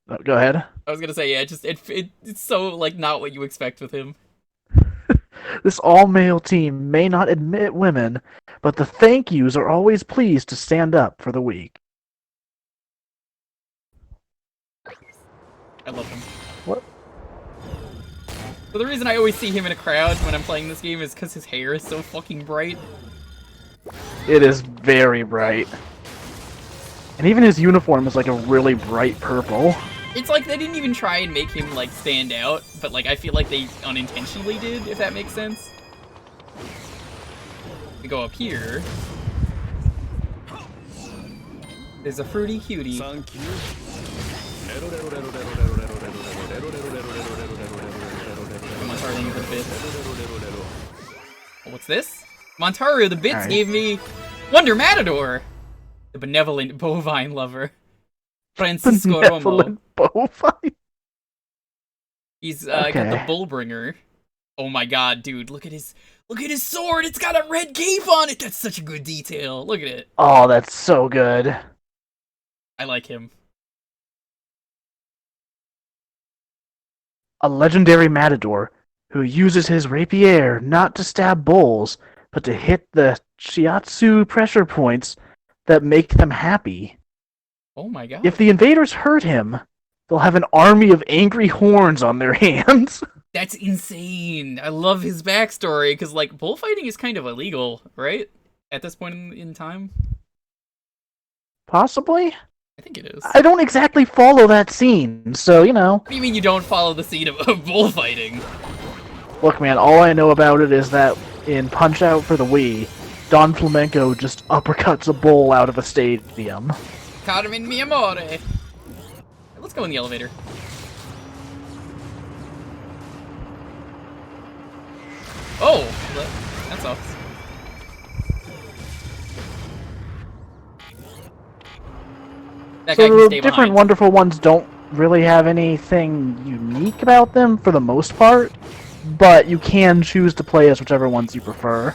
Oh, go ahead. I was gonna say, yeah, it's so like not what you expect with him. This all-male team may not admit women, but the Thank Yous are always pleased to stand up for the weak. I love him. What? So the reason I always see him in a crowd when I'm playing this game is because his hair is so fucking bright. It is very bright. And even his uniform is like a really bright purple. It's like they didn't even try and make him like stand out, but like I feel like they unintentionally did, if that makes sense. We go up here. There's a fruity cutie. Thank you. Montaru the Bits. Oh, what's this? Montaru the Bits Alright. gave me Wonder Matador, the benevolent bovine lover. Francisco Romo. Benevolent bovine. He's got the Okay. Bullbringer. Oh my god, dude, look at his sword! It's got a red cape on it! That's such a good detail. Look at it. Oh, that's so good. I like him. A legendary matador who uses his rapier not to stab bulls, but to hit the shiatsu pressure points that make them happy. Oh my god. If the invaders hurt him, they'll have an army of angry horns on their hands. That's insane. I love his backstory, because, like, bullfighting is kind of illegal, right? At this point in time? Possibly? I think it is. I don't exactly follow that scene, so, you know. What do you mean you don't follow the scene of bullfighting? Look, man, all I know about it is that in Punch-Out for the Wii, Don Flamenco just uppercuts a bull out of a stadium. Carmen mi amore. Let's go in the elevator. Oh, that sucks. That guy So can the stay different behind. wonderful ones don't really have anything unique about them for the most part, but you can choose to play as whichever ones you prefer.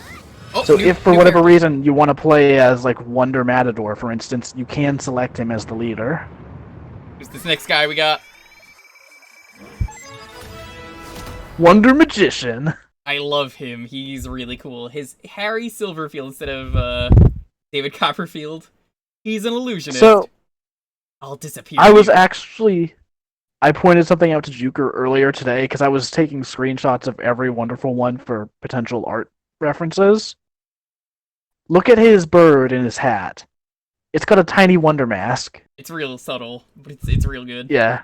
Oh, So if for whatever character. reason you want to play as like Wonder Matador, for instance, you can select him as the leader. Who's this next guy we got? Wonder Magician. I love him. He's really cool. His Harry Silverfield instead of David Copperfield. He's an illusionist. So I'll disappear. I was you. actually I pointed something out to Jewker earlier today because I was taking screenshots of every wonderful one for potential art references. Look at his bird in his hat. It's got a tiny wonder mask. It's real subtle, but it's real good. Yeah.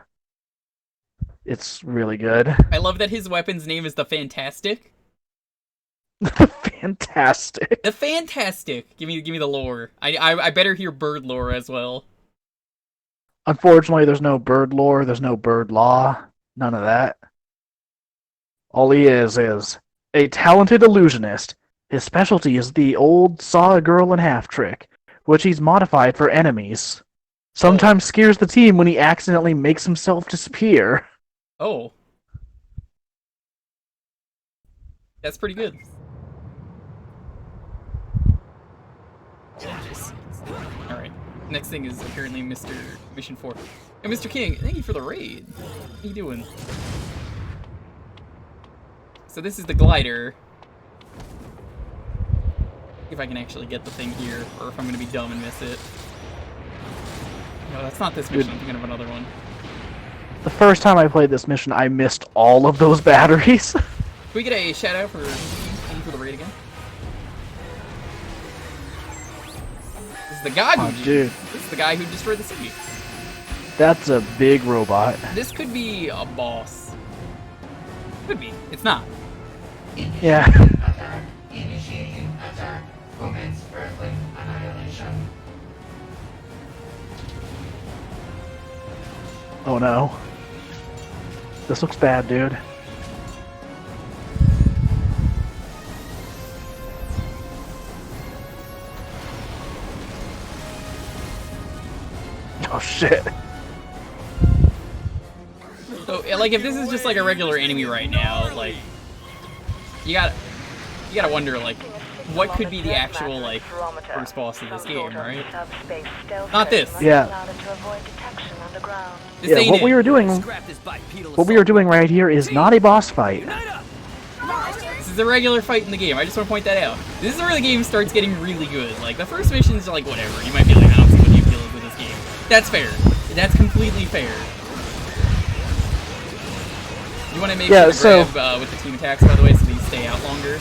It's really good. I love that his weapon's name is the Fantastic. Fantastic. The Fantastic. Give me the lore. I better hear bird lore as well. Unfortunately, there's no bird lore, there's no bird law, none of that. All he is a talented illusionist. His specialty is the old saw a girl in half trick, which he's modified for enemies. Sometimes scares the team when he accidentally makes himself disappear. Oh. That's pretty good. Alright. Next thing is apparently Mr. Mission 4. Hey, Mr. King, thank you for the raid. How you doing? So this is the glider. See if I can actually get the thing here, or if I'm gonna be dumb and miss it. No, that's not this mission. I'm thinking of another one. The first time I played this mission, I missed all of those batteries. Can we get a shout out for thank you for the raid again? This is the guy who Dude. This is the guy who destroyed the city. That's a big robot. This could be a boss. Could be. It's not. Yeah. Initiating attack. Commence Earthling annihilation. Oh no. This looks bad, dude. Oh shit. So, like, if this is just like a regular enemy right now, like, you gotta wonder, like, what could be the actual, like, first boss of this game, right? Not this. Yeah. This Yeah, ain't what it. we were doing right here is not a boss fight. This is a regular fight in the game. I just want to point that out. This is where the game starts getting really good. Like, the first missions are like, whatever. You might be like, I don't see what the appeal is with this game. That's fair. That's completely fair. You want to make sure to grab with the team attacks, by the way, so these stay out longer?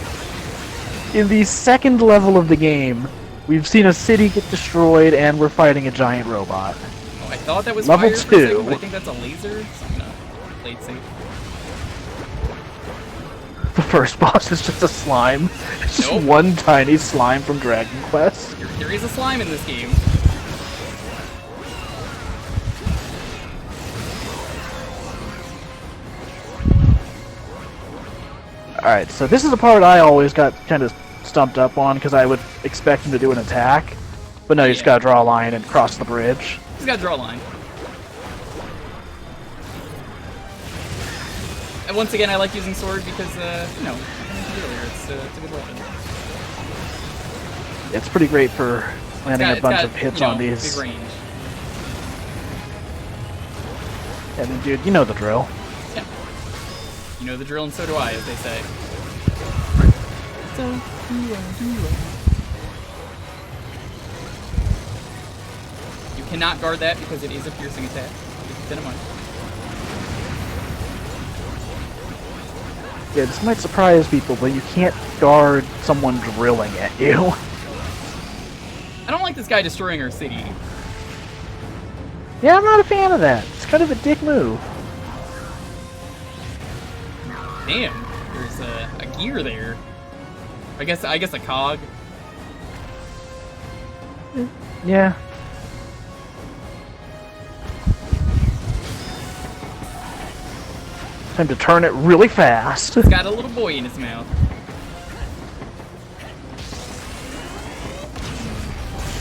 In the second level of the game, we've seen a city get destroyed and we're fighting a giant robot. Oh, I thought that was Level fire for a second, 2. but I think that's a laser. So I'm gonna play it safe. The first boss is just a slime. It's just Nope. one tiny slime from Dragon Quest. There is a slime in this game. Alright, so this is the part I always got kind of stumped up on because I would expect him to do an attack. But no, you just gotta draw a line and cross the bridge. Just gotta draw a line. And once again, I like using sword because, you know, I mentioned earlier, it's a good weapon. It's pretty great for landing a bunch of hits on Big these. range. I mean, dude, you know the drill. Yeah. You know the drill, and so do I, as they say. You cannot guard that because it is a piercing attack. Keep that in mind. Yeah, this might surprise people, but you can't guard someone drilling at you. I don't like this guy destroying our city. Yeah, I'm not a fan of that. It's kind of a dick move. Damn, there's a gear there. I guess a cog. Yeah. Time to turn it really fast. He's got a little boy in his mouth.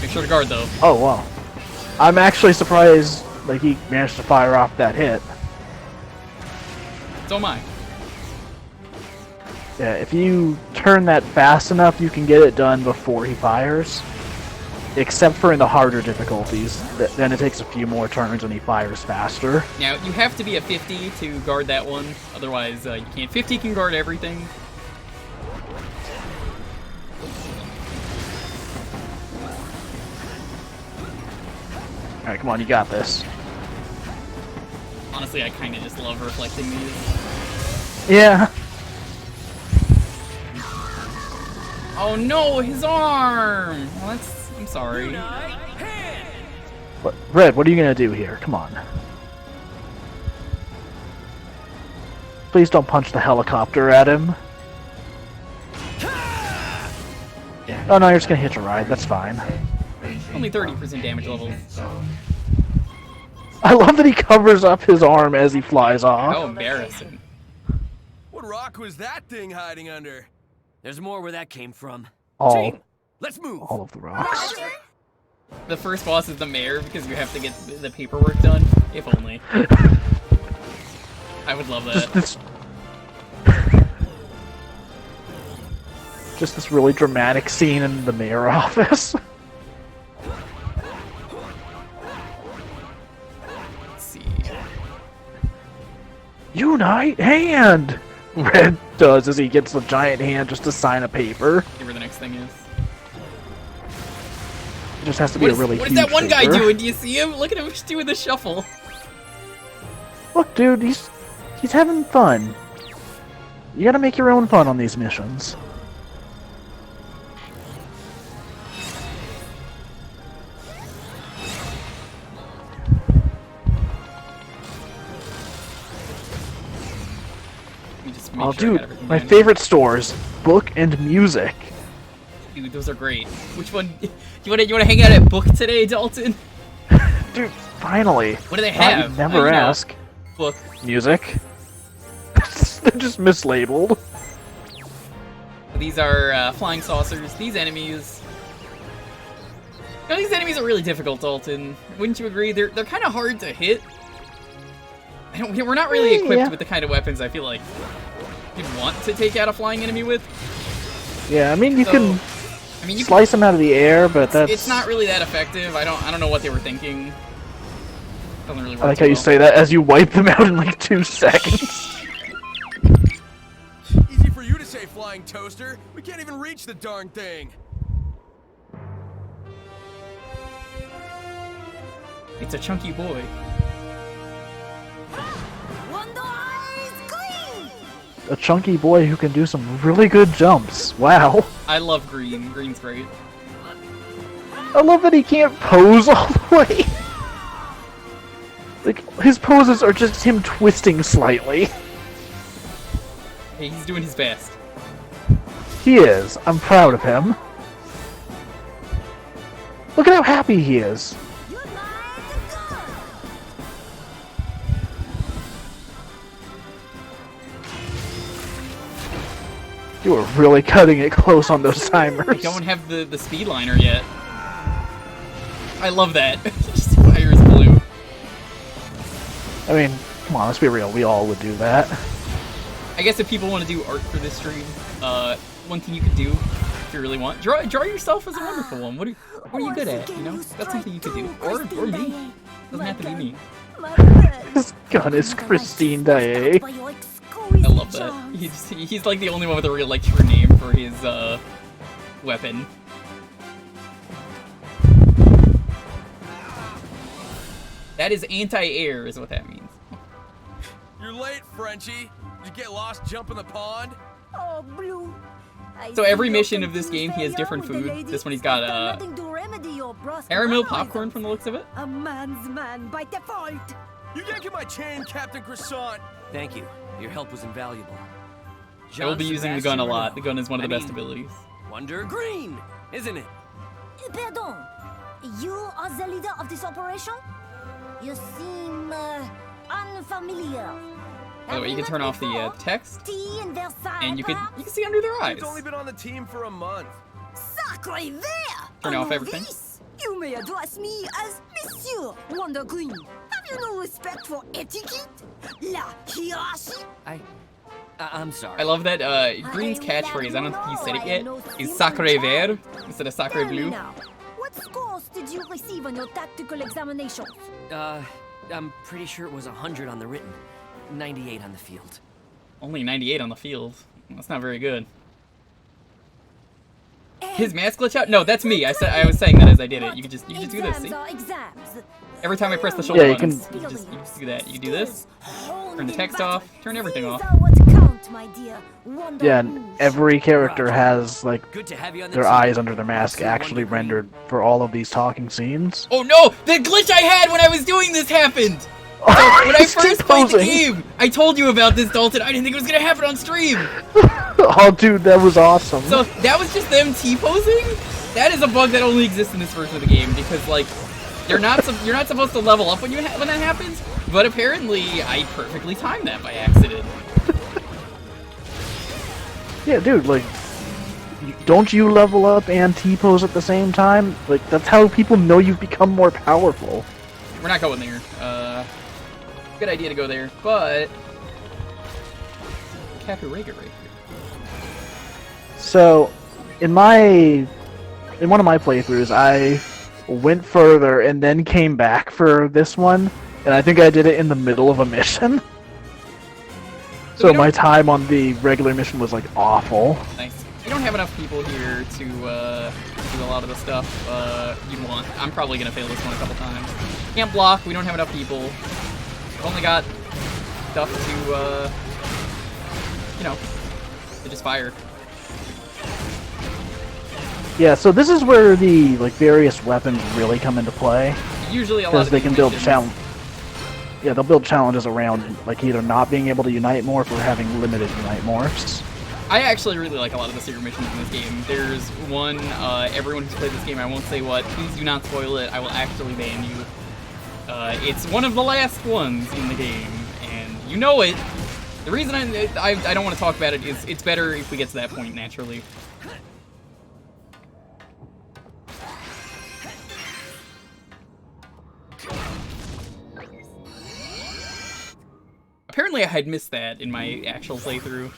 Make sure to guard though. Oh wow. I'm actually surprised like he managed to fire off that hit. So am I. Yeah, if you turn that fast enough, you can get it done before he fires. Except for in the harder difficulties. Then it takes a few more turns and he fires faster. Now, you have to be a 50 to guard that one. Otherwise, you can't. 50 can guard everything. Alright, come on, you got this. Honestly, I kind of just love reflecting these. Yeah. Oh no, his arm! Well, that's... I'm sorry. What, Red, what are you gonna do here? Come on. Please don't punch the helicopter at him. Oh no, you're just gonna hitch a ride, that's fine. Only 30% damage levels. I love that he covers up his arm as he flies off. How embarrassing. What rock was that thing hiding under? There's more where that came from. All, Let's move. all of the rocks. The first boss is the mayor because you have to get the paperwork done. If only. I would love that. Just this really dramatic scene in the mayor office. Let's see. Unite hand! Red does as he gets the giant hand just to sign a paper. See where the next thing is. It just has to be a really What huge is that one guy paper. doing? Do you see him? Look at him doing the shuffle. Look, dude, he's having fun. You gotta make your own fun on these missions. Oh, dude, my favorite stores, book and music. Dude, those are great. Which one? You wanna hang out at Book today, Dalton? Dude, finally. What do they Thought have? you'd never ask. Book. Music. They're just mislabeled. These are flying saucers. These enemies. You know, these enemies are really difficult, Dalton. Wouldn't you agree? They're kind of hard to hit. We're not really equipped with the kind of weapons I feel like you'd want to take out a flying enemy with. Yeah, I mean you can you slice them out of the air, but that's... It's not really that effective. I don't know what they were thinking. Doesn't really work. I like how you say that as you wipe them out in like 2 seconds. Easy for you to say, flying toaster. We can't even reach the darn thing. It's a chunky boy. A chunky boy who can do some really good jumps. Wow. I love green. Green's great. I love that he can't pose all the way. Like, his poses are just him twisting slightly. Hey, he's doing his best. He is. I'm proud of him. Look at how happy he is. You were really cutting it close on those timers. I don't have the speed liner yet. I love that. Just fires blue. I mean, come on, let's be real. We all would do that. I guess if people want to do art for this stream, one thing you could do, if you really want, draw yourself as a wonderful one. What are you good at? You know, that's something you could do. Or me. Doesn't have to be me. His gun is Christine Dae. I love that. He's like the only one with a real like true name for his weapon. That is anti-air, is what that means. You're late, Frenchie. Did you get lost jumping the pond? Oh, Blue. So every mission of this game, he has different food. This one he's got remedy your brusque Caramel mannerisms. popcorn from the looks of it. A man's man by default. You yanking my chain, Captain Croissant. Thank you. Your help was invaluable. I will be using the gun a lot. The gun is one of the I best mean, abilities. Wonder Green, isn't it? Pardon, you are the leader of this operation? You seem unfamiliar. By the way, you can turn off the text, Tea in Versailles, and you can perhaps? see under their eyes. You've only been on the team for a month. Sacré vert! Turn A off everything. novice? You may address me as Monsieur Wonder Green. Have you no respect for etiquette? La hiérarchie? I'm sorry. I love that Green's catchphrase, I don't think he said it yet, is Sacré Vert instead of Sacré Tell me Bleu. now, what scores did you receive on your tactical examinations? I'm pretty sure it was 100 on the written, 98 on the field. Only 98 on the field. That's not very good. His mask glitch out? No, that's me. I was saying that as I did it. You can just do this. See? Exams are exams. Every time I press the shoulder Yeah, you button, can- you just do that. You can do this. Turn the text off. Turn everything off. These are what count, my dear. Wonder Yeah, and Rouge. every character has like Good to have you on the their team. eyes under their mask See actually Wonder Green. rendered for all of these talking scenes. Oh no! The glitch I had when I was doing this happened! When I He's first played the T-posing. game! I told you about this, Dalton. I didn't think it was gonna happen on stream! Oh, dude, that was awesome. So that was just them T-posing? That is a bug that only exists in this version of the game because, like, you're not supposed to level up when when that happens. But apparently, I perfectly timed that by accident. Yeah, dude, like, don't you level up and T-pose at the same time? Like, that's how people know you've become more powerful. We're not going there. Good idea to go there, but Kakarega right here. So, in one of my playthroughs, I went further and then came back for this one, and I think I did it in the middle of a mission. So my time on the regular mission was like awful. Nice. You don't have enough people here to do a lot of the stuff you'd want. I'm probably gonna fail this one a couple times. Can't block. We don't have enough people. We've only got stuff to to just fire. Yeah, so this is where the like various weapons really come into play. Usually a lot Because of they these can build missions- challenge. Yeah, they'll build challenges around like either not being able to unite morph or having limited unite morphs. I actually really like a lot of the secret missions in this game. There's one, everyone who's played this game, I won't say what, please do not spoil it, I will actually ban you. It's one of the last ones in the game, and you know it. The reason I don't want to talk about it is it's better if we get to that point naturally. Apparently I had missed that in my actual playthrough.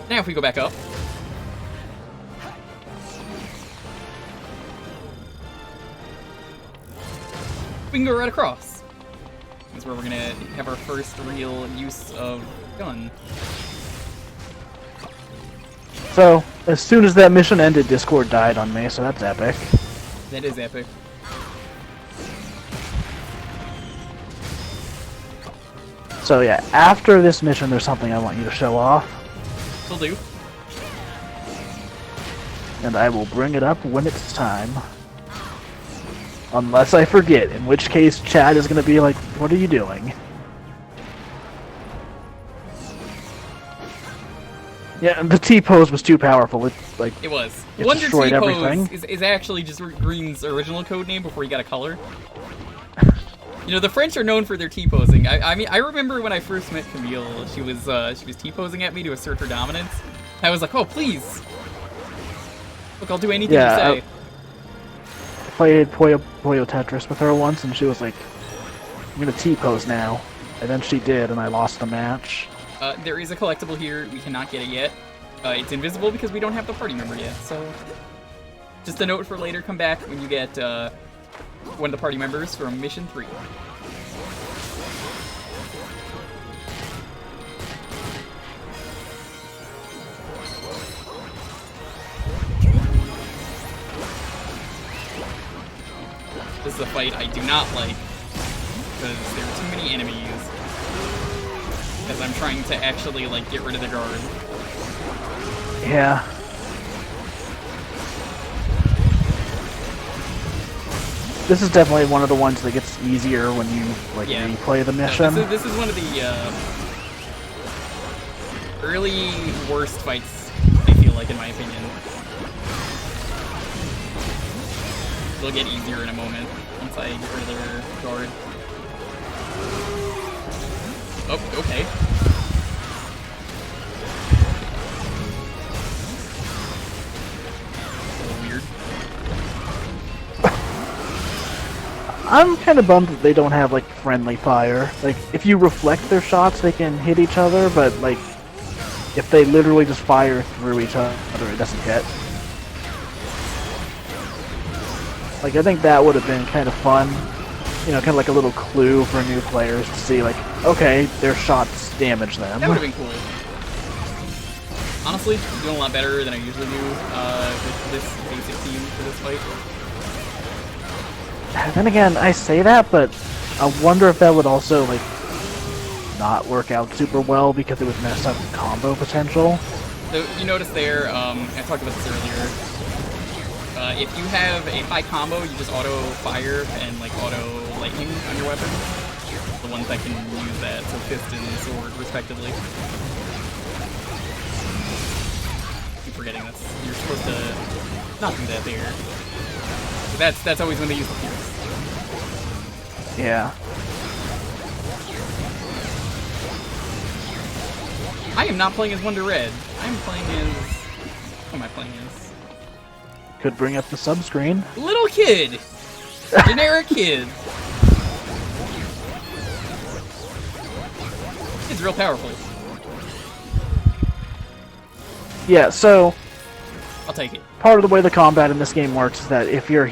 Now if we go back up. We can go right across. That's where we're gonna have our first real use of gun. So, as soon as that mission ended, Discord died on me, so that's epic. That is epic. So yeah, after this mission, there's something I want you to show off, Will do. and I will bring it up when it's time. Unless I forget, in which case Chad is gonna be like, what are you doing? Yeah, and the T-pose was too powerful. It, like, It was. it Wonder destroyed T-Pose everything. is actually just Green's original code name before he got a color. You know, the French are known for their T-posing. I mean, I remember when I first met Camille, she was T-posing at me to assert her dominance. I was like, oh, please. Look, I'll do anything Yeah, you say. I played Puyo Tetris with her once, and she was like, I'm gonna T-pose now. And then she did, and I lost the match. There is a collectible here. We cannot get it yet. It's invisible because we don't have the party member yet, so... Just a note for later, come back when you get one of the party members from Mission 3. This is a fight I do not like, because there are too many enemies. as I'm trying to actually, like, get rid of the guard. Yeah. This is definitely one of the ones that gets easier when you, like, replay the mission. No, this is one of the, early worst fights, I feel like, in my opinion. It'll get easier in a moment once I get rid of their guard. Oh, okay. A little weird. I'm kind of bummed that they don't have, like, friendly fire. Like, if you reflect their shots, they can hit each other, but, like, if they literally just fire through each other, it doesn't hit. Like, I think that would have been kind of fun. You know, kind of like a little clue for new players to see, like, okay, their shots damage them. That would have been cool. Honestly, I'm doing a lot better than I usually do with this basic team for this fight. Then again, I say that, but I wonder if that would also, like, not work out super well because it would mess up combo potential. So you notice there, I talked about this earlier. If you have a high combo, you just auto fire and like auto lightning on your weapon. The ones that can use that, so fist and sword, respectively. Keep forgetting that you're supposed to not do that there. That's always when they use the pierce. Yeah. I am not playing as Wonder Red. I'm playing as... What am I playing as? Could bring up the sub-screen. Little kid! Generic kid. It's real powerful. Yeah, so... I'll take it. Part of the way the combat in this game works is that if your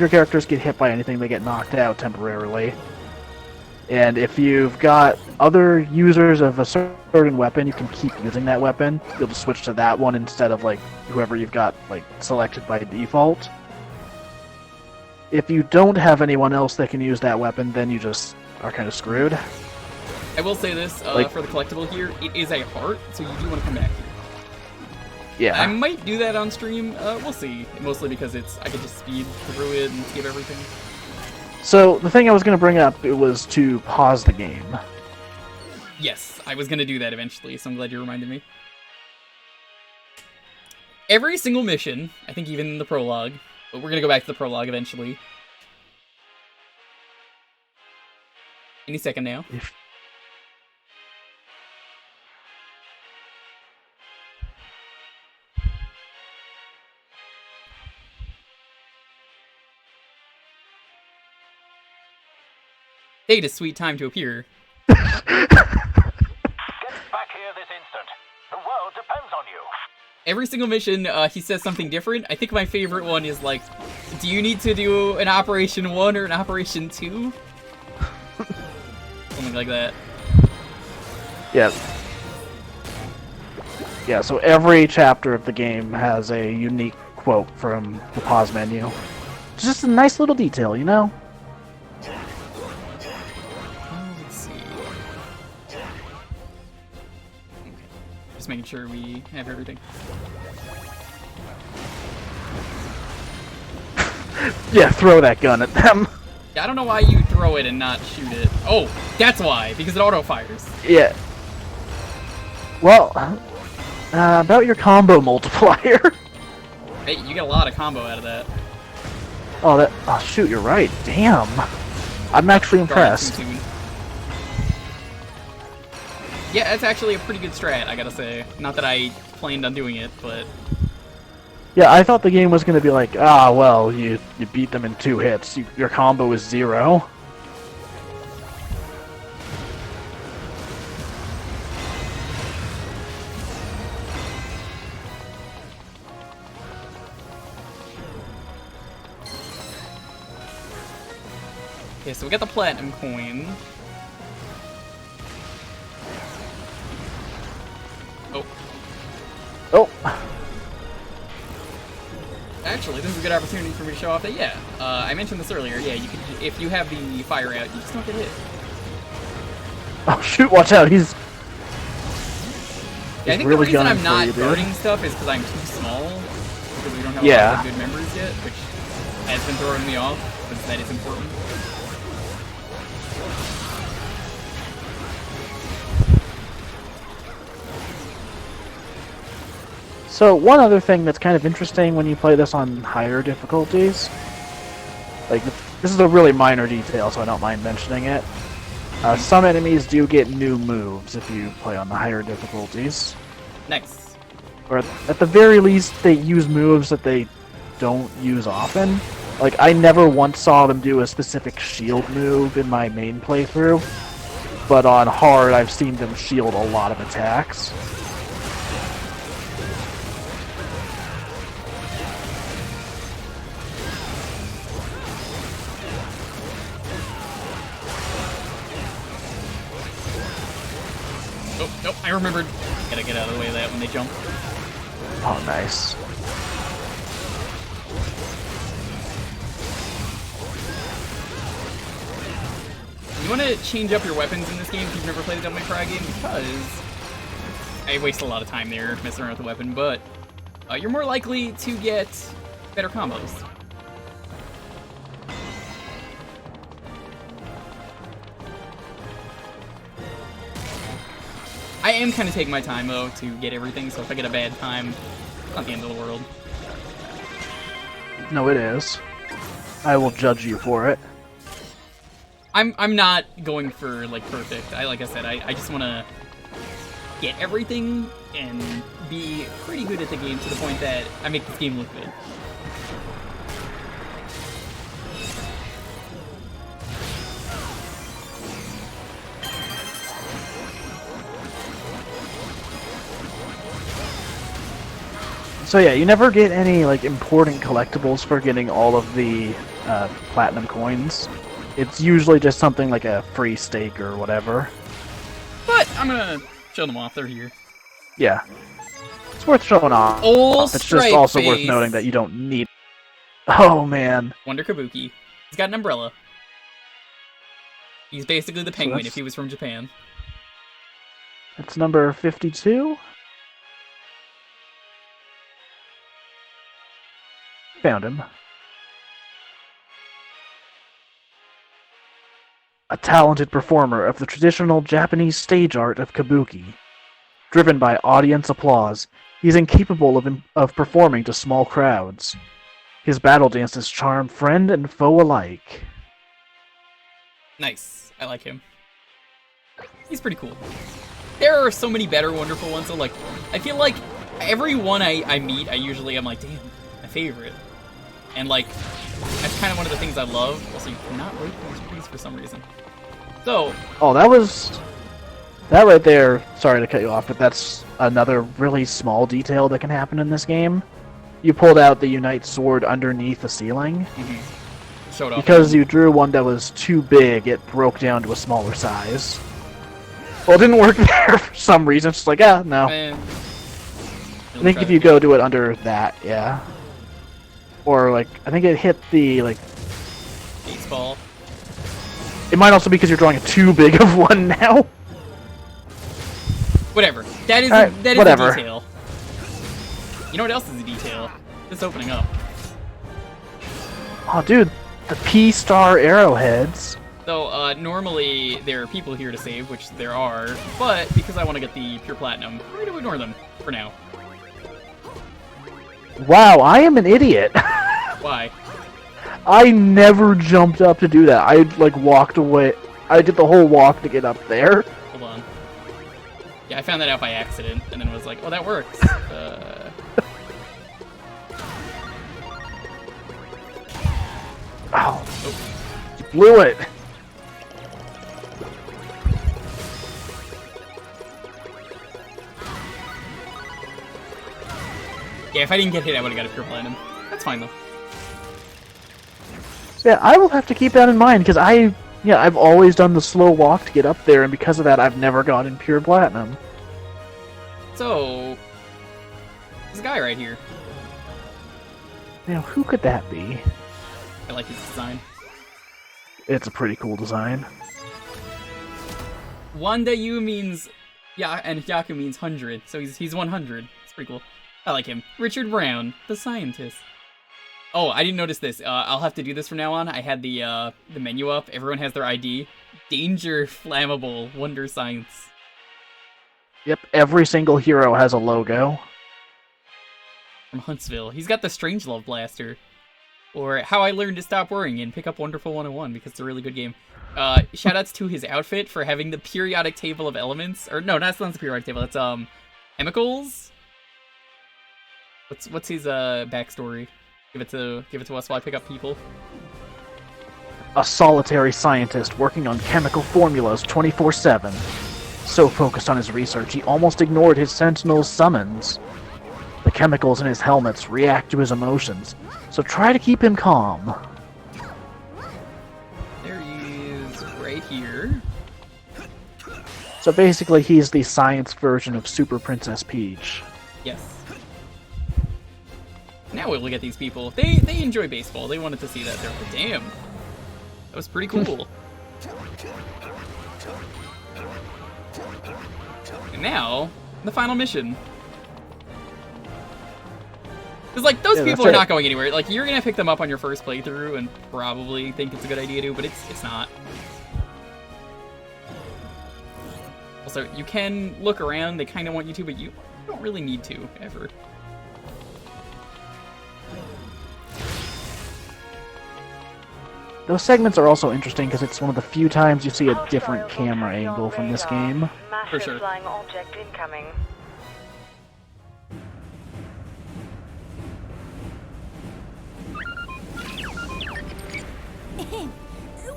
characters get hit by anything, they get knocked out temporarily. And if you've got other users of a certain weapon, you can keep using that weapon. You'll just switch to that one instead of, like, whoever you've got, like, selected by default. If you don't have anyone else that can use that weapon, then you just are kind of screwed. I will say this, for the collectible here, it is a heart, so you do want to come back here. Yeah. I might do that on stream, we'll see. Mostly because I could just speed through it and skip everything. So, the thing I was going to bring up, it was to pause the game. Yes, I was going to do that eventually, so I'm glad you reminded me. Every single mission, I think even the prologue, but we're going to go back to the prologue eventually. Any second now. Date is sweet time to appear. Get back here this instant. The world depends on you. Every single mission, he says something different. I think my favorite one is like, do you need to do an Operation 1 or an Operation 2? Something like that. Yeah. Yeah, so every chapter of the game has a unique quote from the pause menu. It's just a nice little detail, you know? Let's see. Okay. Just making sure we have everything. Yeah, throw that gun at them. Yeah, I don't know why you throw it and not shoot it. Oh, that's why, because it auto-fires. Yeah. Well, about your combo multiplier. Hey, you get a lot of combo out of that. Oh, shoot, you're right. Damn. I'm actually impressed. Yeah, it's actually a pretty good strat, I gotta say. Not that I planned on doing it, but... Yeah, I thought the game was going to be like, well, you beat them in 2 hits. Your combo is 0. Okay, so we got the platinum coin. Oh. Oh. Actually, this is a good opportunity for me to show off that, yeah, I mentioned this earlier, yeah, you can, if you have the fire out, you just don't get hit. Oh shoot! Watch out! He's Yeah, I think really the reason gunning I'm for not you, dude. guarding stuff is because I'm too small. Because we don't have a Yeah. lot of good members yet, which has been throwing me off, because that is important. So one other thing that's kind of interesting when you play this on higher difficulties, like this is a really minor detail, so I don't mind mentioning it. Some enemies do get new moves if you play on the higher difficulties. Nice. Or at the very least, they use moves that they don't use often. Like, I never once saw them do a specific shield move in my main playthrough, but on hard, I've seen them shield a lot of attacks. Oh, nope, I remembered. Gotta get out of the way of that when they jump. Oh, nice. You want to change up your weapons in this game if you've never played a Devil May Cry game? Because I waste a lot of time there messing around with the weapon, but you're more likely to get better combos. I am kind of taking my time, though, to get everything, so if I get a bad time, it's not the end of the world. No, it is. I will judge you for it. I'm not going for, like, perfect. Like I said, I just want to get everything and be pretty good at the game to the point that I make this game look good. So yeah, you never get any like important collectibles for getting all of the platinum coins. It's usually just something like a free steak or whatever. But I'm gonna show them off. They're here. Yeah, it's worth showing off. Old It's just also worth Stripe noting Face. that you don't need. Oh man, Wonder Kabuki. He's got an umbrella. He's basically the penguin that's- if he was from Japan. it's number 52. Found him. A talented performer of the traditional Japanese stage art of kabuki. Driven by audience applause, he is incapable of performing to small crowds. His battle dances charm friend and foe alike. Nice. I like him. He's pretty cool. There are so many better wonderful ones, though. Like, I feel like every one I meet, I usually am like, damn, my favorite. And, like, that's kind of one of the things I love. Also, you cannot rate these trees for some reason. So... Oh, that right there, sorry to cut you off, but that's another really small detail that can happen in this game. You pulled out the Unite sword underneath the ceiling. Showed off. Because you drew one that was too big, it broke down to a smaller size. Well, it didn't work there for some reason. It's just like, no. Man. I think if you go do it under that, yeah. Or, like, I think it hit the, like... Baseball. It might also be because you're drawing a too big of one now. Whatever. That is, Alright, that is whatever. a detail. You know what else is a detail? This opening up. Oh, dude. The P-star arrowheads. So, normally there are people here to save, which there are, but because I want to get the pure platinum, we're going to ignore them for now. Wow, I am an idiot. Why? I never jumped up to do that. I, like, walked away. I did the whole walk to get up there. Hold on. Yeah, I found that out by accident, and then was like, oh, that works. Ow. You blew it. Yeah, if I didn't get hit, I would have got a pure platinum. That's fine, though. Yeah, I will have to keep that in mind, because I've always done the slow walk to get up there, and because of that, I've never gotten pure platinum. So, there's a guy right here. Now, who could that be? I like his design. It's a pretty cool design. Wanda Yu means and Yaku means 100, so he's 100. It's pretty cool. I like him. Richard Brown, the scientist. Oh, I didn't notice this. I'll have to do this from now on. I had the menu up. Everyone has their ID. Danger, flammable, wonder science. Yep, every single hero has a logo. From Huntsville. He's got the Strangelove Blaster. Or How I Learned to Stop Worrying and pick up Wonderful 101 because it's a really good game. Shoutouts to his outfit for having the periodic table of elements. Or no, that's not the periodic table. That's chemicals. What's his backstory? Give it to us while I pick up people. A solitary scientist working on chemical formulas 24/7. So focused on his research, he almost ignored his sentinel's summons. The chemicals in his helmets react to his emotions, so try to keep him calm. There he is, right here. So basically, he's the science version of Super Princess Peach. Yes. Now we'll look at these people. They enjoy baseball. They wanted to see that. They're like, damn. That was pretty cool. And now, the final mission. Because, like, those people are not going anywhere. Like, you're gonna pick them up on your first playthrough and probably think it's a good idea to, but it's not. Also, you can look around. They kind of want you to, but you don't really need to, ever. Those segments are also interesting because it's one of the few times you see a different camera angle from this game. For sure. Flying object incoming.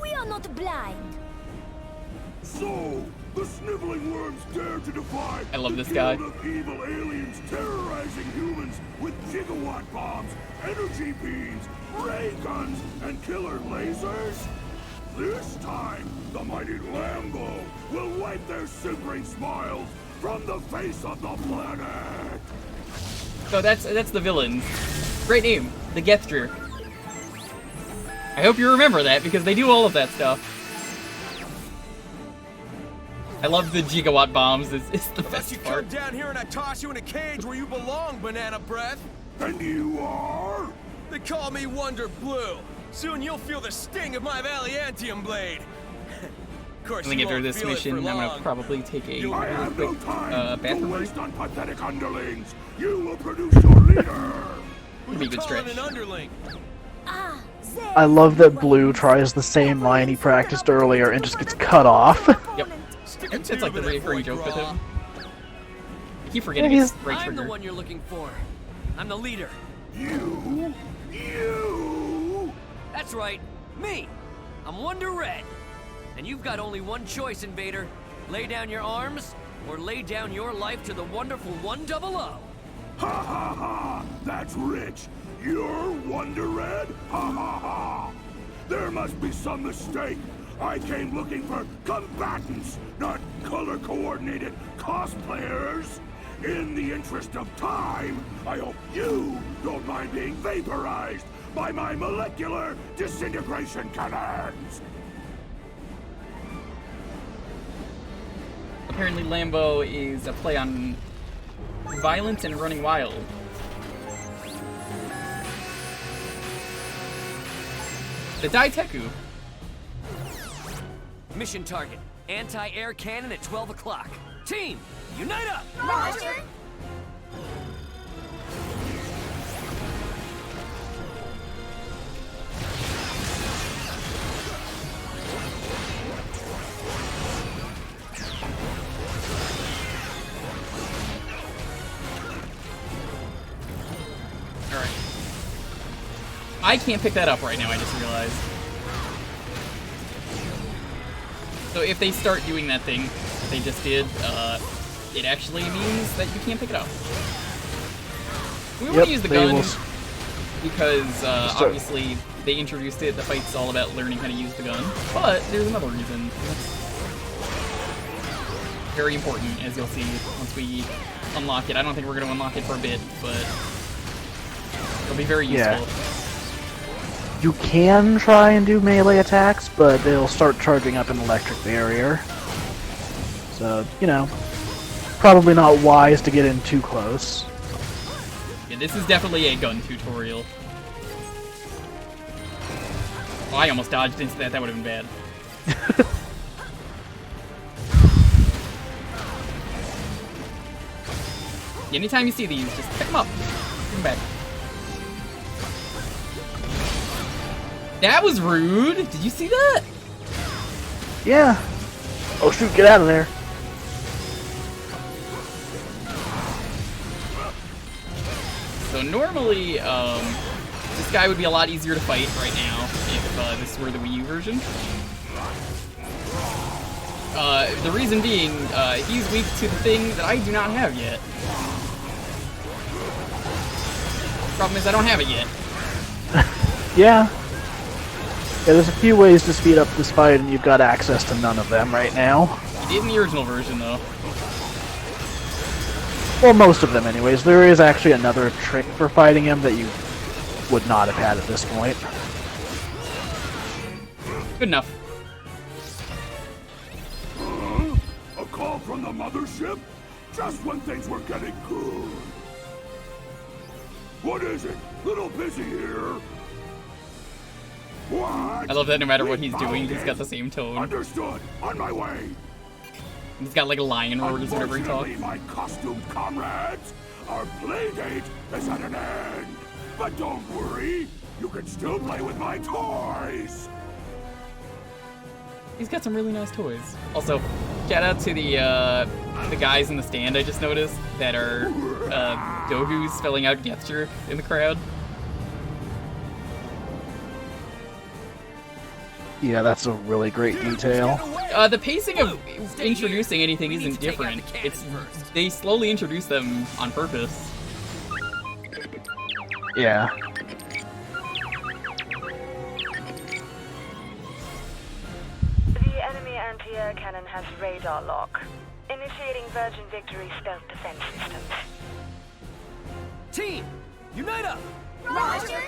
We are not blind. So, the sniveling worms dare to defy I love the this guy. guild of evil aliens terrorizing humans with gigawatt bombs, energy beams, ray guns, and killer lasers? This time, the mighty Lambo will wipe their simpering smiles from the face of the planet! So that's the villain. Great name, the Gethger. I hope you remember that, because they do all of that stuff. I love the gigawatt bombs, it's the best you part. come down here and I toss you in a cage where you belong, Banana Breath. And you are? They call me Wonder Blue. Soon you'll feel the sting of my Valiantium blade. Of course, I think you after won't this feel it mission, for I'm gonna long. probably take a I really have no quick time to bathroom break. waste on pathetic underlings! You will produce your leader! It'll be a good Call it stretch. an underling. Ah, there. I love that Blue tries the same line he practiced earlier and just gets cut off. Yep. Stick a It's tube like the in that recurring boy, joke with Graw. him. I keep forgetting Yeah, it's right I'm the trigger. one you're looking for. I'm the leader. You? That's right, me. I'm Wonder Red. And you've got only one choice, Invader. Lay down your arms, or lay down your life to the wonderful 100. Ha ha ha! That's rich! You're Wonder Red? Ha ha ha! There must be some mistake. I came looking for combatants, not color-coordinated cosplayers. In the interest of time, I hope you don't mind being vaporized by my molecular disintegration cannons. Apparently Lambo is a play on violence and running wild. The Daiteku. Mission target, anti-air cannon at 12 o'clock. Team, unite up! Roger. Alright. I can't pick that up right now, I just realized. So if they start doing that thing that they just did, it actually means that you can't pick it up. We want to use the gun because obviously they introduced it. The fight's all about learning how to use the gun. But there's another reason. That's very important, as you'll see once we unlock it. I don't think we're going to unlock it for a bit, but it'll be very useful. Yeah. You can try and do melee attacks, but they'll start charging up an electric barrier. So, you know, probably not wise to get in too close. Yeah, this is definitely a gun tutorial. Oh, I almost dodged into that. That would have been bad. Anytime you see these, just pick them up. Pick them back. That was rude. Did you see that? Yeah. Oh shoot, get out of there. So normally, this guy would be a lot easier to fight right now if this were the Wii U version. The reason being, he's weak to the thing that I do not have yet. Problem is, I don't have it yet. Yeah. Yeah, there's a few ways to speed up this fight, and you've got access to none of them right now. You did in the original version, though. Well, most of them anyways. There is actually another trick for fighting him that you would not have had at this point. Good enough. A call from the mothership? Just when things were getting good. What is it? Little busy here. What? I love that no matter what he's doing, he's got the same tone. Understood. On my way. He's got like a lion roars whenever he talks. My costumed comrades, our play date is at an end. But don't worry, you can still play with my toys. He's got some really nice toys. Also, shout out to the guys in the stand I just noticed that are dogus spelling out gesture in the crowd. Yeah, that's a really great detail. The pacing of introducing anything isn't different. It's they slowly introduce them on purpose. Yeah. The enemy anti-air cannon has radar lock. Initiating Virgin Victory stealth defense systems. Team, unite up! Roger!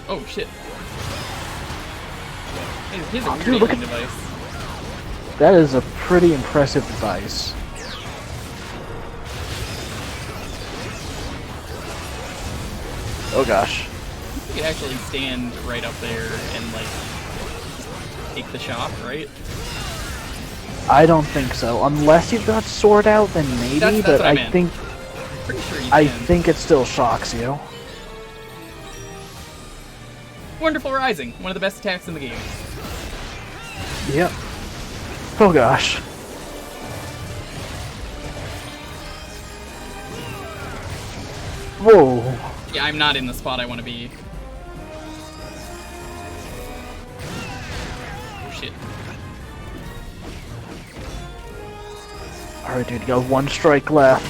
Oh shit. Here's a weird Dude, look aiming at- device. That is a pretty impressive device. Oh gosh. You could actually stand right up there and like take the shot, right? I don't think so. Unless you've got sword out, then maybe, That's but what I I meant. think Pretty sure you I can. think it still shocks you. Wonderful Rising, one of the best attacks in the game. Yep. Oh gosh. Whoa. Yeah, I'm not in the spot I want to be. Oh shit. Alright, dude, you got one strike left.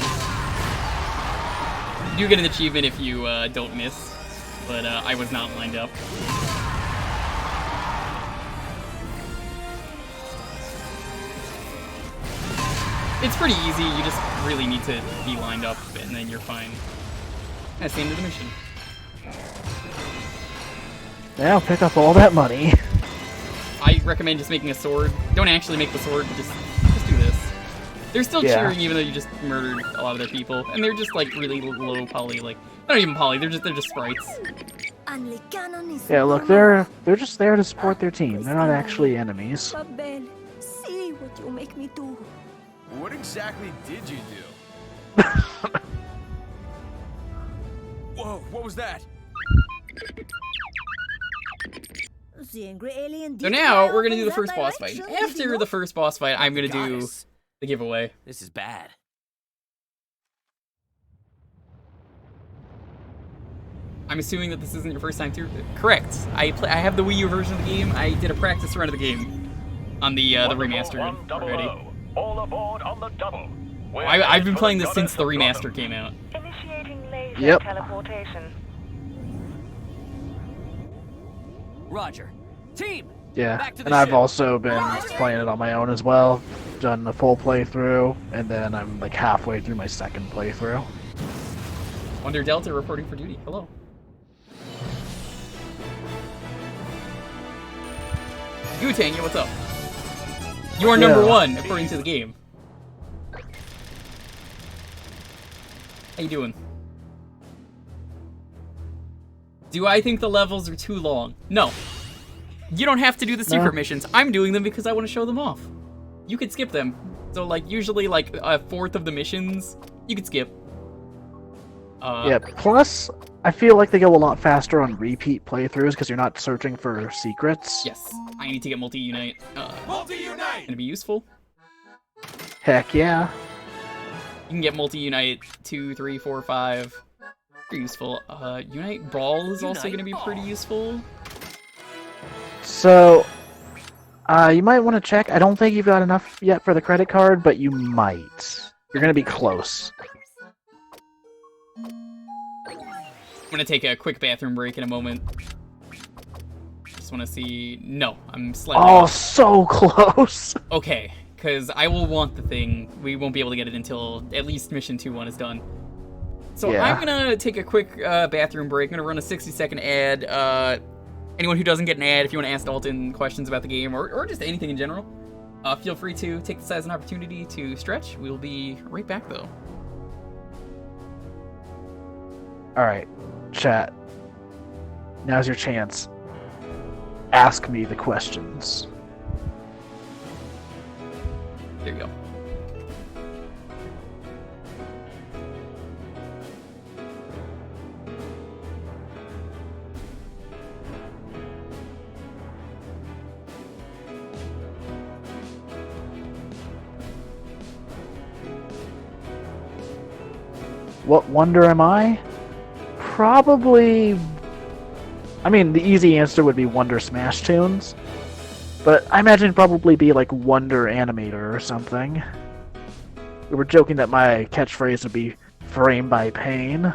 You do get an achievement if you don't miss, but I was not lined up. It's pretty easy, you just really need to be lined up and then you're fine. That's the end of the mission. Now pick up all that money. I recommend just making a sword. Don't actually make the sword, just do this. They're still Yeah. cheering even though you just murdered a lot of their people. And they're just like really low poly, like not even poly, they're just sprites. Yeah, look, they're just there to support their team. They're not actually enemies. Babel, see what you make me do. What exactly did you do? Whoa, what was that? The angry alien So now we're gonna do the first boss fight. After the first boss fight, I'm gonna do the giveaway. This is bad. I'm assuming that this isn't your first time through. Correct. I have the Wii U version of the game. I did a practice run of the game on the remastered already. All aboard on the double. I've been playing this since the remaster came out. Initiating laser Yep. teleportation. Roger. Team! Yeah, Back to the and I've ship. also been playing it on my own as well. Done the full playthrough, and then I'm like halfway through my second playthrough. Wonder Delta reporting for duty. Hello. Gutang, what's up? You are number 1, according to the game. How you doing? Do I think the levels are too long? No. You don't have to do the secret missions. I'm doing them because I want to show them off. You could skip them. So, like, usually, like, a fourth of the missions, you could skip. Yeah, plus, I feel like they go a lot faster on repeat playthroughs because you're not searching for secrets. Yes, I need to get multi-unite. Multi-unite! Gonna be useful. Heck yeah. You can get multi-unite 2, 3, 4, 5. Pretty useful. Unite Brawl is also gonna be pretty useful. So, you might want to check. I don't think you've got enough yet for the credit card, but you might. You're gonna be close. I'm gonna take a quick bathroom break in a moment. Just wanna see... No, I'm slightly off. So close! Okay, because I will want the thing. We won't be able to get it until at least Mission 2-1 is done. So yeah. I'm gonna take a quick bathroom break. I'm gonna run a 60-second ad. Anyone who doesn't get an ad, if you want to ask Dalton questions about the game, or just anything in general, feel free to take this as an opportunity to stretch. We'll be right back, though. Alright, chat. Now's your chance. Ask me the questions. There you go. What wonder am I? Probably... I mean, the easy answer would be Wonder Smash Tunes. But I imagine it'd probably be like Wonder Animator or something. We were joking that my catchphrase would be Frame by Pain.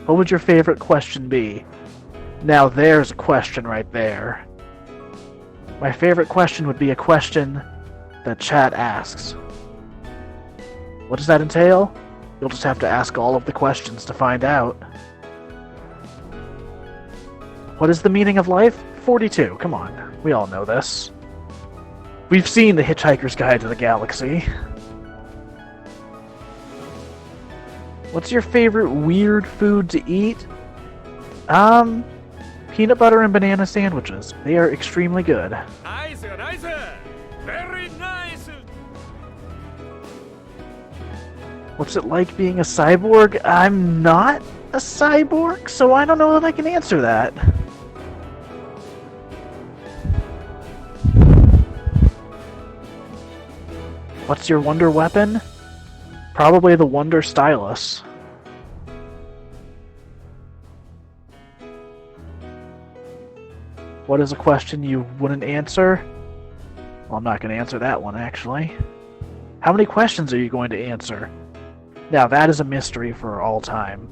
What would your favorite question be? Now there's a question right there. My favorite question would be a question that chat asks. What does that entail? You'll just have to ask all of the questions to find out. What is the meaning of life? 42, come on. We all know this. We've seen The Hitchhiker's Guide to the Galaxy. What's your favorite weird food to eat? Peanut butter and banana sandwiches. They are extremely good. Nice, nice, very nice. What's it like being a cyborg? I'm not a cyborg, so I don't know that I can answer that. What's your wonder weapon? Probably the Wonder Stylus. What is a question you wouldn't answer? Well, I'm not going to answer that one, actually. How many questions are you going to answer? Now, that is a mystery for all time.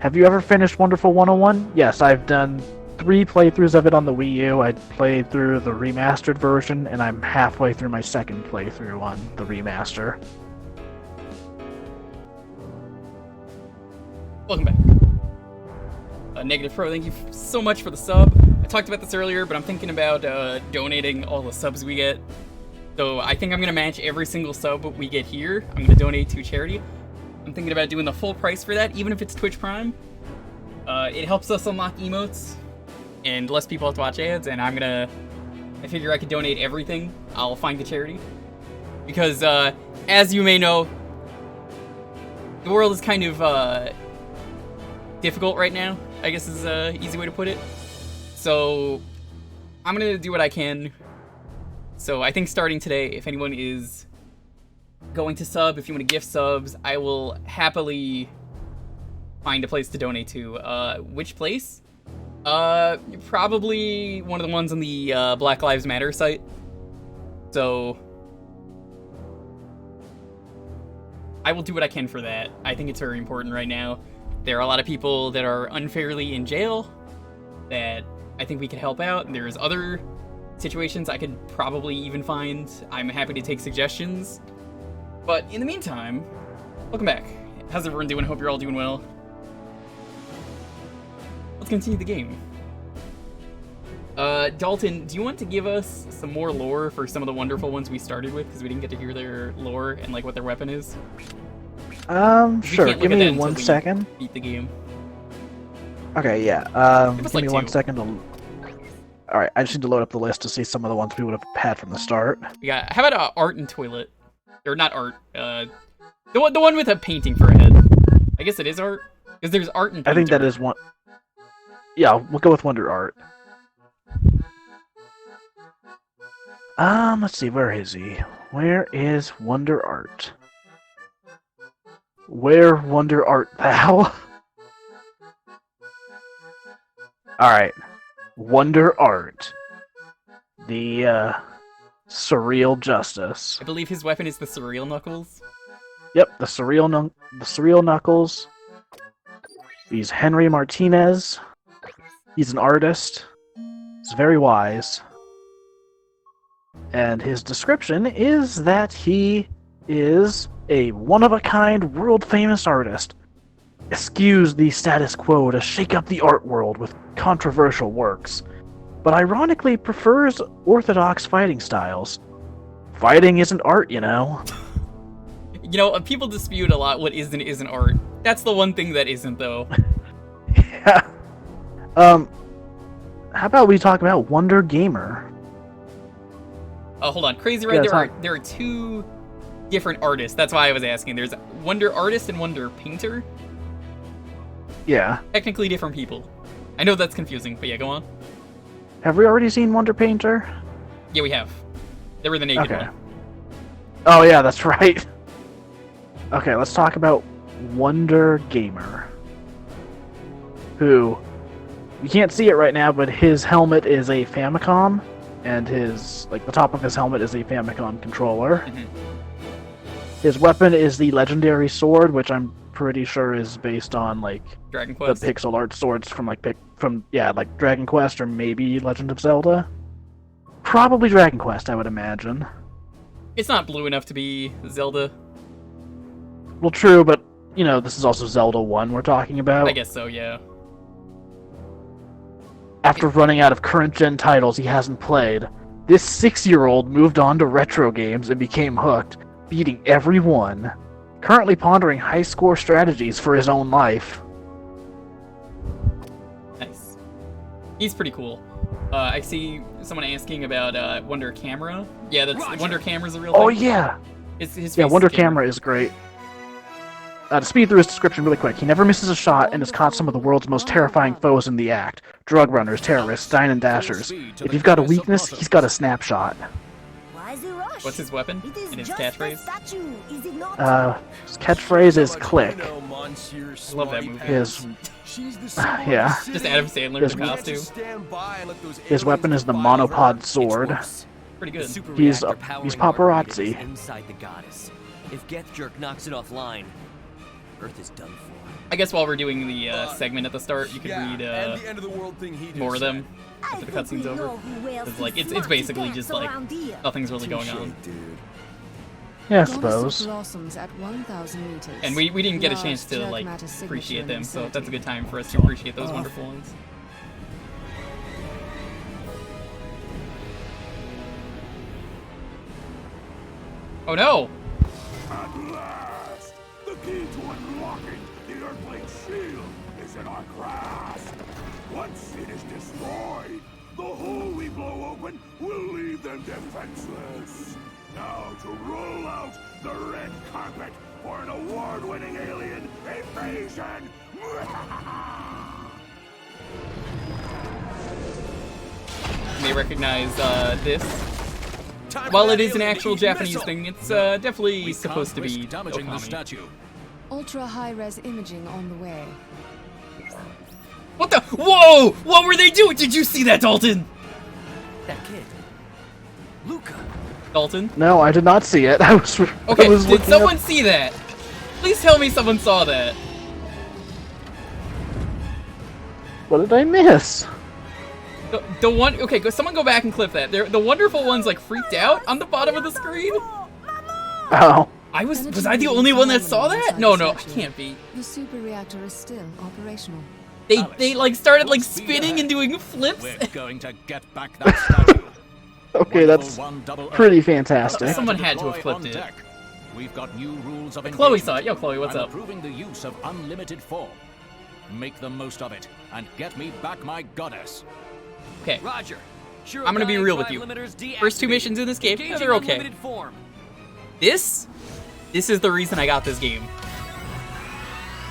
Have you ever finished Wonderful 101? Yes, I've done 3 playthroughs of it on the Wii U. I played through the remastered version, and I'm halfway through my second playthrough on the remaster. Welcome back. Negative Pro, thank you so much for the sub. I talked about this earlier, but I'm thinking about donating all the subs we get. So I think I'm going to match every single sub we get here. I'm going to donate to charity. I'm thinking about doing the full price for that, even if it's Twitch Prime. It helps us unlock emotes, and less people have to watch ads, and I figure I could donate everything. I'll find the charity. Because, as you may know, the world is kind of difficult right now, I guess is an easy way to put it. So, I'm going to do what I can. So, I think starting today, if anyone is going to sub, if you want to gift subs, I will happily find a place to donate to. Which place? Probably one of the ones on the Black Lives Matter site. So, I will do what I can for that. I think it's very important right now. There are a lot of people that are unfairly in jail that I think we can help out. And there's other situations I could probably even find. I'm happy to take suggestions. But in the meantime, welcome back. How's everyone doing? Hope you're all doing well. Let's continue the game. Dalton, do you want to give us some more lore for some of the wonderful ones we started with? Because we didn't get to hear their lore and like what their weapon is. Sure. Give me 1 second. Beat the game. Okay, yeah. Give me 1 second to... Alright, I just need to load up the list to see some of the ones we would have had from the start. Yeah, how about art and toilet? Or not art, the one with a painting for a head. I guess it is art? Because there's art and painter. I think that is one... Yeah, we'll go with Wonder Art. Let's see, where is he? Where is Wonder Art? Where Wonder Art thou? Alright. Wonder Art. The, Surreal Justice. I believe his weapon is the Surreal Knuckles. Yep, the Surreal Knuckles. He's Henry Martinez. He's an artist. He's very wise. And his description is that he is a one-of-a-kind, world-famous artist. Eschews the status quo to shake up the art world with controversial works, but ironically prefers orthodox fighting styles. Fighting isn't art, you know. You know, people dispute a lot what is and isn't art. That's the one thing that isn't, though. Yeah. How about we talk about Wonder Gamer? Oh, hold on. Crazy Red, there are two different artists. That's why I was asking. There's Wonder Artist and Wonder Painter. Yeah. Technically different people. I know that's confusing, but yeah, go on. Have we already seen Wonder Painter? Yeah, we have. They were the naked one. Oh yeah, that's right. Okay, let's talk about Wonder Gamer. Who, you can't see it right now, but his helmet is a Famicom, and the top of his helmet is a Famicom controller. Mm-hmm. His weapon is the legendary sword, which I'm pretty sure is based on like Dragon Quest. The pixel art swords from like Dragon Quest or maybe Legend of Zelda. Probably Dragon Quest, I would imagine. It's not blue enough to be Zelda. Well, true, but you know, this is also Zelda 1 we're talking about. I guess so, yeah. After running out of current-gen titles he hasn't played, this 6-year-old moved on to retro games and became hooked, beating every one. Currently pondering high-score strategies for his own life. Nice. He's pretty cool. I see someone asking about Wonder Camera. Yeah, that's Wonder Camera's a real thing. Oh yeah! His Wonder Camera is great. To speed through his description really quick, he never misses a shot and has caught some of the world's most terrifying foes in the act. Drug runners, terrorists, dine and dashers. If you've got a weakness, he's got a snapshot. What's his weapon and his catchphrase? His catchphrase is click. I love that movie. Yeah. Just Adam Sandler in the costume. His weapon is the monopod sword. Pretty good. He's paparazzi. Inside the goddess. If Geth Jerk knocks it offline, Earth is done for. I guess while we're doing the segment at the start, you could read more of them after the cutscene's over. It's like it's basically just like nothing's really going on. Yeah, I suppose. And we didn't get a chance to like appreciate them, so that's a good time for us to appreciate those wonderful ones. Oh no! At last, the key to unlocking the Earthling shield is in our grasp. Once it is destroyed, the hole we blow open will leave them defenseless. Now to roll out the red carpet for an award-winning alien invasion! You may recognize this. While it is an actual Japanese thing, it's definitely supposed to be Okami. Ultra high-res imaging on the way. What the? Whoa! What were they doing? Did you see that, Dalton? That kid. Luca. Dalton? No, I did not see it. I was. Okay, I was did someone see that? Please tell me someone saw that. What did I miss? The one. Okay, someone go back and clip that. The wonderful ones like freaked out on the bottom of the screen. Oh. Was I the only one that saw that? No, I can't be. The super reactor is still operational. They like started like spinning and doing flips. We're going to get back that statue. Okay, that's pretty fantastic. Someone had to have clipped it. We've got new rules of Chloe saw it. Yo, Chloe, what's I'm up? approving the use of unlimited form. Make the most of it and get me back my goddess. Okay. Roger. I'm gonna be real with you. First 2 missions in this game, they're okay. This is the reason I got this game.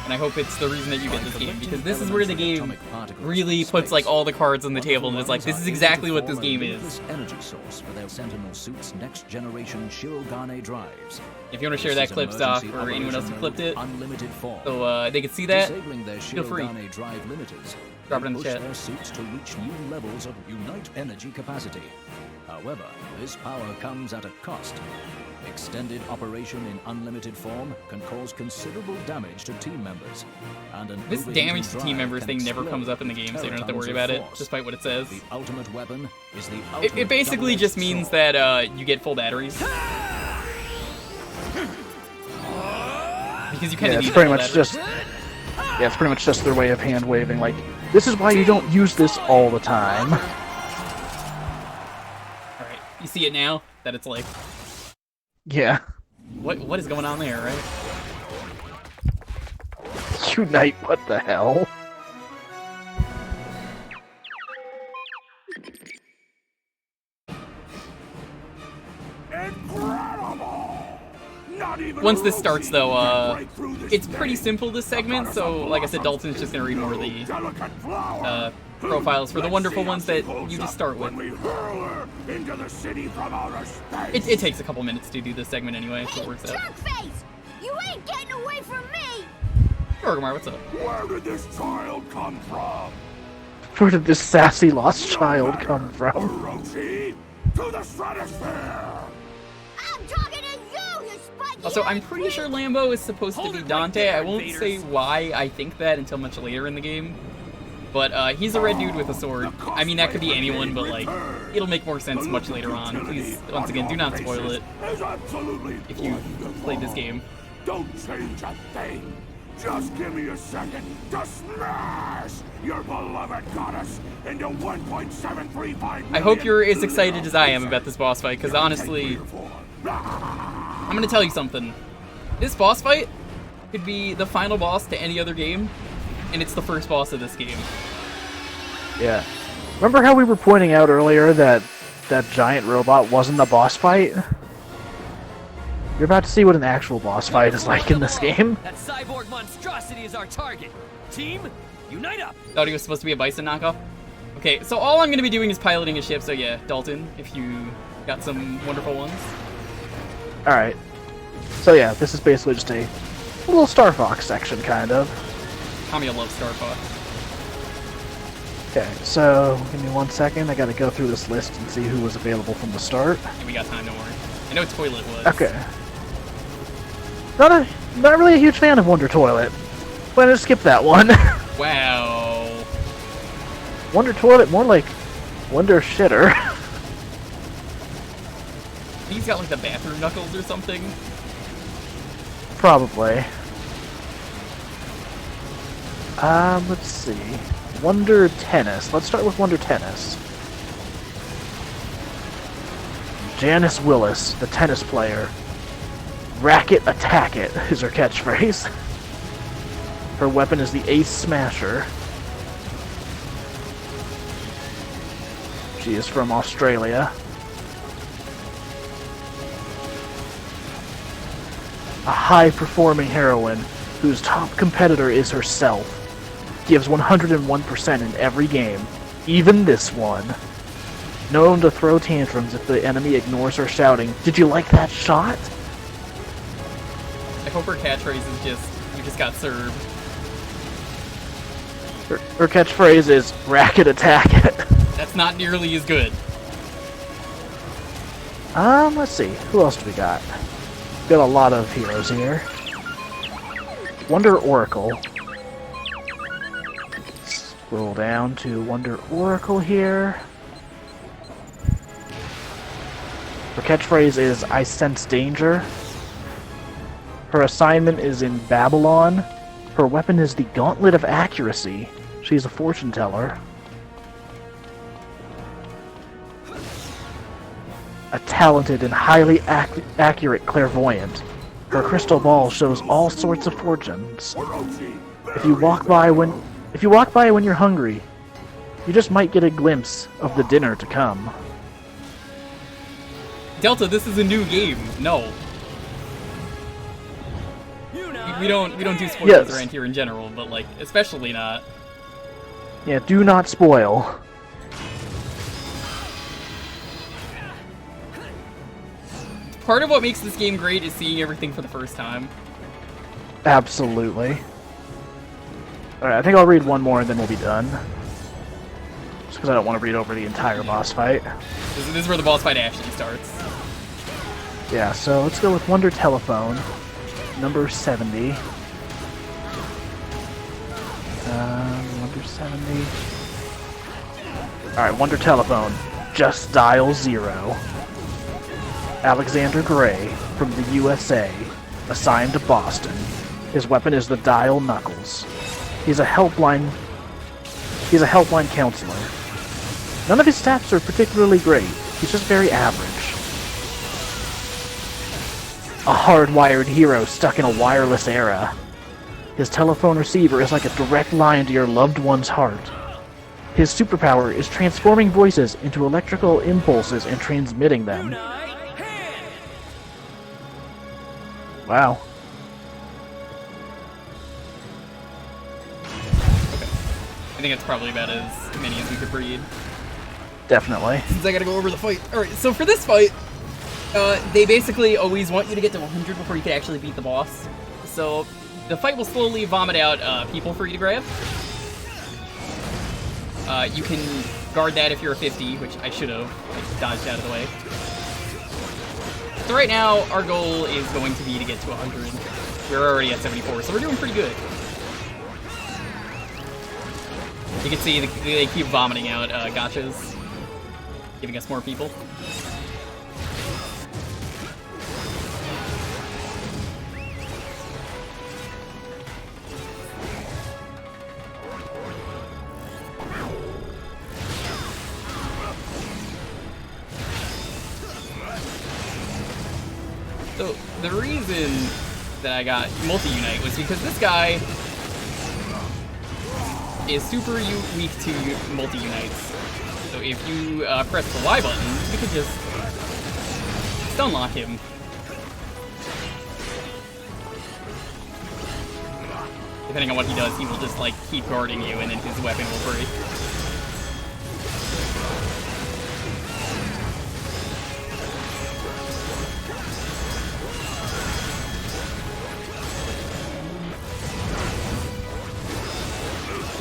And I hope it's the reason that you get this game, because this is where the game really puts like all the cards on the table and is like, this is exactly what this game is. Energy source for their Sentinel suits' next generation Shirogane drives. If you want to share that clip, Stock, or anyone else who clipped it, so they can see that, feel free. Drop it in the chat. Their suits to reach new levels of Unite energy capacity. However, this power comes at a cost. Extended operation in unlimited form can cause considerable damage to team members. And this damage to team members thing never comes up in the game, so you don't have to worry about it, despite what it says. The ultimate weapon is the it basically just means that you get full batteries. Because you kind of need pretty much just it's pretty much just their way of hand waving. Like, this is why you don't use this all the time. All right, you see it now that it's like. Yeah. What is going on there, right? Unite, what the hell? Once this starts, though, it's pretty simple, this segment, so, like I said, Dalton's just gonna read more of the profiles for the wonderful ones that you just start with. It takes a couple minutes to do this segment anyway, so it works out. Jerkface! You ain't getting away from me! Orgrimmar, what's up? Where did this child come from? Where did this sassy lost child come from? Orochi, to the stratosphere! I'm talking to you, you spiky! Also, I'm pretty sure Lambo is supposed to be Dante. I won't say why I think that until much later in the game. But he's a red dude with a sword. I mean, that could be anyone, but like, it'll make more sense much later on. Please, once again, do not spoil it if you played this game. Don't change a thing. Just give me a second to smash your beloved goddess into 1.735. I hope you're as excited as I am about this boss fight, because honestly, I'm gonna tell you something. This boss fight could be the final boss to any other game, and it's the first boss of this game. Yeah. Remember how we were pointing out earlier that that giant robot wasn't the boss fight? You're about to see what an actual boss fight is like in this game. That cyborg monstrosity is our target. Team, unite up! Thought he was supposed to be a Bison knockoff? Okay, so all I'm going to be doing is piloting a ship, so yeah, Dalton, if you got some wonderful ones. Alright. So yeah, this is basically just a little Star Fox section, kind of. Kamiya loves Star Fox. Okay, so give me 1 second. I gotta go through this list and see who was available from the start. Yeah, we got time, don't worry. I know Toilet was. Okay. Not really a huge fan of Wonder Toilet. Why not skip that one? Wow. Wonder Toilet, more like Wonder Shitter. He's got like the bathroom knuckles or something. Probably. Let's see. Wonder Tennis. Let's start with Wonder Tennis. Janice Willis, the tennis player. Racket attack it is her catchphrase. Her weapon is the Ace Smasher. She is from Australia. A high-performing heroine whose top competitor is herself. Gives 101% in every game, even this one. Known to throw tantrums if the enemy ignores her shouting, "Did you like that shot?" I hope her catchphrase is just, "You just got served." Her catchphrase is, "Racket attack it." That's not nearly as good. Let's see. Who else do we got? Got a lot of heroes here. Wonder Oracle. Scroll down to Wonder Oracle here. Her catchphrase is, "I sense danger." Her assignment is in Babylon. Her weapon is the Gauntlet of Accuracy. She's a fortune teller. A talented and highly accurate clairvoyant. Her crystal ball shows all sorts of fortunes. If you walk by when you're hungry, you just might get a glimpse of the dinner to come. Delta, this is a new game. No. We don't do spoilers around here in general, but like especially not. Yeah, do not spoil. Part of what makes this game great is seeing everything for the first time. Absolutely. Alright, I think I'll read one more and then we'll be done. Just because I don't want to read over the entire boss fight. This is where the boss fight actually starts. Yeah, so let's go with Wonder Telephone, number 70. Number 70. Alright, Wonder Telephone, just dial 0. Alexander Gray, from the USA, assigned to Boston. His weapon is the Dial Knuckles. He's a helpline counselor. None of his stats are particularly great. He's just very average. A hardwired hero stuck in a wireless era. His telephone receiver is like a direct line to your loved one's heart. His superpower is transforming voices into electrical impulses and transmitting them. Wow. Okay. I think it's probably about as many as we could read. Definitely. Since I gotta go over the fight. Alright, so for this fight, they basically always want you to get to 100 before you can actually beat the boss. So the fight will slowly vomit out people for you to grab. You can guard that if you're a 50, which I should have. I dodged out of the way. So right now, our goal is going to be to get to 100. We're already at 74, so we're doing pretty good. You can see they keep vomiting out gotchas, giving us more people. So, the reason that I got multi-unite was because this guy is super weak to multi-unites. So if you press the Y button, you can just stun lock him. Depending on what he does, he will just like keep guarding you and then his weapon will break.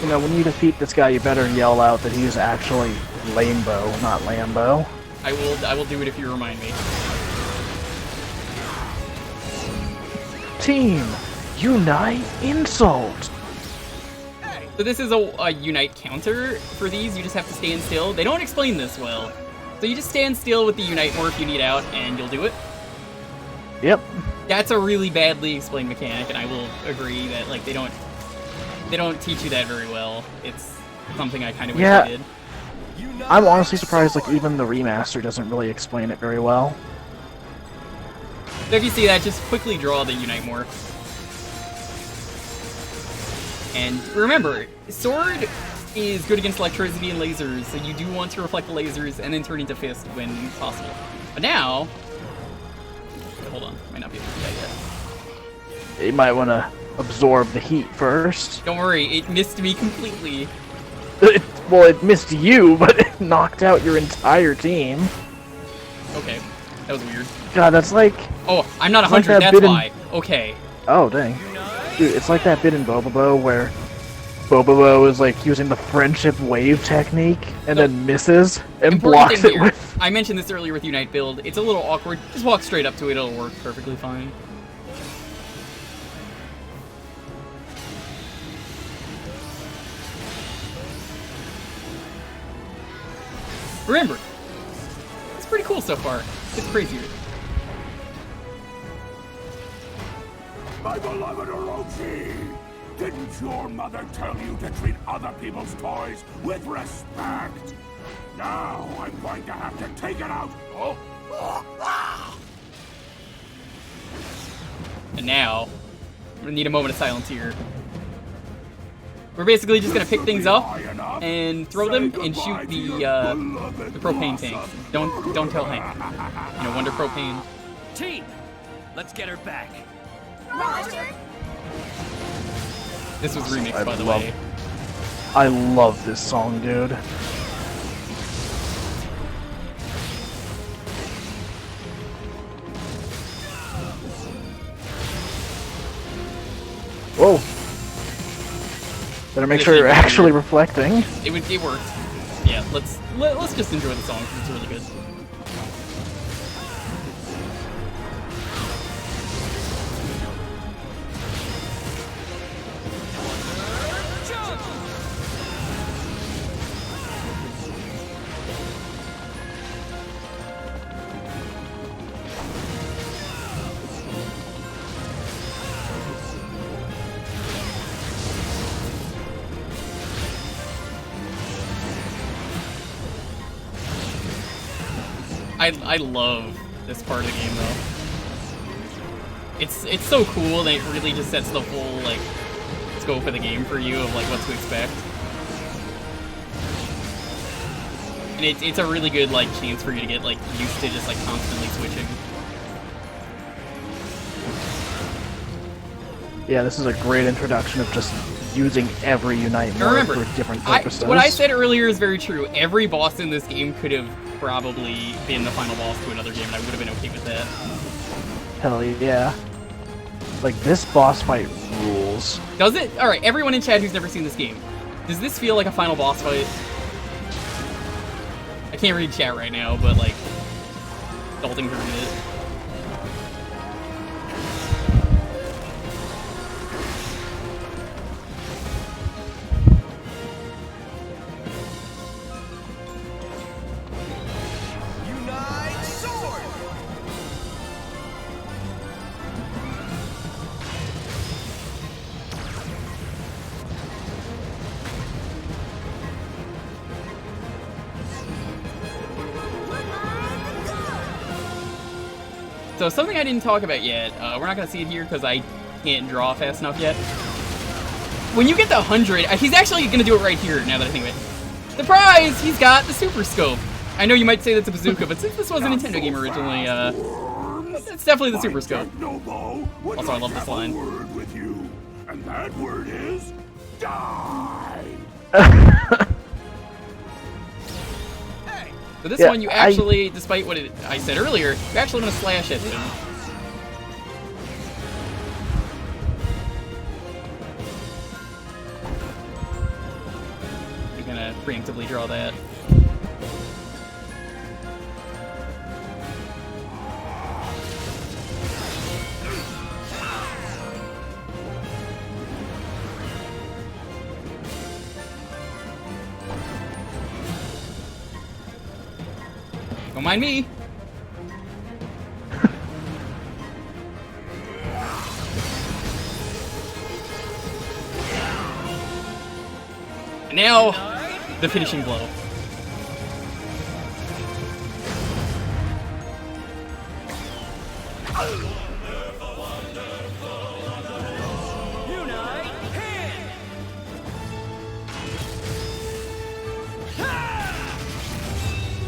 You know, when you defeat this guy, you better yell out that he's actually Lambo, not Lambo. I will do it if you remind me. Team, unite, insult! So this is a unite counter for these. You just have to stand still. They don't explain this well. So you just stand still with the unite morph you need out, and you'll do it. Yep. That's a really badly explained mechanic, and I will agree that like they don't teach you that very well. It's something I kind of wish they did. I'm honestly surprised like even the remaster doesn't really explain it very well. So if you see that, just quickly draw the unite morph. And remember, sword is good against electricity and lasers, so you do want to reflect the lasers and then turn into fist when possible. But now, hold on, might not be able to do that yet. You might want to absorb the heat first. Don't worry, it missed me completely. Well, it missed you, but it knocked out your entire team. Okay, that was weird. God, that's like... Oh, I'm not 100, that's why. Okay. Oh, dang. Dude, it's like that bit in Bobobo where Bobobo is like using the friendship wave technique and then misses and blocks it with... I mentioned this earlier with Unite build. It's a little awkward. Just walk straight up to it, it'll work perfectly fine. Remember, it's pretty cool so far. It's crazier. My beloved Orochi! Didn't your mother tell you to treat other people's toys with respect? Now I'm going to have to take it out. And now, we're gonna need a moment of silence here. We're basically just gonna pick things up and throw them and shoot the propane tanks. Don't tell Hank. You know, Wonder Propane. Team, let's get her back. Roger. This was remixed, by the way. I love this song, dude. Whoa. Better make sure you're actually reflecting. It worked. Yeah, let's just enjoy the song because it's really good. I love this part of the game though. It's so cool that it really just sets the full like scope of the game for you of like what to expect. And it's a really good like chance for you to get like used to just like constantly switching. Yeah, this is a great introduction of just using every Unite mode for different purposes. What I said earlier is very true. Every boss in this game could have probably been the final boss to another game, and I would have been okay with that. Hell yeah. Like, this boss fight rules. Does it? Alright, everyone in chat who's never seen this game, does this feel like a final boss fight? I can't read chat right now, but like, Dalton can read it. So something I didn't talk about yet, we're not going to see it here because I can't draw fast enough yet. When you get the 100, he's actually going to do it right here now that I think of it. Surprise! He's got the Super Scope. I know you might say that's a bazooka, but since this was a Nintendo game originally, it's definitely the Super Scope. Also, I love this line. And that word is die. So this one, you actually, despite what I said earlier, you actually want to slash at him. You're gonna preemptively draw that. Don't mind me. And now, the finishing blow.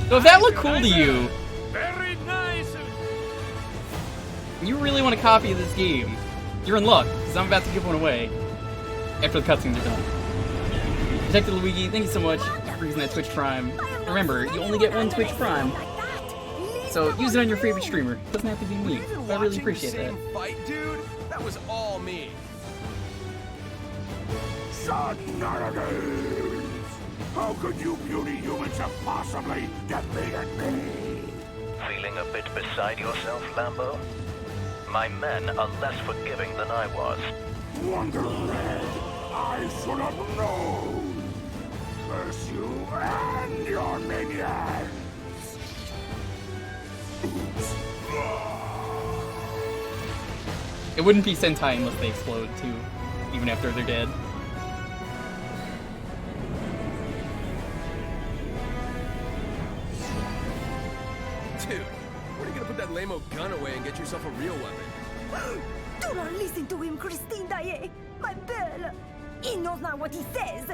So if that looked cool to you, Very nice. and you really want a copy of this game, you're in luck, because I'm about to give one away after the cutscenes are done. Detective Luigi, thank you so much for using that Twitch Prime. Remember, you only get one Twitch Prime, so use it on your favorite streamer. It doesn't have to be me. I really appreciate that. Fight, dude. That was all me. Shenanigans! How could you puny humans have possibly defeated me? Feeling a bit beside yourself, Lambo? My men are less forgiving than I was. Wonder Red, I should have known! curse you and your minions! It wouldn't be Sentai unless they explode, too. Even after they're dead. Dude, where are you gonna put that lame-o gun away and get yourself a real weapon? Do not listen to him, Christine Daae. My belle. He knows not what he says.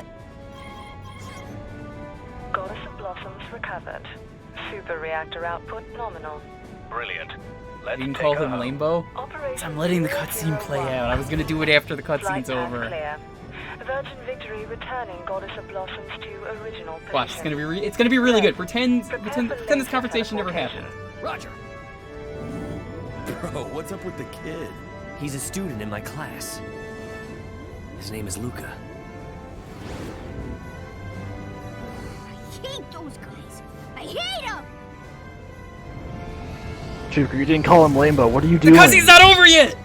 Goddess of Blossoms recovered. Super reactor output nominal. Brilliant. You Let's can take call her him home. Lambo? Operation I'm letting the 001. cutscene play out. I was gonna do it after the cutscene's Flight path over. clear. Virgin Victory returning Goddess of Blossoms to original position. Watch, it's gonna be really good. Pretend this conversation never happened. Roger. Bro, what's up with the kid? He's a student in my class. His name is Luca. I hate those guys. I hate them. Jewker, you didn't call him Lambo. What are you doing? Because he's not over yet!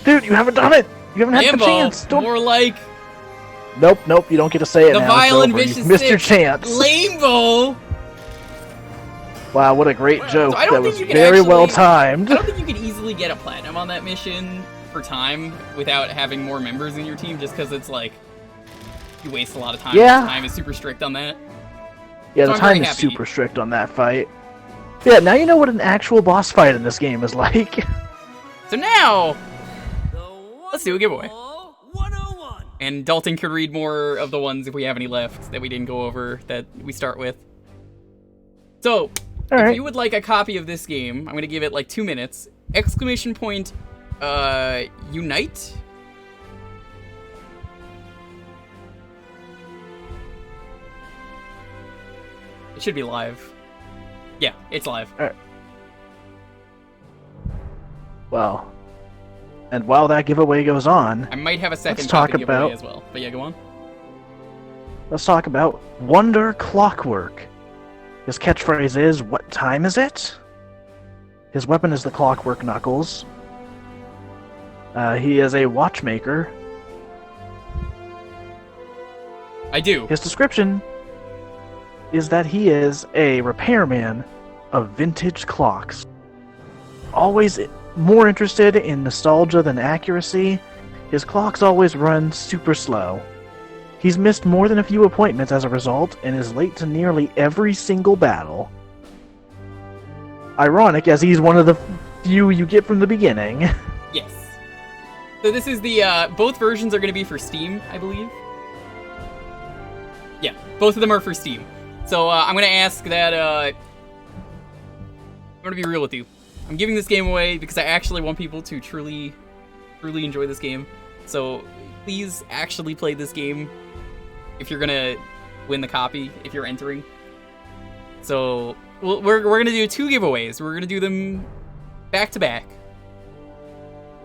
Dude, you haven't done it! You haven't had the Lambo, chance! Don't... more like Nope, you don't get to say it the now. vile It's and over. vicious You've missed your six. chance. Lambo! Wow, what a great joke. So I don't That think was you can very actually, well timed. I don't think you can easily get a platinum on that mission for time without having more members in your team, just because it's like, you waste a lot of time. Yeah. The time is super strict on that. Yeah, So the I'm very time is happy. super strict on that fight. Yeah, now you know what an actual boss fight in this game is like. So now, let's do a giveaway. And Dalton could read more of the ones if we have any left that we didn't go over that we start with. So, if you would like a copy of this game, I'm going to give it like 2 minutes. Exclamation point, Unite? It should be live. Yeah, it's live. Alright. Well, and while that giveaway goes on, I might have a second let's talk copy giveaway about as well. But yeah, go on. let's talk about Wonder Clockwork. His catchphrase is, "What time is it?" His weapon is the Clockwork Knuckles. He is a watchmaker. I do. His description is that he is a repairman of vintage clocks. Always more interested in nostalgia than accuracy, his clocks always run super slow. He's missed more than a few appointments as a result, and is late to nearly every single battle. Ironic, as he's one of the few you get from the beginning. Yes. So this is the, both versions are going to be for Steam, I believe. Yeah, both of them are for Steam. So I'm going to ask that, I'm going to be real with you. I'm giving this game away because I actually want people to truly enjoy this game. So please actually play this game if you're going to win the copy, if you're entering. So we're going to do 2 giveaways. We're going to do them back to back.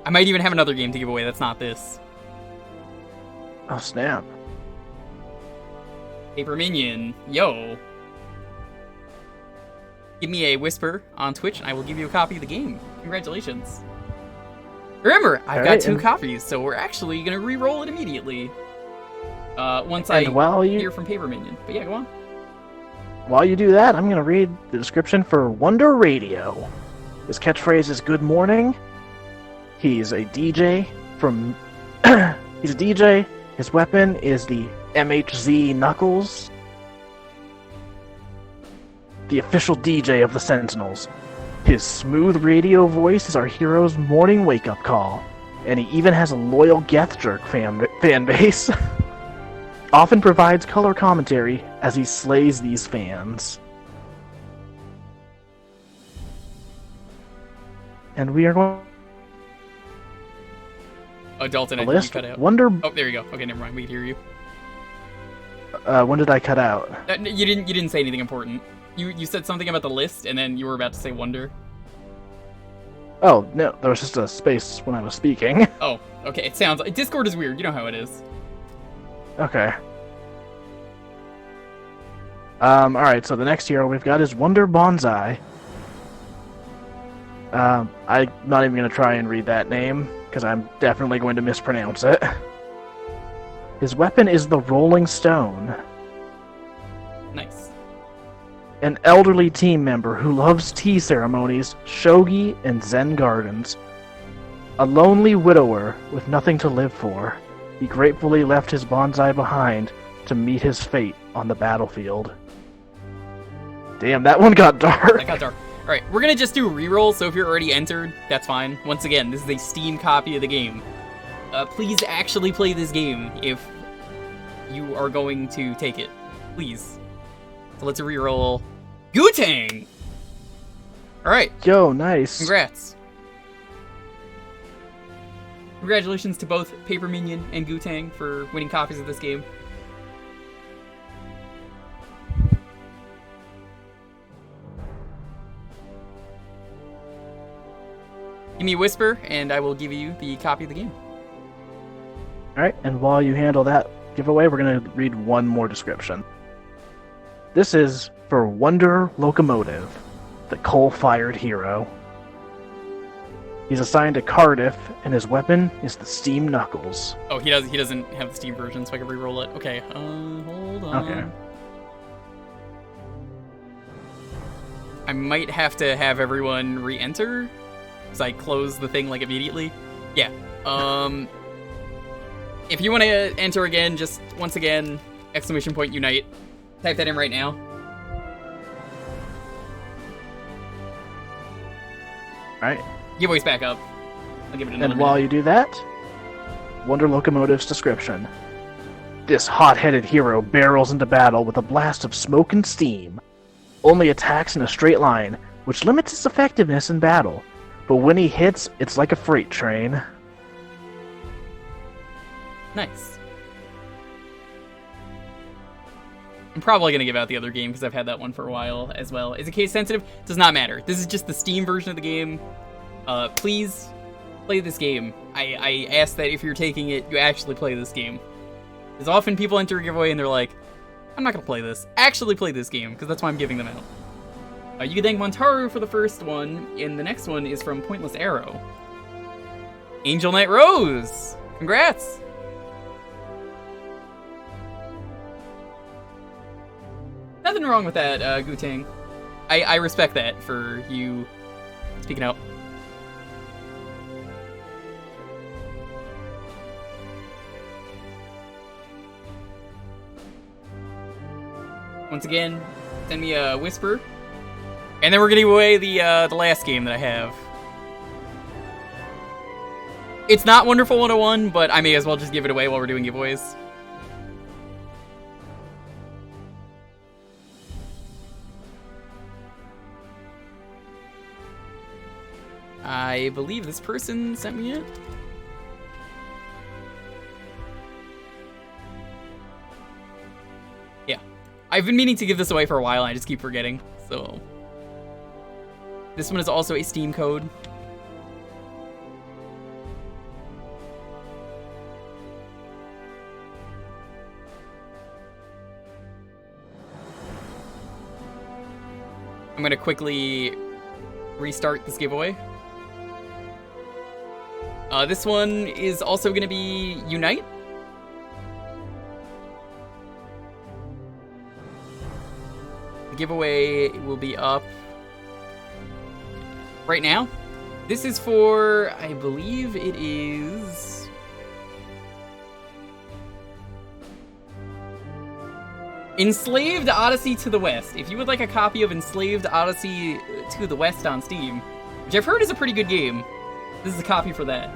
I might even have another game to give away that's not this. Oh, snap. Paper Minion, yo. Give me a whisper on Twitch and I will give you a copy of the game. Congratulations. Remember, I've got 2 copies, so we're actually going to re-roll it immediately. Once I hear from Paper Minion. But yeah, go on. While you do that, I'm going to read the description for Wonder Radio. His catchphrase is "Good morning." He's a DJ from... He's a DJ. His weapon is the MHZ Knuckles. The official DJ of the Sentinels. His smooth radio voice is our hero's morning wake-up call. And he even has a loyal Geth Jerk fan base. Often provides color commentary as he slays these fans. And we are going... Oh, Dalton, I The think you list, cut out. Wonder... Oh, there you go. Okay, never mind. We can hear you. When did I cut out? You didn't say anything important. You said something about the list, and then you were about to say Wonder. Oh, no, there was just a space when I was speaking. Oh, okay. It sounds like... Discord is weird. You know how it is. Okay. Alright, so the next hero we've got is Wonder Bonsai. I'm not even going to try and read that name, because I'm definitely going to mispronounce it. His weapon is the Rolling Stone. Nice. An elderly team member who loves tea ceremonies, shogi, and Zen gardens. A lonely widower with nothing to live for. He gratefully left his bonsai behind to meet his fate on the battlefield. Damn, that one got dark. That got dark. Alright, we're gonna just do reroll, so if you're already entered, that's fine. Once again, this is a Steam copy of the game. Please actually play this game if you are going to take it. Please. So let's reroll Gootang! Alright. Yo, nice. Congrats. Congratulations to both Paper Minion and Gootang for winning copies of this game. Give me a whisper, and I will give you the copy of the game. Alright, and while you handle that giveaway, we're going to read one more description. This is for Wonder Locomotive, the coal-fired hero. He's assigned to Cardiff, and his weapon is the Steam Knuckles. Oh, he doesn't have the Steam version, so I can re-roll it. Okay, hold on. Okay. I might have to have everyone re-enter, because I close the thing, like, immediately. Yeah, if you want to enter again, just, once again, !unite. Type that in right now. Alright. Giveaway's back up. I'll give it another And while you do that, Wonder Locomotive's description. This hot-headed hero barrels into battle with a blast of smoke and steam. Only attacks in a straight line, which limits his effectiveness in battle. But when he hits, it's like a freight train. Nice. I'm probably going to give out the other game because I've had that one for a while as well. Is it case sensitive? Does not matter. This is just the Steam version of the game. Please play this game. I ask that if you're taking it, you actually play this game. Because often people enter a giveaway and they're like, I'm not going to play this. Actually play this game, because that's why I'm giving them out. You can thank Montaru for the first one, and the next one is from Pointless Arrow. Angel Knight Rose! Congrats! Nothing wrong with that, Gootang. I respect that for you speaking out. Once again, send me a whisper. And then we're gonna give away the last game that I have. It's not Wonderful 101, but I may as well just give it away while we're doing giveaways. I believe this person sent me it. Yeah. I've been meaning to give this away for a while, and I just keep forgetting, so... This one is also a Steam code. I'm gonna quickly restart this giveaway. This one is also gonna be Unite. The giveaway will be up right now. This is for, I believe it is... Enslaved Odyssey to the West. If you would like a copy of Enslaved Odyssey to the West on Steam, which I've heard is a pretty good game, this is a copy for that.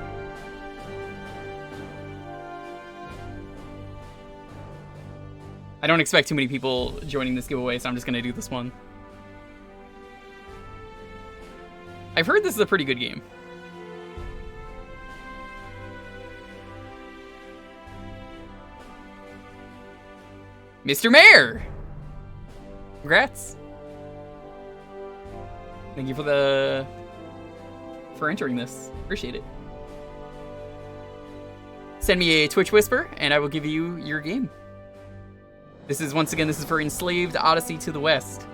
I don't expect too many people joining this giveaway, so I'm just gonna do this one. I've heard this is a pretty good game. Mr. Mayor! Congrats. Thank you for entering this. Appreciate it. Send me a Twitch whisper, and I will give you your game. This is, once again, this is for Enslaved Odyssey to the West.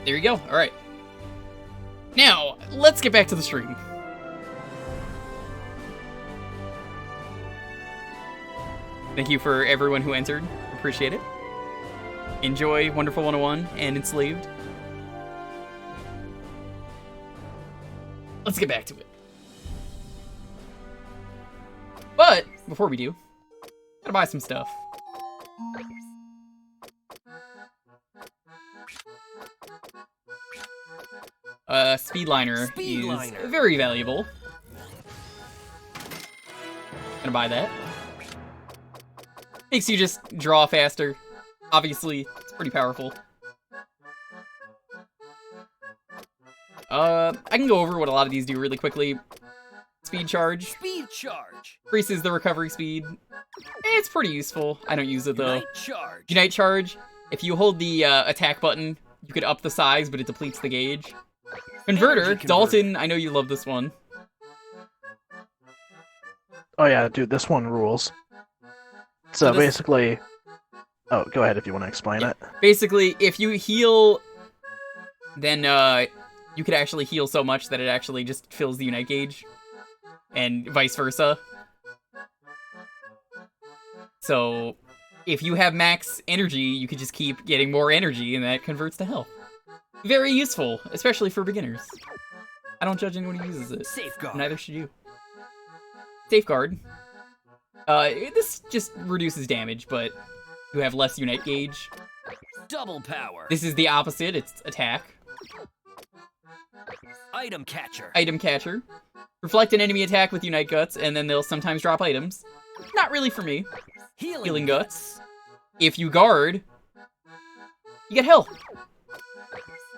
There you go. All right. Now, let's get back to the stream. Thank you for everyone who entered. Appreciate it. Enjoy Wonderful 101 and Enslaved. Let's get back to it. But, before we do, gotta buy some stuff. Speedliner is very valuable. Gonna buy that. Makes you just draw faster. Obviously, it's pretty powerful. I can go over what a lot of these do really quickly. Speed charge. Speed charge. Increases the recovery speed. It's pretty useful. I don't use it though. Unite charge. Unite charge. If you hold the attack button, you could up the size, but it depletes the gauge. Converter. Dalton, I know you love this one. Oh yeah, dude, this one rules. So basically... Oh, go ahead if you want to explain it. Basically, if you heal, then you could actually heal so much that it actually just fills the Unite gauge. And vice versa. So, if you have max energy, you could just keep getting more energy, and that converts to health. Very useful, especially for beginners. I don't judge anyone who uses it. Safeguard. Neither should you. Safeguard. This just reduces damage, but you have less Unite gauge. Double power. This is the opposite, it's attack. Item catcher. Item catcher. Reflect an enemy attack with Unite Guts, and then they'll sometimes drop items. Not really for me. Healing Guts. If you guard, you get health.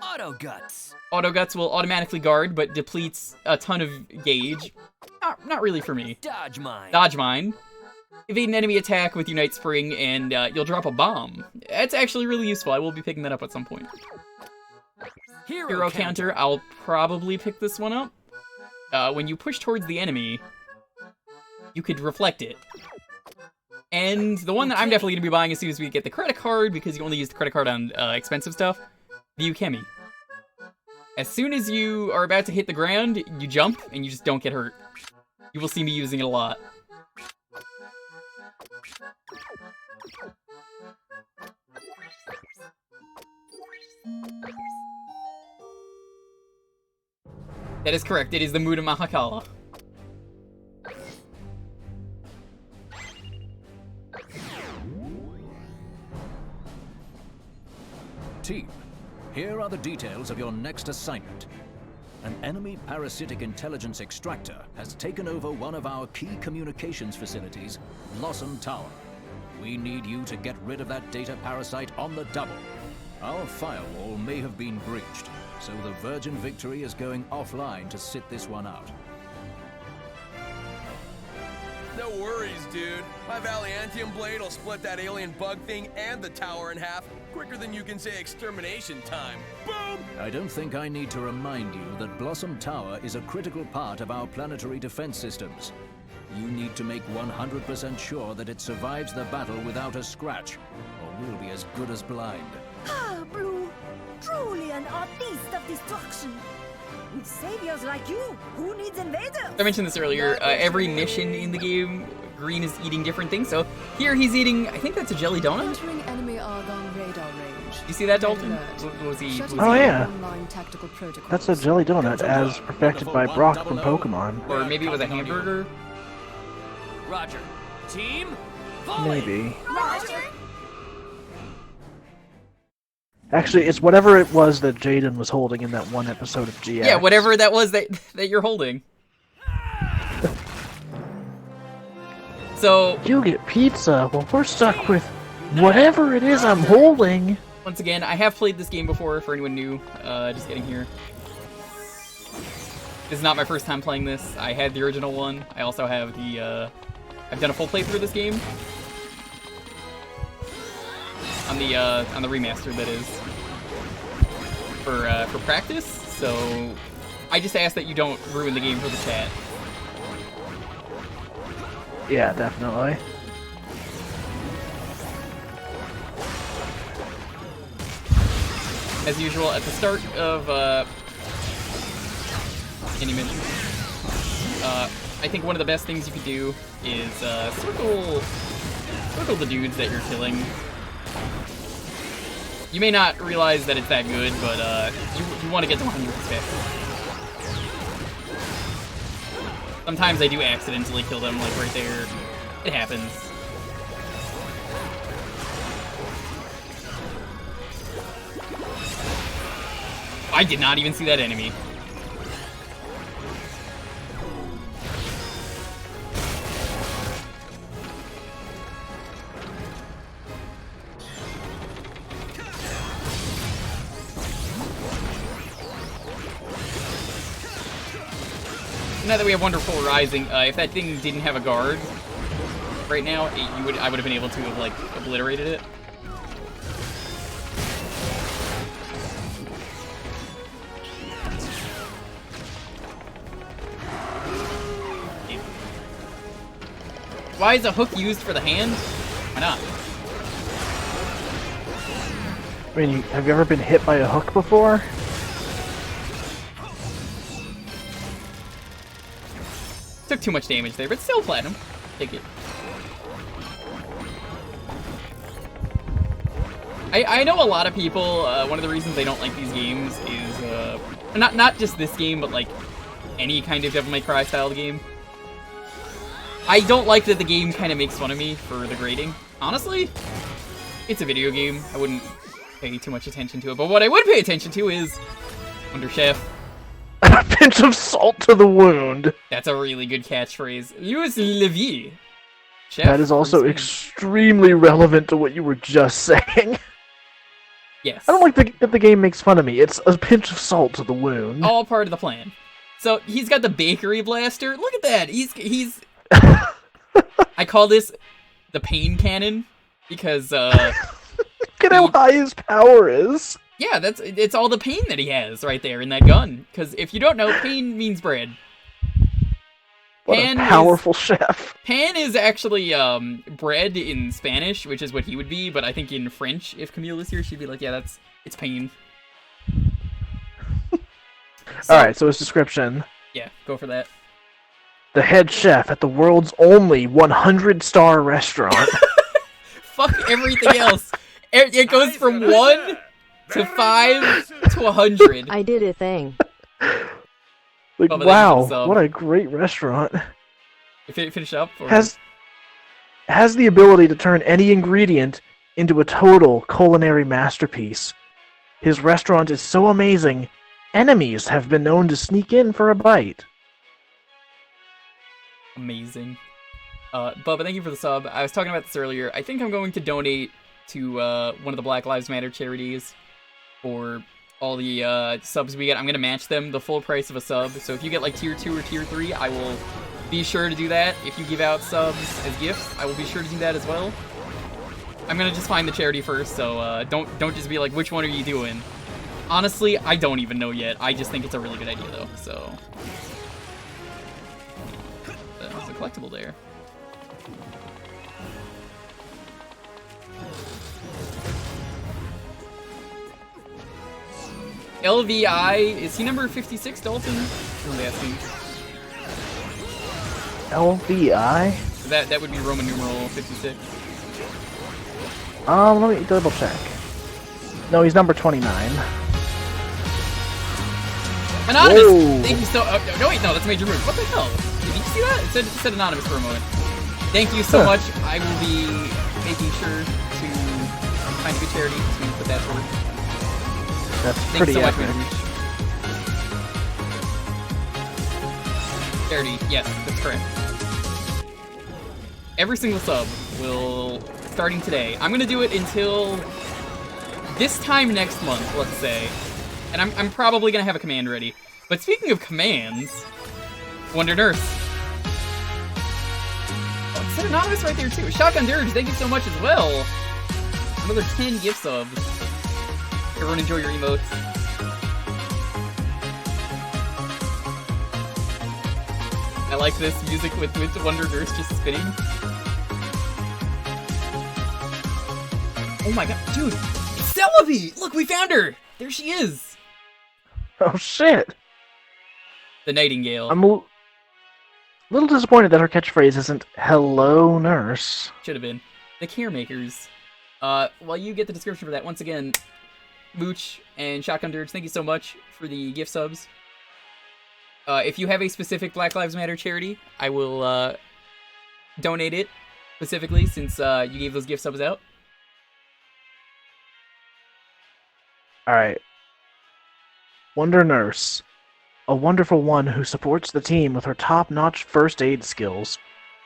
Auto Guts. Auto Guts will automatically guard, but depletes a ton of gauge. Not really for me. Dodge Mine. Dodge Mine. Evade an enemy attack with Unite Spring, and you'll drop a bomb. That's actually really useful. I will be picking that up at some point. Hero counter. I'll probably pick this one up. When you push towards the enemy, you could reflect it. And the one that I'm definitely going to be buying as soon as we get the credit card, because you only use the credit card on expensive stuff, the Ukemi. As soon as you are about to hit the ground, you jump, and you just don't get hurt. You will see me using it a lot. That is correct, it is the Muda Mahakala. Team, here are the details of your next assignment. An enemy parasitic intelligence extractor has taken over one of our key communications facilities, Blossom Tower. We need you to get rid of that data parasite on the double. Our firewall may have been breached, so the Virgin Victory is going offline to sit this one out. No worries, dude. My Valiantium blade will split that alien bug thing and the tower in half quicker than you can say extermination time. Boom! I don't think I need to remind you that Blossom Tower is a critical part of our planetary defense systems. You need to make 100% sure that it survives the battle without a scratch, or we'll be as good as blind. Ah, Blue. Truly an artist of destruction. With saviors like you, who needs invaders? I mentioned this earlier, every mission in the game, Green is eating different things, so here he's eating, I think that's a jelly donut? Entering enemy Argon radar range. You see that, Dalton? Was he Oh yeah, tactical protocols. that's a jelly donut as perfected by Brock from Pokemon. Or maybe it was a hamburger? Roger. Team, volley. Maybe. Roger. Actually, it's whatever it was that Jaden was holding in that one episode of GX. Yeah, whatever that was that you're holding. So You get pizza. Well, we're stuck with whatever it is I'm holding. once again, I have played this game before for anyone new, just getting here. This is not my first time playing this. I had the original one. I also have the, I've done a full playthrough of this game. On the remastered, that is. For practice, so I just ask that you don't ruin the game for the chat. Yeah, definitely. as usual, at the start of any mission, I think one of the best things you could do is circle the dudes that you're killing. You may not realize that it's that good, but you want to get to 100 fast. Sometimes I do accidentally kill them, like right there. It happens. I did not even see that enemy. Now that we have Wonderful Rising, if that thing didn't have a guard right now, I would have been able to have like obliterated it. Why is a hook used for the hand? Why not? I mean, have you ever been hit by a hook before? Took too much damage there, but still platinum. Take it. I know a lot of people, one of the reasons they don't like these games is, not just this game, but like any kind of Devil May Cry style game. I don't like that the game kind of makes fun of me for the grading. Honestly, it's a video game. I wouldn't pay too much attention to it, but what I would pay attention to is Wonder Chef. A pinch of salt to the wound. That's a really good catchphrase. Use la vie. Chef, that is also extremely relevant to what you were just saying. Yes. I don't like that the game makes fun of me. It's a pinch of salt to the wound. All part of the plan. So he's got the bakery blaster. Look at that. He's. I call this the pain cannon because look at how high his power is. Yeah, it's all the pain that he has right there in that gun. Because if you don't know, pain means bread. What a powerful chef. Pan is actually bread in Spanish, which is what he would be. But I think in French, if Camille was here, she'd be like, yeah, it's pain. Alright, so his description. Yeah, go for that. The head chef at the world's only 100-star restaurant. Fuck everything else. It goes from 1 to 5 to 100. I did a thing. Like, wow, what a great restaurant. Finish up? Or? Has the ability to turn any ingredient into a total culinary masterpiece. His restaurant is so amazing, enemies have been known to sneak in for a bite. Amazing. Bubba, thank you for the sub. I was talking about this earlier. I think I'm going to donate to one of the Black Lives Matter charities for all the subs we get. I'm going to match them the full price of a sub. So if you get like tier 2 or tier 3, I will be sure to do that. If you give out subs as gifts, I will be sure to do that as well. I'm going to just find the charity first, so don't just be like, which one are you doing? Honestly, I don't even know yet. I just think it's a really good idea, though, so... There's a collectible there. LVI, is he number 56, Dalton? I'm asking. LVI? That would be Roman numeral 56. Let me double check. No, he's number 29. Anonymous! Whoa. Thank you so... no, wait, no, that's Major Moon. What the hell? Did you see that? It said Anonymous for a moment. Thank you so much. I will be making sure to find a good charity to put that forward. That's Thanks pretty so much, epic. Major Moon. Charity, yes, that's correct. Every single sub will... Starting today. I'm gonna do it until this time next month, let's say. And I'm probably gonna have a command ready. But speaking of commands, Wonder Nurse. Oh, it said Anonymous right there too. Shotgun Dirge, thank you so much as well. Another 10 gift subs. Everyone enjoy your emotes. I like this music with Wonder Nurse just spinning. Oh my god, dude, it's Celebi! Look, we found her! There she is! Oh shit! The Nightingale. I'm a little disappointed that her catchphrase isn't "Hello, nurse." Should have been. The Caremakers. While you get the description for that, once again, Mooch and Shotgun Dirge, thank you so much for the gift subs. If you have a specific Black Lives Matter charity, I will donate it specifically since you gave those gift subs out. Alright. Wonder Nurse. A wonderful one who supports the team with her top-notch first aid skills.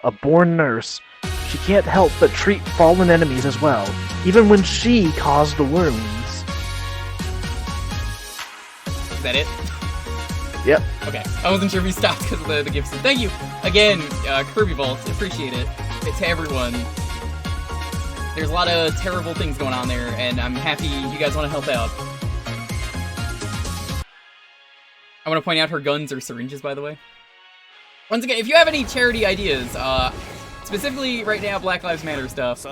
A born nurse, she can't help but treat fallen enemies as well, even when she caused the wounds. Is that it? Yep. Okay. I wasn't sure if you stopped because of the gifts. Thank you! Again, Kirby Vault, appreciate it. To everyone. There's a lot of terrible things going on there, and I'm happy you guys want to help out. I want to point out her guns are syringes, by the way. Once again, if you have any charity ideas, specifically right now Black Lives Matter stuff,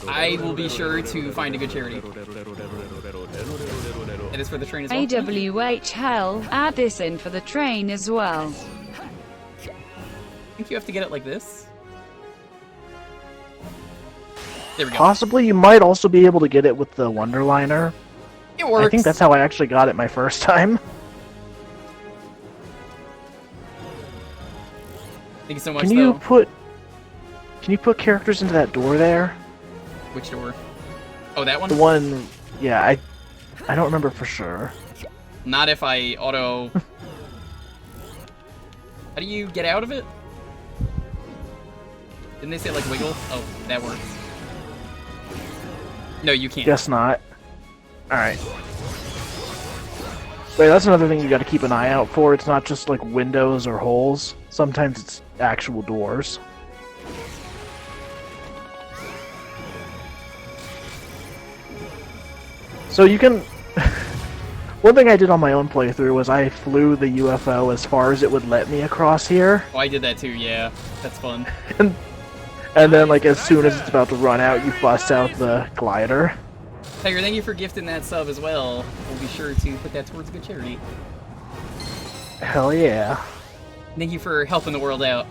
I will be sure to find a good charity. That is for the train as well. AWH hell, add this in for the train as well. I think you have to get it like this. There we go. Possibly you might also be able to get it with the Wonderliner. It works. I think that's how I actually got it my first time. Thank you so much, Can you put characters into that door there? Which door? Oh, that one? The one... Yeah, I don't remember for sure. Not if I auto... How do you get out of it? Didn't they say, like, wiggle? Oh, that works. No, you can't. Guess not. Alright. Wait, that's another thing you gotta keep an eye out for. It's not just, like, windows or holes. Sometimes it's actual doors. So you can... One thing I did on my own playthrough was I flew the UFO as far as it would let me across here. Oh, I did that too, yeah. That's fun. And then, like, as soon as it's about to run out, you bust out the glider. Tiger, thank you for gifting that sub as well. We'll be sure to put that towards a good charity. Hell yeah. Thank you for helping the world out.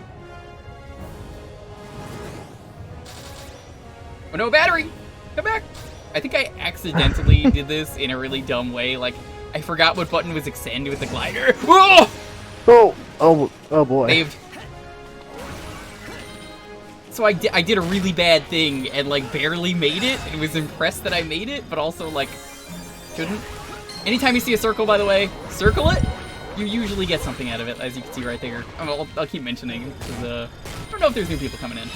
Oh no, battery! Come back! I think I accidentally did this in a really dumb way. Like, I forgot what button was extend with the glider. Whoa! Oh boy. Saved. So I did a really bad thing and, like, barely made it, and was impressed that I made it, but also, like, couldn't. Anytime you see a circle, by the way, circle it! You usually get something out of it, as you can see right there. I'll keep mentioning, because, I don't know if there's new people coming in.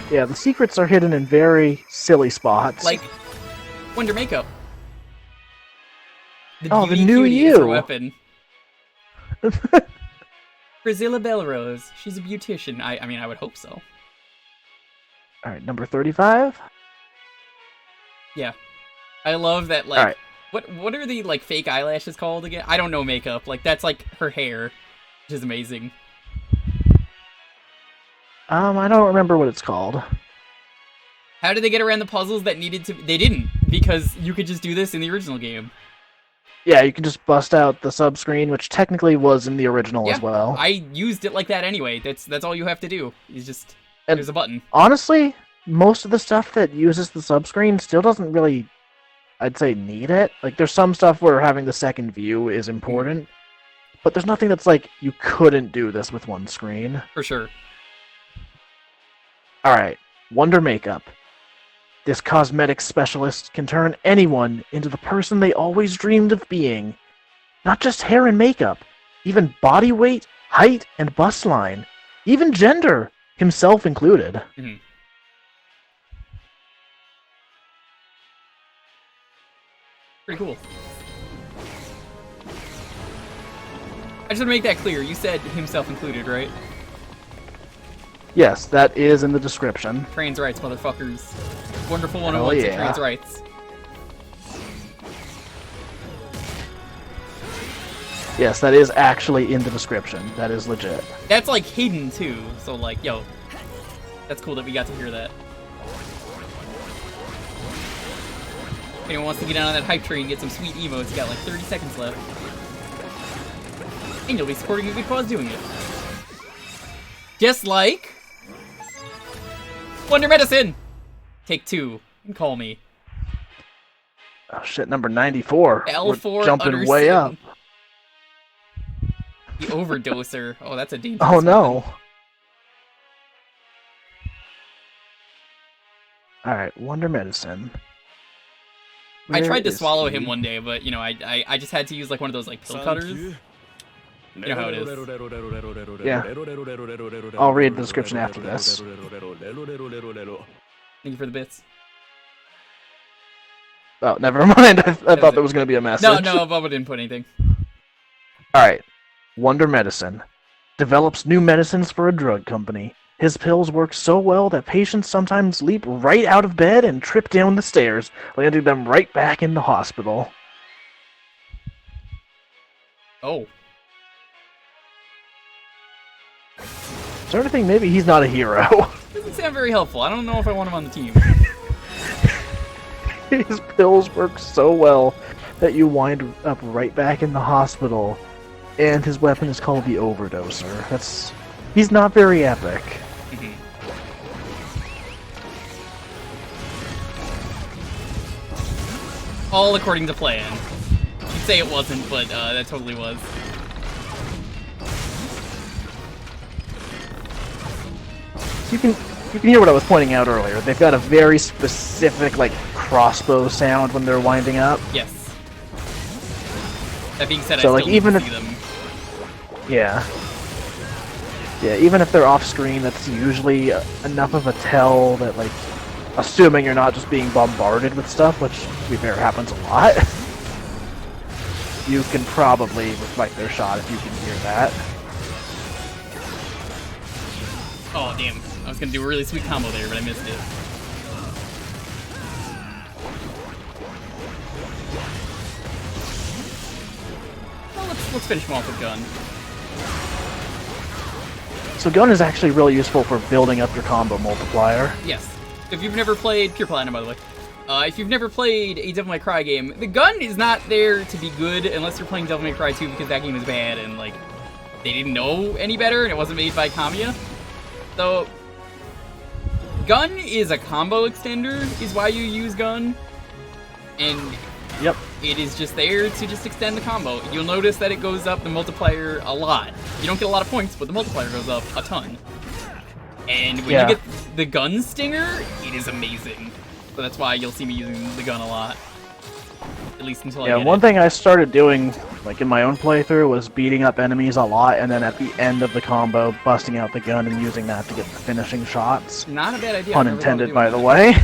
Yeah, the secrets are hidden in very silly spots. Like, Wonder Makeup. The new you! Weapon. Priscilla Belrose. She's a beautician. I mean, I would hope so. Alright, number 35? Yeah. I love that, like... All right. What are the, like, fake eyelashes called again? I don't know makeup. Like, that's, like, her hair. Which is amazing. I don't remember what it's called. How did they get around the puzzles that needed to... They didn't, because you could just do this in the original game. Yeah, you can just bust out the sub-screen, which technically was in the original as well. I used it like that anyway. That's all you have to do. Is just... there's a button. Honestly, most of the stuff that uses the sub-screen still doesn't really, I'd say, need it. Like, there's some stuff where having the second view is important, but there's nothing that's like, you couldn't do this with one screen. For sure. Alright, Wonder Makeup. This cosmetic specialist can turn anyone into the person they always dreamed of being. Not just hair and makeup, even body weight, height, and bust line. Even gender, himself included. Mm-hmm. Pretty cool. I just want to make that clear. You said himself included, right? Yes, that is in the description. Trans rights, motherfuckers. Wonderful 101 Hell yeah. to trans rights. Yes, that is actually in the description. That is legit. That's like hidden too, so like, yo, that's cool that we got to hear that. If anyone wants to get on that hype train and get some sweet emotes, you got like 30 seconds left. And you'll be supporting a good cause doing it. Just like Wonder Medicine! Take 2 and call me. Oh shit, number 94. L4 We're jumping under way sin. up. The Overdoser. Oh, that's a dangerous Oh no. weapon. Alright, Wonder Medicine. I tried to Where is swallow he? him one day, but you know, I just had to use like one of those like pill cutters. You know how it is. Yeah. I'll read the description after this. Thank you for the bits. Oh, never mind. I thought there was going to be a message. No, Bubba didn't put anything. Alright. Wonder Medicine. Develops new medicines for a drug company. His pills work so well that patients sometimes leap right out of bed and trip down the stairs, landing them right back in the hospital. Oh. Starting to think maybe he's not a hero. Doesn't sound very helpful. I don't know if I want him on the team. His pills work so well that you wind up right back in the hospital. And his weapon is called the Overdoser. He's not very epic. All according to plan. You'd say it wasn't, but that totally was. You can hear what I was pointing out earlier. They've got a very specific like crossbow sound when they're winding up. Yes. That being said, So, I like, still even need to if- see them. Yeah. Yeah, even if they're off screen, that's usually enough of a tell that, like, assuming you're not just being bombarded with stuff, which to be fair happens a lot, you can probably reflect their shot if you can hear that. Oh, damn. I was gonna do a really sweet combo there, but I missed it. Well, let's finish him off with Gun. So gun is actually really useful for building up your combo multiplier. Yes. If you've never played Pure Platinum, by the way, if you've never played a Devil May Cry game, the gun is not there to be good unless you're playing Devil May Cry 2 because that game is bad and, like, they didn't know any better and it wasn't made by Kamiya. So, gun is a combo extender, is why you use gun. And yep, it is just there to just extend the combo. You'll notice that it goes up the multiplier a lot. You don't get a lot of points, but the multiplier goes up a ton. And when you get the gun stinger, it is amazing. So that's why you'll see me using the gun a lot. At least until I get one it. thing I started doing, like in my own playthrough, was beating up enemies a lot, and then at the end of the combo, busting out the gun and using that to get the finishing shots. Not a bad idea. I never thought of Unintended, doing by that. the way.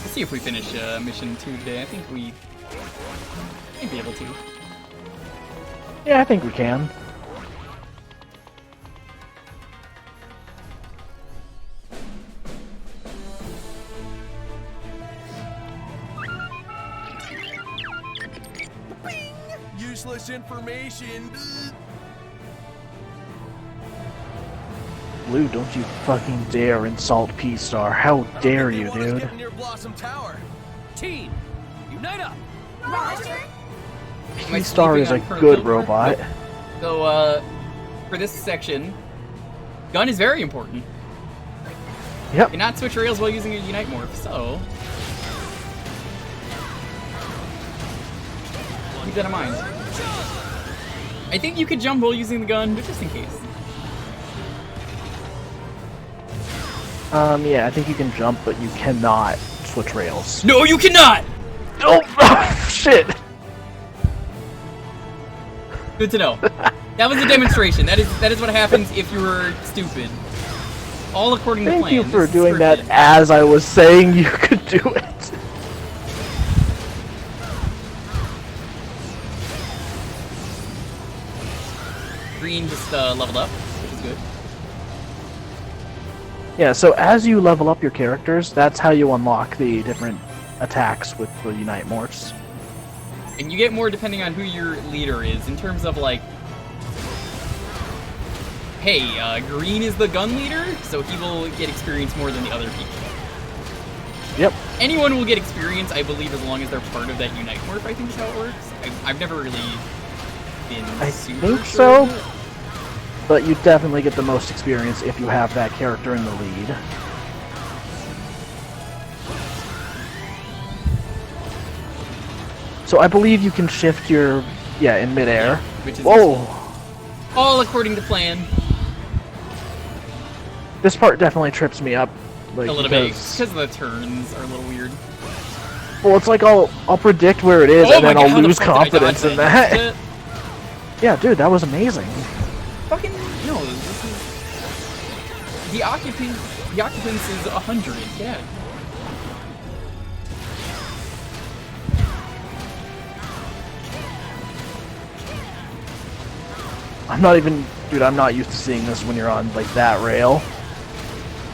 Let's see if we finish mission 2 today. I think we might be able to. Yeah, I think we can. Useless information. Blue, don't you fucking dare insult P-Star. How dare you, dude? Get near Blossom Tower. Team, unite up. Roger. Am I P-Star is a sleeping on good Colonel robot. Nope. So, for this section, gun is very important. Yep. You cannot switch rails while using a Unite Morph, so keep that in mind. I think you could jump while using the gun, but just in case. Yeah, I think you can jump, but you cannot switch rails. No, you cannot! Oh, shit! Good to know. That was a demonstration. That is what happens if you were stupid. All according to plan. Thank you for This is doing that scripted. as I was saying you could do it. Green just leveled up, which is good. Yeah, so as you level up your characters, that's how you unlock the different attacks with the Unite Morphs. And you get more depending on who your leader is, in terms of like, hey, Green is the gun leader, so he will get experience more than the other people. Yep. Anyone will get experience, I believe, as long as they're part of that Unite Morph, I think is how it works. I've never really been super think sure. so, but you definitely get the most experience if you have that character in the lead. So I believe you can shift your, in midair. Which is Whoa! all according to plan. This part definitely trips me up. Like, A little bit, because the turns are a little weird. Well, it's like I'll predict where it is, and then I'll lose confidence in that. Yeah, dude, that was amazing. Fucking no, this is the occupants is 100. Yeah. I'm not used to seeing this when you're on like that rail.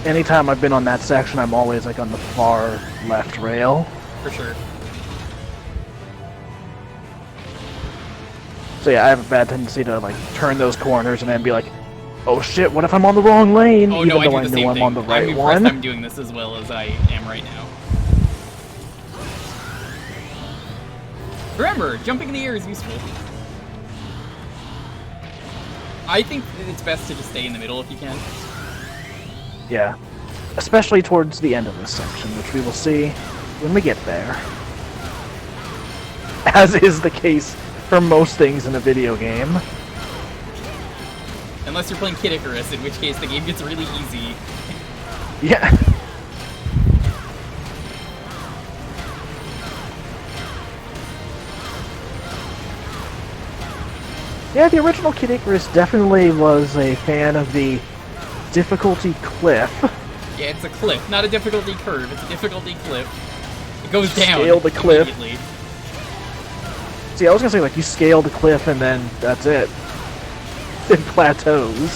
Anytime I've been on that section, I'm always like on the far left rail. For sure. So yeah, I have a bad tendency to like turn those corners and then be like, oh shit, what if I'm on the wrong lane? Oh, Even no, though I do the know same I'm thing. on the right I'm one. impressed I'm doing this as well as I am right now. Remember, jumping in the air is useful. I think it's best to just stay in the middle if you can. Yeah. Especially towards the end of this section, which we will see when we get there. As is the case for most things in a video game. Unless you're playing Kid Icarus, in which case the game gets really easy. Yeah. Yeah, the original Kid Icarus definitely was a fan of the difficulty cliff. Yeah, it's a cliff, not a difficulty curve. It's a difficulty cliff. It goes down. Scale the cliff. Immediately. See, I was gonna say, like, you scale the cliff and then that's it. It plateaus.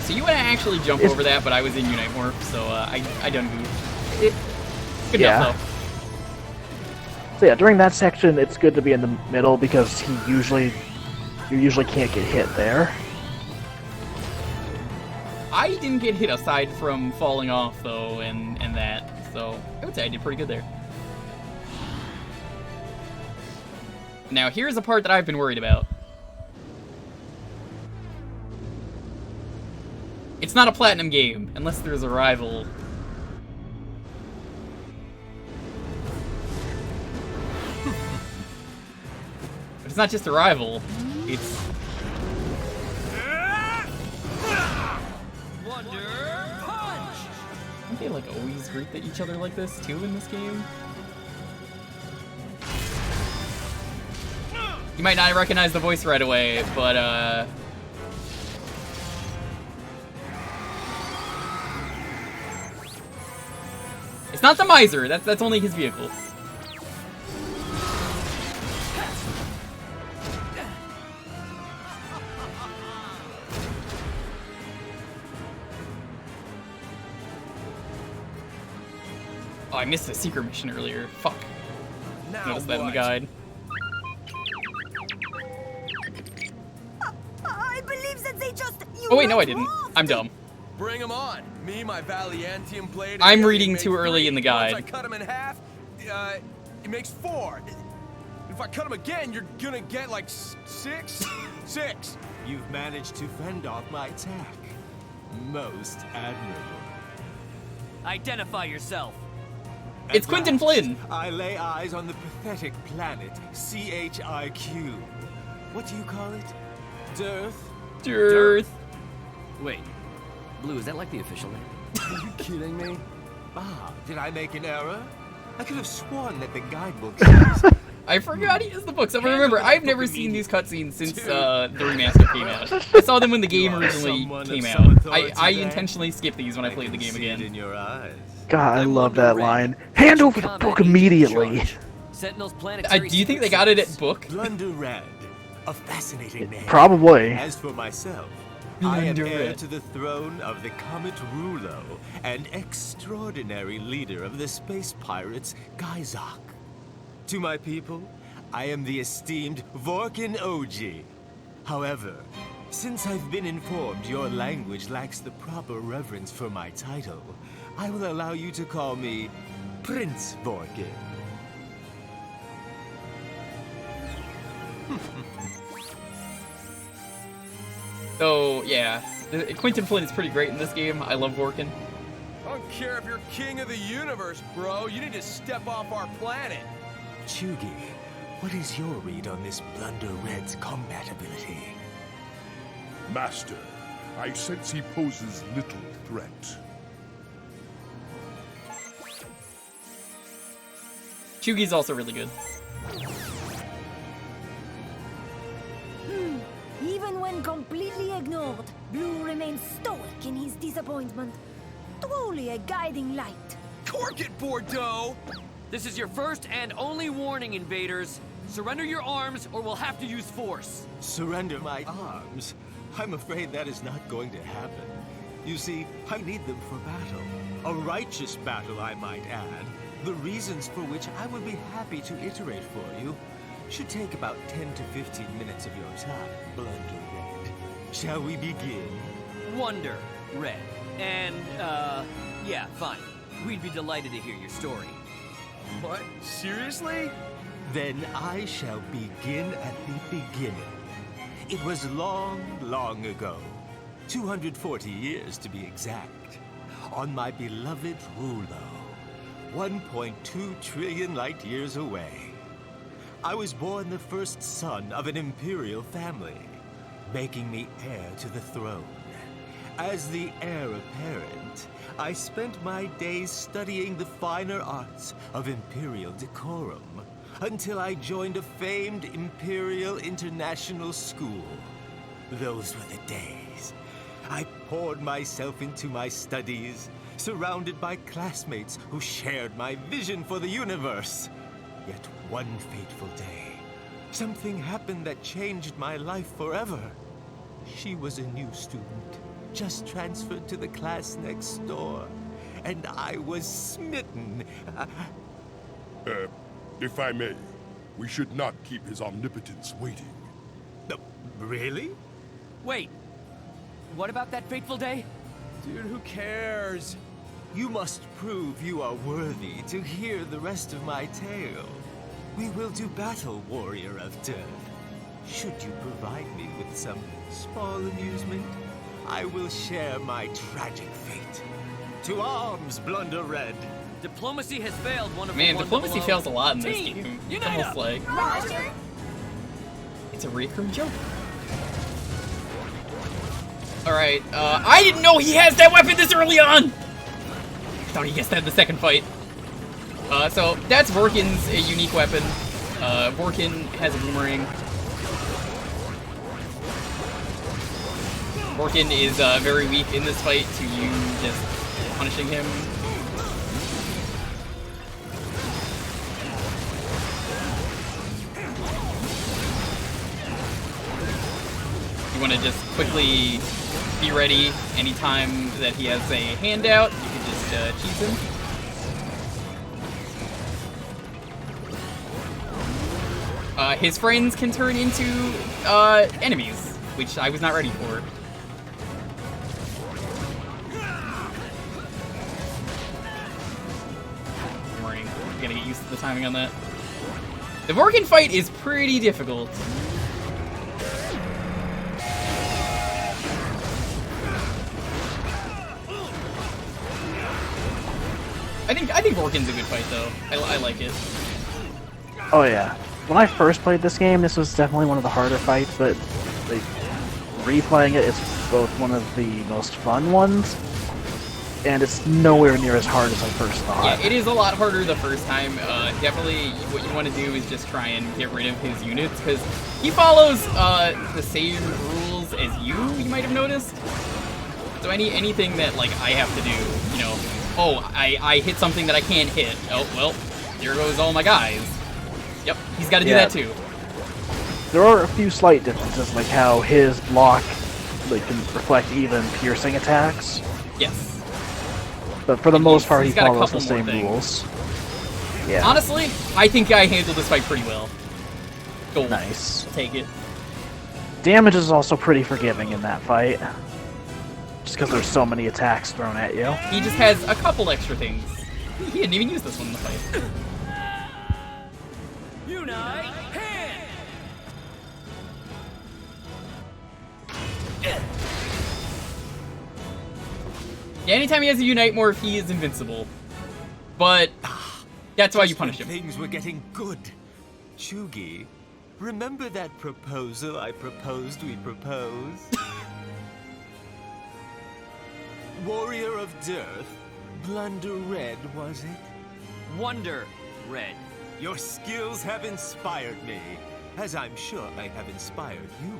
So you want to actually jump over that, but I was in Unite Morph, so I done goofed. Good enough, though. So yeah, during that section, it's good to be in the middle because you usually can't get hit there. I didn't get hit aside from falling off, though, and that, so I would say I did pretty good there. Now, here's a part that I've been worried about. It's not a platinum game, unless there's a rival. But it's not just a rival, it's... Don't they, like, always greet at each other like this, too, in this game? You might not recognize the voice right away, but, it's not the Miser, that's only his vehicle. Oh, I missed a secret mission earlier. Fuck. Noticed that in the guide. I believe that they just. Oh wait, no, I didn't. I'm dumb. Bring him on. Me, my Valiantium blade. I'm reading too early in the guide. Once I cut him in half, it makes 4. If I cut him again, you're gonna get like 6. 6. You've managed to fend off my attack. Most admirable. Identify yourself. It's Quentin Flynn. I lay eyes on the pathetic planet CHIQ. What do you call it? Dearth? Dearth. Wait, Blue, is that like the official name? Are you kidding me? Ah, did I make an error? I could have sworn that the guidebook says... I forgot he has the book. So remember, I've never seen these cutscenes since the remaster came out. I saw them when the game originally came out. I intentionally skipped these when I played the game again. In your eyes. God, I love that line. Hand over the book immediately. Sentinel's planetary Do you think they got it at book? Blunder Red. A fascinating name. Probably. As for myself, I am Blunder heir Red. to the throne of the Comet Rulo and extraordinary leader of the space pirates, Gaizok. To my people, I am the esteemed Vorkin Oji. However, since I've been informed your language lacks the proper reverence for my title, I will allow you to call me Prince Vorkin. So, yeah. Quentin Flynn is pretty great in this game. I love Vorkin. I don't care if you're king of the universe, bro. You need to step off our planet. Chugi, what is your read on this Blunder Red's combat ability? Master, I sense he poses little threat. Chugi's also really good. Even when completely ignored, Blue remains stoic in his disappointment. Truly a guiding light. Cork it, Bordeaux! This is your first and only warning, invaders. Surrender your arms or we'll have to use force. Surrender my arms? I'm afraid that is not going to happen. You see, I need them for battle. A righteous battle, I might add. The reasons for which I would be happy to iterate for you. Should take about 10 to 15 minutes of your time, Blunder Red. Shall we begin? Wonder Red. And, yeah, fine. We'd be delighted to hear your story. What? Seriously? Then I shall begin at the beginning. It was long, long ago. 240 years to be exact. On my beloved Rulo. 1.2 trillion light years away. I was born the first son of an imperial family, making me heir to the throne. As the heir apparent, I spent my days studying the finer arts of imperial decorum until I joined a famed imperial international school. Those were the days. I poured myself into my studies, surrounded by classmates who shared my vision for the universe. Yet one fateful day, something happened that changed my life forever. She was a new student, just transferred to the class next door, and I was smitten. If I may, we should not keep his omnipotence waiting. Really? Wait. What about that fateful day? Dude, who cares? You must prove you are worthy to hear the rest of my tale. We will do battle, warrior of death. Should you provide me with some small amusement, I will share my tragic fate. To arms, Blunder Red! Diplomacy has failed one of Man, the diplomacy below. fails a lot in this Team, game. It's unite almost up. like Roger. it's a recurring joke. Alright, I didn't know he has that weapon this early on! I thought he guessed that in the second fight. So that's Vorkin's unique weapon. Vorkin has a boomerang. Vorkin is very weak in this fight to you just punishing him. You want to just quickly be ready anytime that he has a handout. You can just cheese him. His friends can turn into enemies, which I was not ready for. Warning, you gotta get used to the timing on that. The Vorkin fight is pretty difficult. I think Vorkin's a good fight though. I like it. Oh yeah. When I first played this game, this was definitely one of the harder fights, but like, replaying it, it's both one of the most fun ones, and it's nowhere near as hard as I first thought. Yeah, it is a lot harder the first time. Definitely what you want to do is just try and get rid of his units, because he follows the same rules as you might have noticed. So anything that like I have to do, you know, oh, I hit something that I can't hit. Oh, well, there goes all my guys. Yep, he's got to do that too. There are a few slight differences, like how his block like can reflect even piercing attacks. Yes. But for the most part, he he's got a follows the couple more same things. rules. Yeah. Honestly, I think I handled this fight pretty well. Gold. Nice. I'll take it. Damage is also pretty forgiving in that fight. Just because there's so many attacks thrown at you. He just has a couple extra things. He didn't even use this one in the fight. Unite hand. Yeah, anytime he has a Unite morph, he is invincible. But that's why you punish him. Things were getting good. Chugi, remember that proposal I proposed we proposed? Warrior of Dearth, Blunder Red, was it? Wonder Red. Your skills have inspired me, as I'm sure they have inspired you.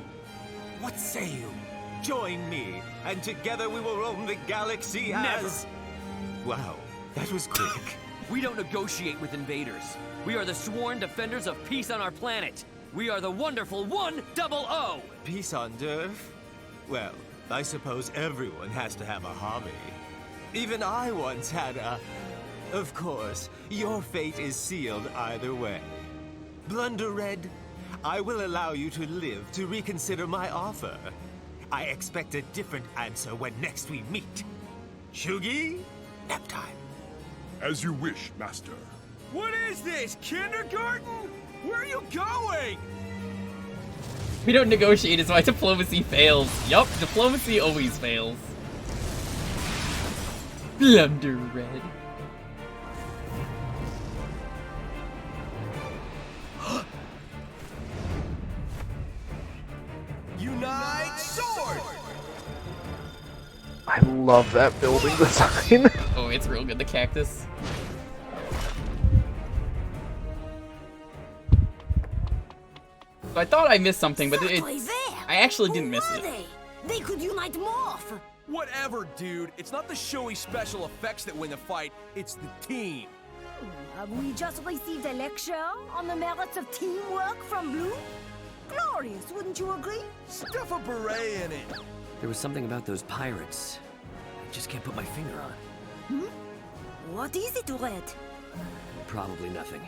What say you? Join me, and together we will roam the galaxy as... Wow, that was quick. We don't negotiate with invaders. We are the sworn defenders of peace on our planet. We are the wonderful 100. Peace on Dearth? Well, I suppose everyone has to have a hobby. Even I once had a... Of course, your fate is sealed either way. Blunder Red, I will allow you to live to reconsider my offer. I expect a different answer when next we meet. Shugi, nap time. As you wish, Master. What is this, kindergarten? Where are you going? We don't negotiate, is why diplomacy fails. Yup, diplomacy always fails. Blunder Red. Unite sword! I love that building design. Oh, it's real good, the cactus. So I thought I missed something, but I actually didn't miss it. They could unite morph. Whatever, dude. It's not the showy special effects that win the fight, it's the team. Have we just received a lecture on the merits of teamwork from Blue? Glorious, wouldn't you agree? Stuff a beret in it. There was something about those pirates. I just can't put my finger on. What is it, Red? Probably nothing.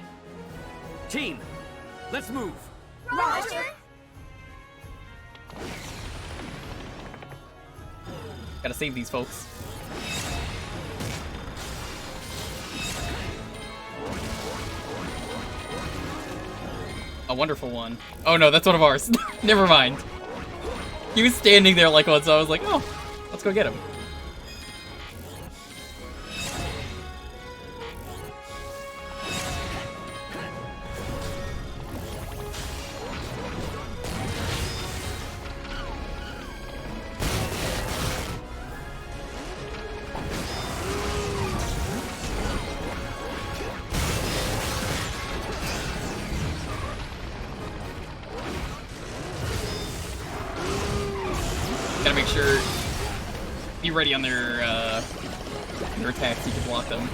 Team, let's move. Roger. Gotta save these folks. A wonderful one. Oh no, that's one of ours. Never mind. He was standing there like once, so I was like, oh, let's go get him. Gotta make sure, be ready on their attacks so you can block them.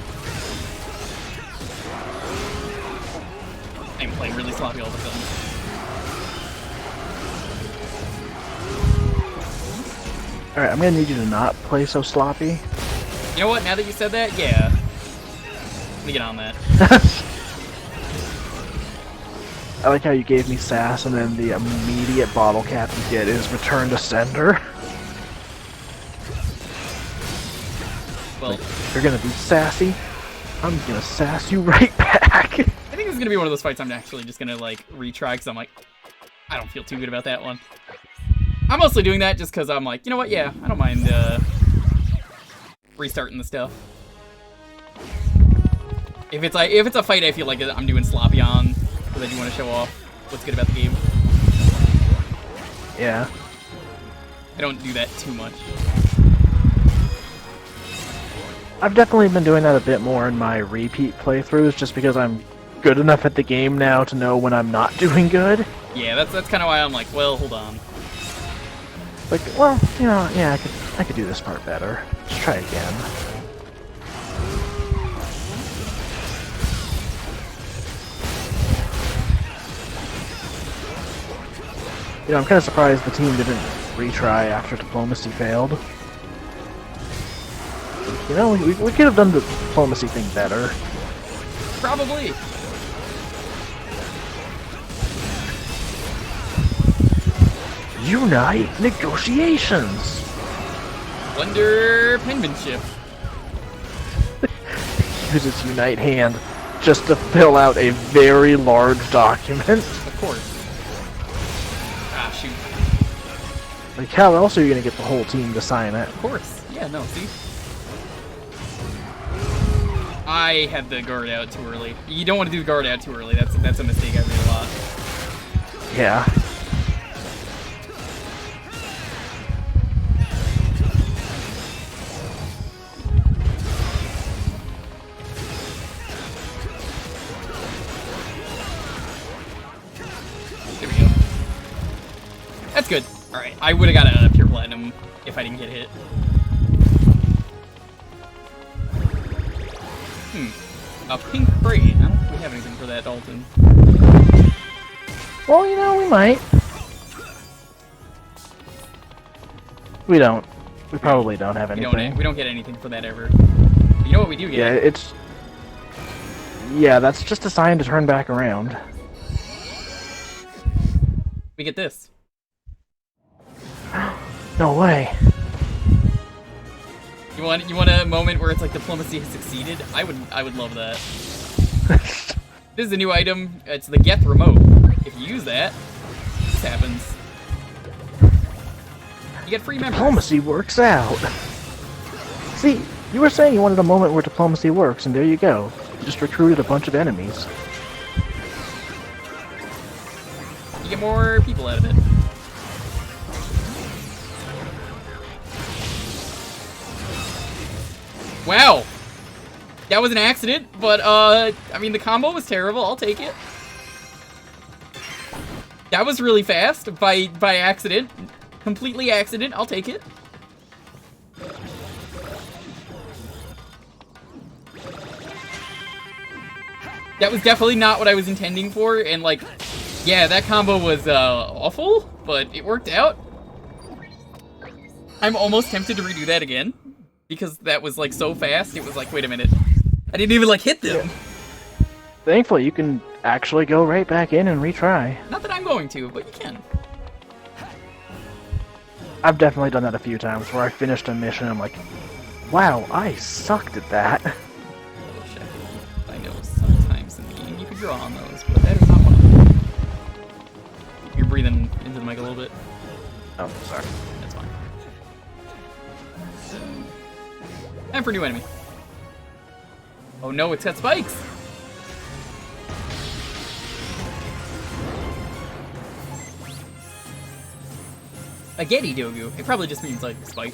I'm playing really sloppy all of a sudden. Alright, I'm gonna need you to not play so sloppy. You know what, now that you said that, yeah. Let me get on that. I like how you gave me sass and then the immediate bottle cap you get is return to sender. Well, like, you're gonna be sassy, I'm gonna sass you right back. I think this is gonna be one of those fights I'm actually just gonna like retry because I'm like, I don't feel too good about that one. I'm mostly doing that just because I'm like, you know what, yeah, I don't mind restarting the stuff. If it's a fight I feel like I'm doing sloppy on, because I do want to show off what's good about the game. Yeah. I don't do that too much. I've definitely been doing that a bit more in my repeat playthroughs, just because I'm good enough at the game now to know when I'm not doing good. Yeah, that's kind of why I'm like, well, hold on. Like, well, you know, yeah, I could do this part better. Let's try again. You know, I'm kind of surprised the team didn't retry after diplomacy failed. You know, we could have done the diplomacy thing better. Probably. Unite negotiations! Wonder penmanship. Use its unite hand just to fill out a very large document. Of course. Ah, shoot. Like, how else are you gonna get the whole team to sign it? Of course. Yeah, no, see? I had the guard out too early. You don't want to do the guard out too early. That's a mistake I made a lot. Yeah. There we go. That's good. Alright, I would have got a pure platinum if I didn't get hit. A pink braid. I don't think we have anything for that, Dalton. Well, you know, we might. We don't. We probably don't have anything. We don't get anything for that ever. You know what we do get? Yeah, it's... Yeah, that's just a sign to turn back around. We get this. No way. You want a moment where it's like diplomacy has succeeded? I would love that. This is a new item. It's the Geth remote. If you use that, this happens. You get free members. Diplomacy works out. See, you were saying you wanted a moment where diplomacy works, and there you go. You just recruited a bunch of enemies. You get more people out of it. Wow! That was an accident, but, I mean, the combo was terrible. I'll take it. That was really fast by accident. Completely accident. I'll take it. That was definitely not what I was intending for, and, like, yeah, that combo was, awful, but it worked out. I'm almost tempted to redo that again. Because that was, like, so fast, it was like, wait a minute. I didn't even, like, hit them! Yeah. Thankfully, you can actually go right back in and retry. Not that I'm going to, but you can. I've definitely done that a few times, where I finished a mission and I'm like, wow, I sucked at that. I know sometimes in the game you could draw on those, but that is not one of them. You're breathing into the mic a little bit. Oh, sorry. That's fine. Time for a new enemy. Oh no, it's got spikes! A Getty Dogu. It probably just means, like, spike.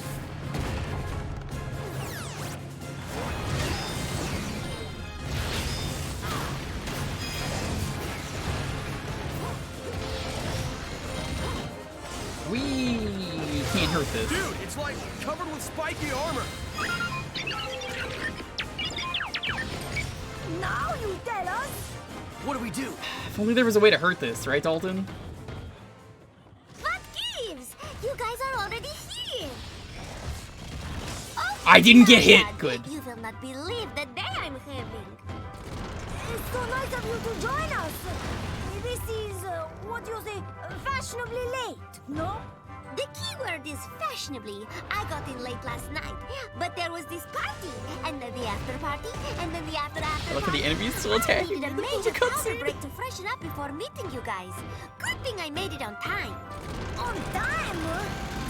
We can't hurt this. Dude, it's like covered with spiky armor. Now you tell us. What do we do? If only there was a way to hurt this, right, Dalton? What gives? You guys are already here. Oh, I didn't get hit. Good. You will not believe the day I'm having. It's so nice of you to join us. This is, what do you say, fashionably late, no? The keyword is fashionably. I got in late last night, but there was this party, and then the after party, and then the after Look at the enemies still I attacking. needed a major powder break to freshen up before meeting you guys. Good thing I made it on time. On time?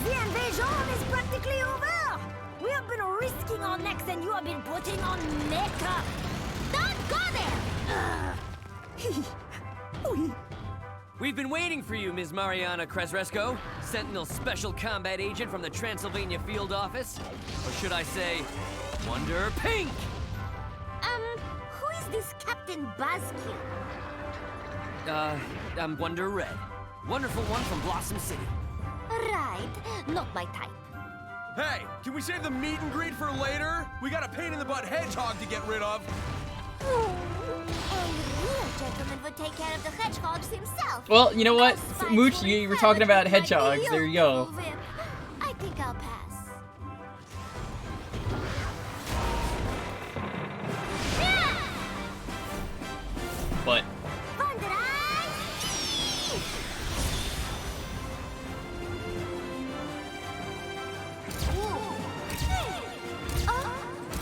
The invasion is practically over. We have been risking our necks and you have been putting on makeup. Don't go there! We've been waiting for you, Ms. Mariana Kresresco, Sentinel Special Combat Agent from the Transylvania Field Office. Or should I say, Wonder Pink? Who is this Captain Buzzkill? I'm Wonder Red. Wonderful one from Blossom City. Right, not my type. Hey, can we save the meet and greet for later? We got a pain-in-the-butt hedgehog to get rid of. A real gentleman would take care of the hedgehogs himself. Well, you know what? Mooch, you were talking about hedgehogs. There you go. think I'll pass. But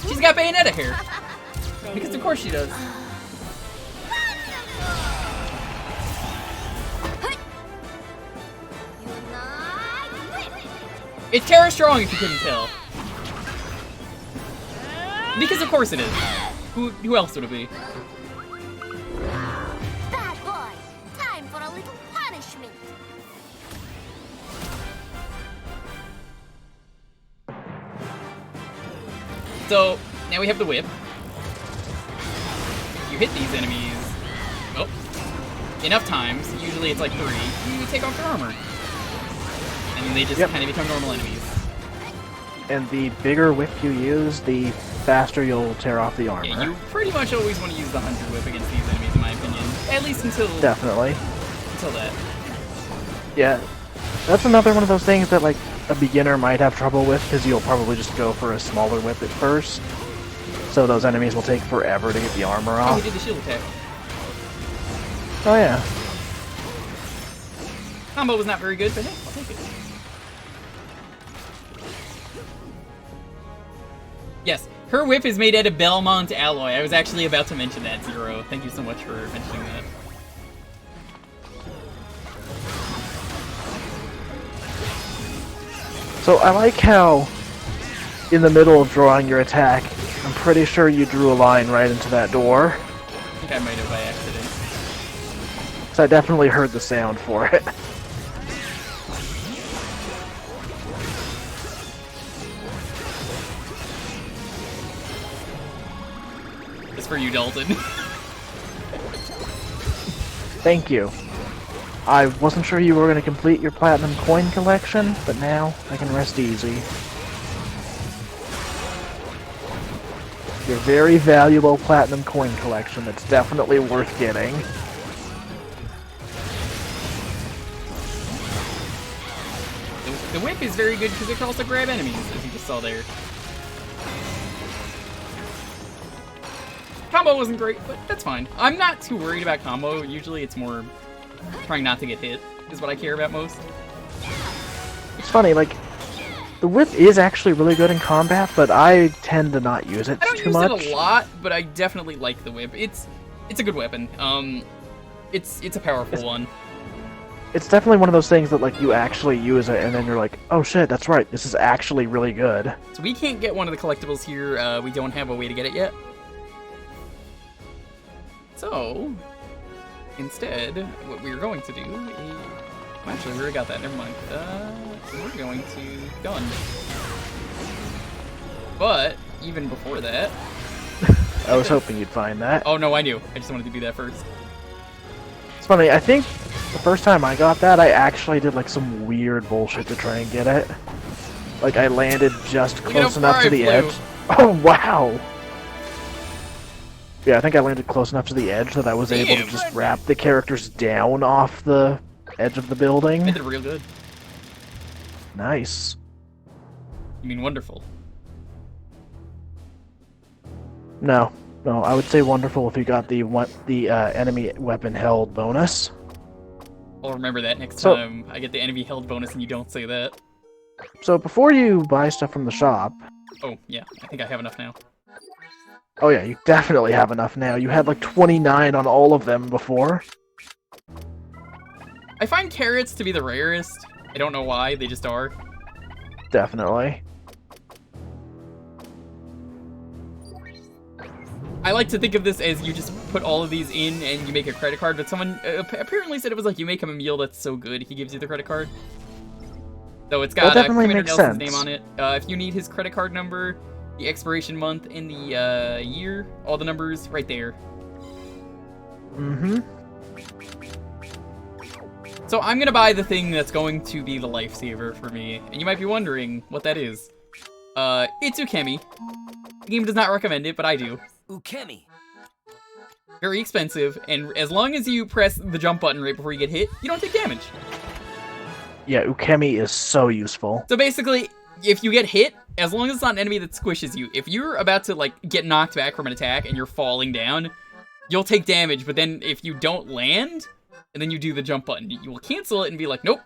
she's got Bayonetta hair. Because of course she does. It's Tara Strong, if you couldn't tell. Because of course it is. Who else would it be? Bad boy, time for a little punishment. So, now we have the whip. You hit these enemies, oh, enough times, usually it's like 3, you take off their armor. And then they just kind of become normal enemies. And the bigger whip you use, the faster you'll tear off the armor. Yeah, you pretty much always want to use the 100 whip against these enemies, in my opinion. At least until... Definitely. Until that. Yeah. That's another one of those things that, like, a beginner might have trouble with, because you'll probably just go for a smaller whip at first. So those enemies will take forever to get the armor off. Oh, we did the shield attack. Oh, yeah. Combo was not very good, but hey, I'll take it. Yes, her whip is made out of Belmont alloy. I was actually about to mention that, Zero. Thank you so much for mentioning that. So I like how, in the middle of drawing your attack, I'm pretty sure you drew a line right into that door. I think I might have by accident. So I definitely heard the sound for it. It's for you, Dalton. Thank you. I wasn't sure you were going to complete your platinum coin collection, but now I can rest easy. Your very valuable platinum coin collection that's definitely worth getting. The whip is very good because it can also grab enemies, as you just saw there. Combo wasn't great, but that's fine. I'm not too worried about combo. Usually it's more trying not to get hit is what I care about most. It's funny, like, the whip is actually really good in combat, but I tend to not use it too much. I don't use it a lot, but I definitely like the whip. It's a good weapon. It's a powerful one. It's definitely one of those things that, like, you actually use it, and then you're like, oh shit, that's right, this is actually really good. So we can't get one of the collectibles here. We don't have a way to get it yet. So, instead, what we're going to do is... Actually, we already got that, never mind. We're going to gun. But, even before that... I was hoping you'd find that. Oh no, I knew. I just wanted to do that first. It's funny, I think the first time I got that, I actually did, like, some weird bullshit to try and get it. Like, I landed just close enough to the edge. Oh, wow! Yeah, I think I landed close enough to the edge that I was able to just wrap the characters down off the edge of the building. I did real good. Nice. You mean wonderful? No, I would say wonderful if you got the enemy weapon held bonus. I'll remember that next time I get the enemy held bonus and you don't say that. So before you buy stuff from the shop... Oh, yeah, I think I have enough now. Oh yeah, you definitely have enough now. You had like 29 on all of them before. I find carrots to be the rarest. I don't know why, they just are. Definitely. I like to think of this as you just put all of these in and you make a credit card, but someone apparently said it was like you make him a meal that's so good he gives you the credit card. So it's got Commander Nelson's name on it. If you need his credit card number, the expiration month, and the year, all the numbers right there. Mm-hmm. So I'm gonna buy the thing that's going to be the lifesaver for me, and you might be wondering what that is. It's Ukemi. The game does not recommend it, but I do. Ukemi. Very expensive, and as long as you press the jump button right before you get hit, you don't take damage. Yeah, Ukemi is so useful. So basically, if you get hit, as long as it's not an enemy that squishes you, if you're about to, like, get knocked back from an attack and you're falling down, you'll take damage, but then if you don't land, and then you do the jump button, you will cancel it and be like, nope.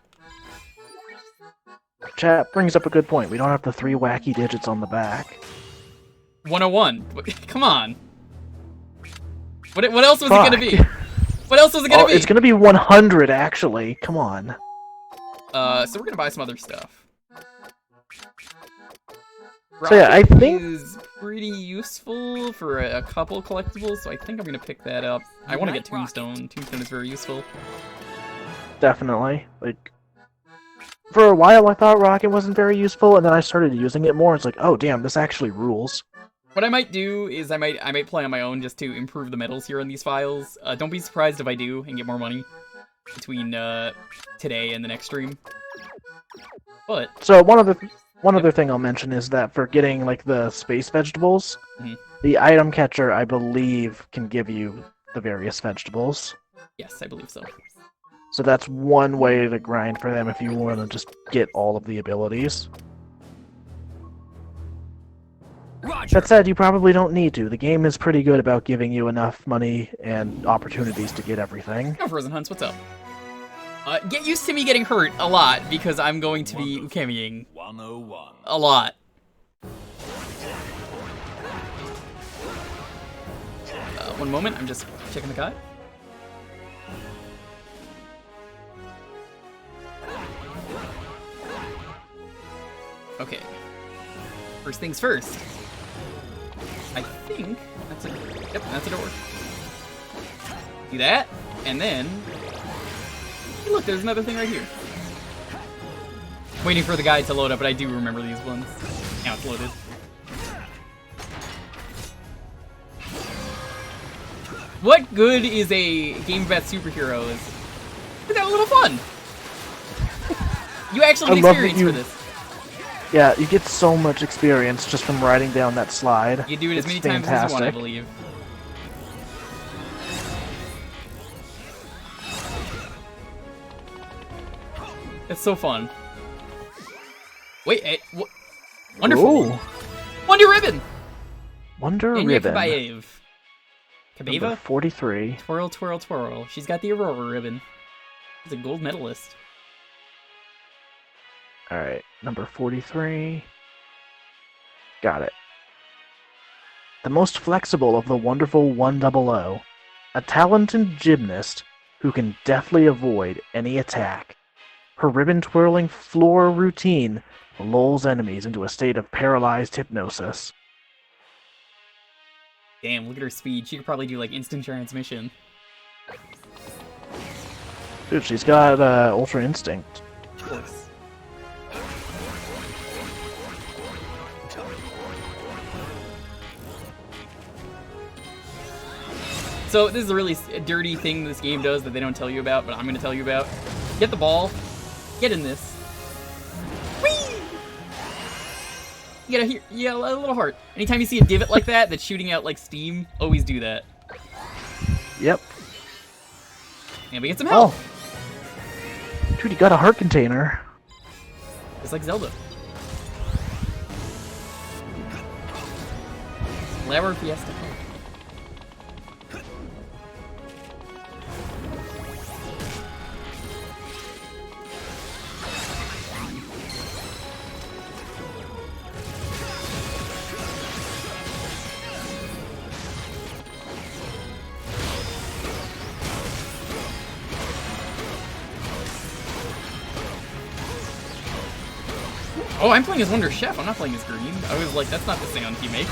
Chat brings up a good point. We don't have the 3 wacky digits on the back. 101. Come on. What else was it gonna be? What else was it gonna be? It's gonna be 100, actually. Come on. So we're gonna buy some other stuff. So yeah, I think is pretty useful for a couple collectibles, so I think I'm gonna pick that up. I want to get Tombstone. Tombstone is very useful. Definitely. Like, for a while I thought Rocket wasn't very useful, and then I started using it more. It's like, oh damn, this actually rules. What I might do is I might play on my own just to improve the medals here on these files. Don't be surprised if I do and get more money between today and the next stream. But so one other thing I'll mention is that for getting like the space vegetables, the item catcher I believe can give you the various vegetables. Yes, I believe so. So that's one way to grind for them if you want to just get all of the abilities. Roger. That said, you probably don't need to. The game is pretty good about giving you enough money and opportunities to get everything. Oh, Frozen Hunts, what's up? Get used to me getting hurt a lot, because I'm going to be Ukemiing 101. a lot. One moment, I'm just checking the guide. Okay. First things first. I think that's a... Yep, that's a door. Do that, and then... Hey, look, there's another thing right here. Waiting for the guide to load up, but I do remember these ones. Now it's loaded. What good is a game about superheroes without a little fun? You actually get experience for this. Yeah, you get so much experience just from riding down that slide. You do it as many times as you want, I believe. It's so fun. Wait, what? Wonderful. Ooh. Wonder Ribbon! Wonder Enya Ribbon. Kabaev. Number Kabeva? 43. Twirl, twirl, twirl. She's got the Aurora ribbon. She's a gold medalist. Alright, number 43. Got it. The most flexible of the wonderful 100. A talented gymnast who can deftly avoid any attack. Her ribbon-twirling floor routine lulls enemies into a state of paralyzed hypnosis. Damn, look at her speed. She could probably do, like, instant transmission. Dude, she's got Ultra Instinct. Of course. So, this is a really dirty thing this game does that they don't tell you about, but I'm going to tell you about. Get the ball. Get in this. Whee! You gotta hear, a little heart. Anytime you see a divot like that that's shooting out like steam, always do that. Yep. And we get some health. Oh. Dude, you got a heart container. Just like Zelda. Flower Fiesta. Oh, I'm playing as Wonder Chef. I'm not playing as Green. I was like, that's not the sound he makes.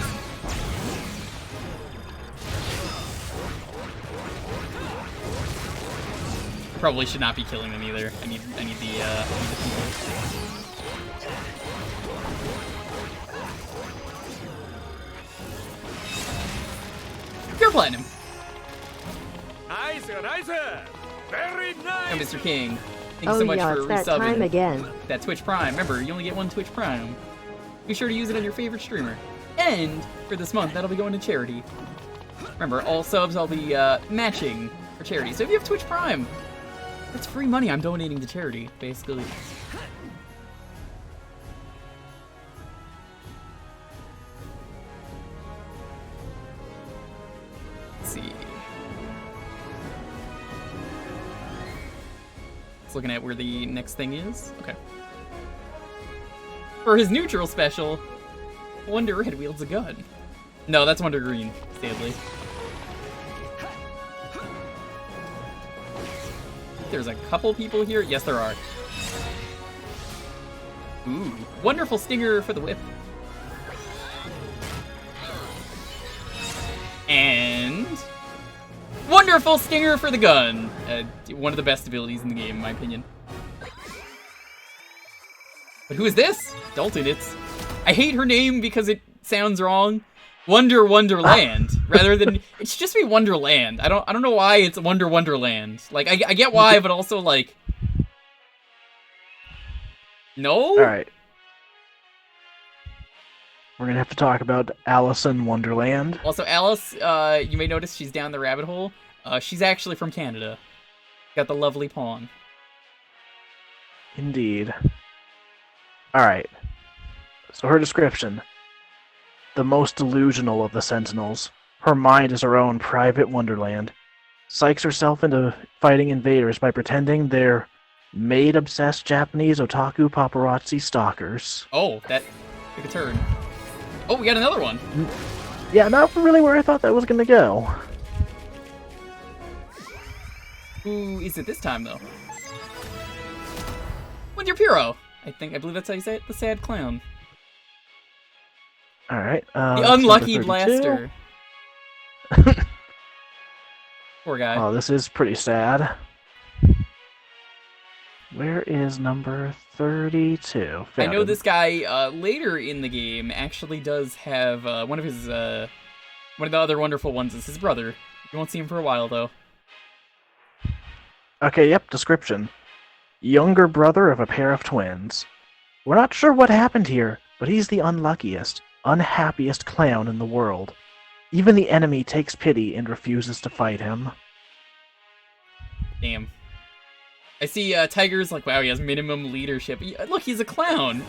I probably should not be killing them either. I need the people. Pure Platinum. Nice, nice. Very nice. Oh, Mr. King. Thank you so much for it's that time resubbing again. that Twitch Prime. Remember, you only get one Twitch Prime. Be sure to use it on your favorite streamer. And for this month, that'll be going to charity. Remember, all subs I'll be matching for charity. So if you have Twitch Prime, That's free money I'm donating to charity, basically. Let's see. Just looking at where the next thing is. Okay. For his neutral special, Wonder Red wields a gun. No, that's Wonder Green, sadly. There's a couple people here. Yes, there are. Ooh, wonderful stinger for the whip. And wonderful stinger for the gun. One of the best abilities in the game, in my opinion. But who is this? Dalton, I hate her name because it sounds wrong. Wonderland, rather than it should just be Wonderland. I don't know why it's Wonderland. Like I get why, but also like no. All right, we're gonna have to talk about Alice in Wonderland. Also, Alice, you may notice she's down the rabbit hole. She's actually from Canada. Got the lovely pawn. Indeed. All right. So her description. The most delusional of the Sentinels. Her mind is her own private wonderland. Psychs herself into fighting invaders by pretending they're maid-obsessed Japanese otaku paparazzi stalkers. Oh, that took a turn. Oh, we got another one. Yeah, not really where I thought that was going to go. Who is it this time, though? With your Piro. I believe that's how you say it. The sad clown. All right. The unlucky blaster. Poor guy. Oh, this is pretty sad. Where is number 32? I know this guy later in the game actually does have one of the other wonderful ones is his brother. You won't see him for a while though. Okay, yep, description. Younger brother of a pair of twins. We're not sure what happened here, but he's the unluckiest, unhappiest clown in the world. Even the enemy takes pity and refuses to fight him. Damn. I see Tiger's like, wow, he has minimum leadership. Look, he's a clown.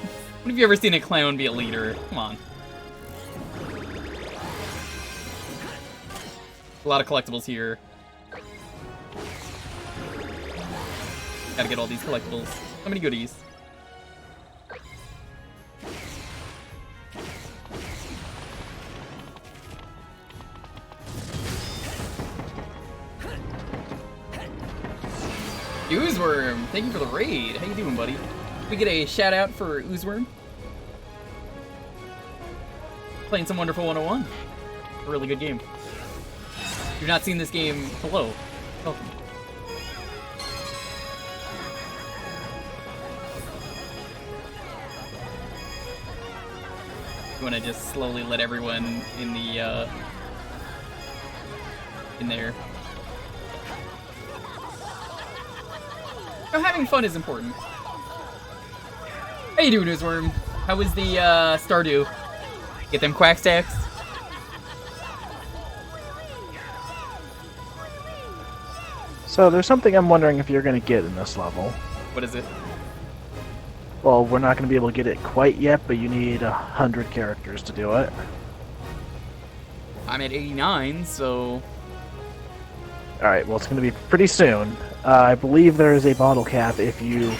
When have you ever seen a clown be a leader? Come on. A lot of collectibles here. Gotta get all these collectibles. How many goodies? Oozeworm, thank you for the raid. How you doing, buddy? We get a shout out for Oozeworm. Playing some Wonderful 101. A really good game. If you've not seen this game, hello. Welcome. You want to just slowly let everyone in the in there. Oh, having fun is important. How you doing, Oozeworm? How was the Stardew? Get them quack stacks? So there's something I'm wondering if you're going to get in this level. What is it? Well, we're not going to be able to get it quite yet, but you need 100 characters to do it. I'm at 89, so... Alright, well, it's going to be pretty soon. I believe there is a bottle cap if you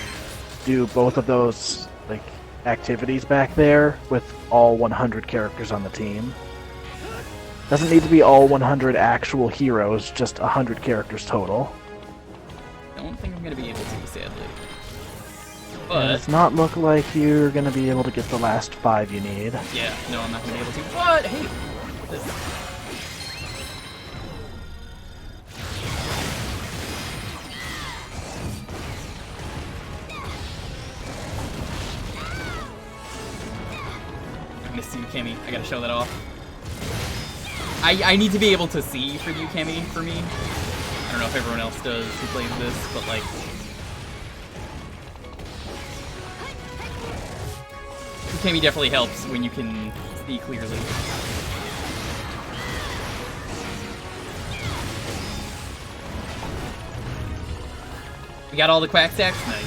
do both of those like activities back there with all 100 characters on the team. Doesn't need to be all 100 actual heroes, just 100 characters total. Don't think I'm going to be able to, sadly. But... And it's not look like you're going to be able to get the last 5 you need. Yeah, no, I'm not going to be able to. But, hey, this... Kimmy. I gotta show that off. I need to be able to see for you, Kimmy, for me. I don't know if everyone else does who plays this, but like... Kimmy definitely helps when you can see clearly. You got all the quack stacks? Nice.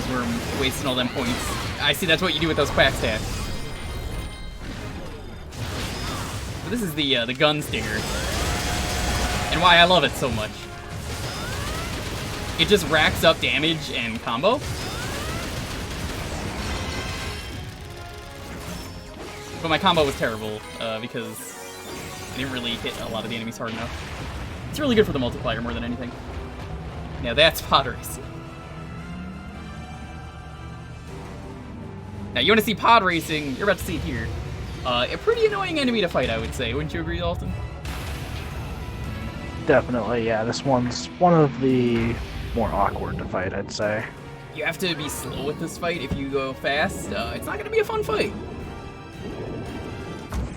We're wasting all them points. I see that's what you do with those quack stacks. So this is the gun stinger. And why I love it so much. It just racks up damage and combo. But my combo was terrible, because I didn't really hit a lot of the enemies hard enough. It's really good for the multiplier more than anything. Now that's pod racing. Now you want to see pod racing, you're about to see it here. A pretty annoying enemy to fight, I would say. Wouldn't you agree, Alton? Definitely, yeah. This one's one of the more awkward to fight, I'd say. You have to be slow with this fight. If you go fast, it's not going to be a fun fight.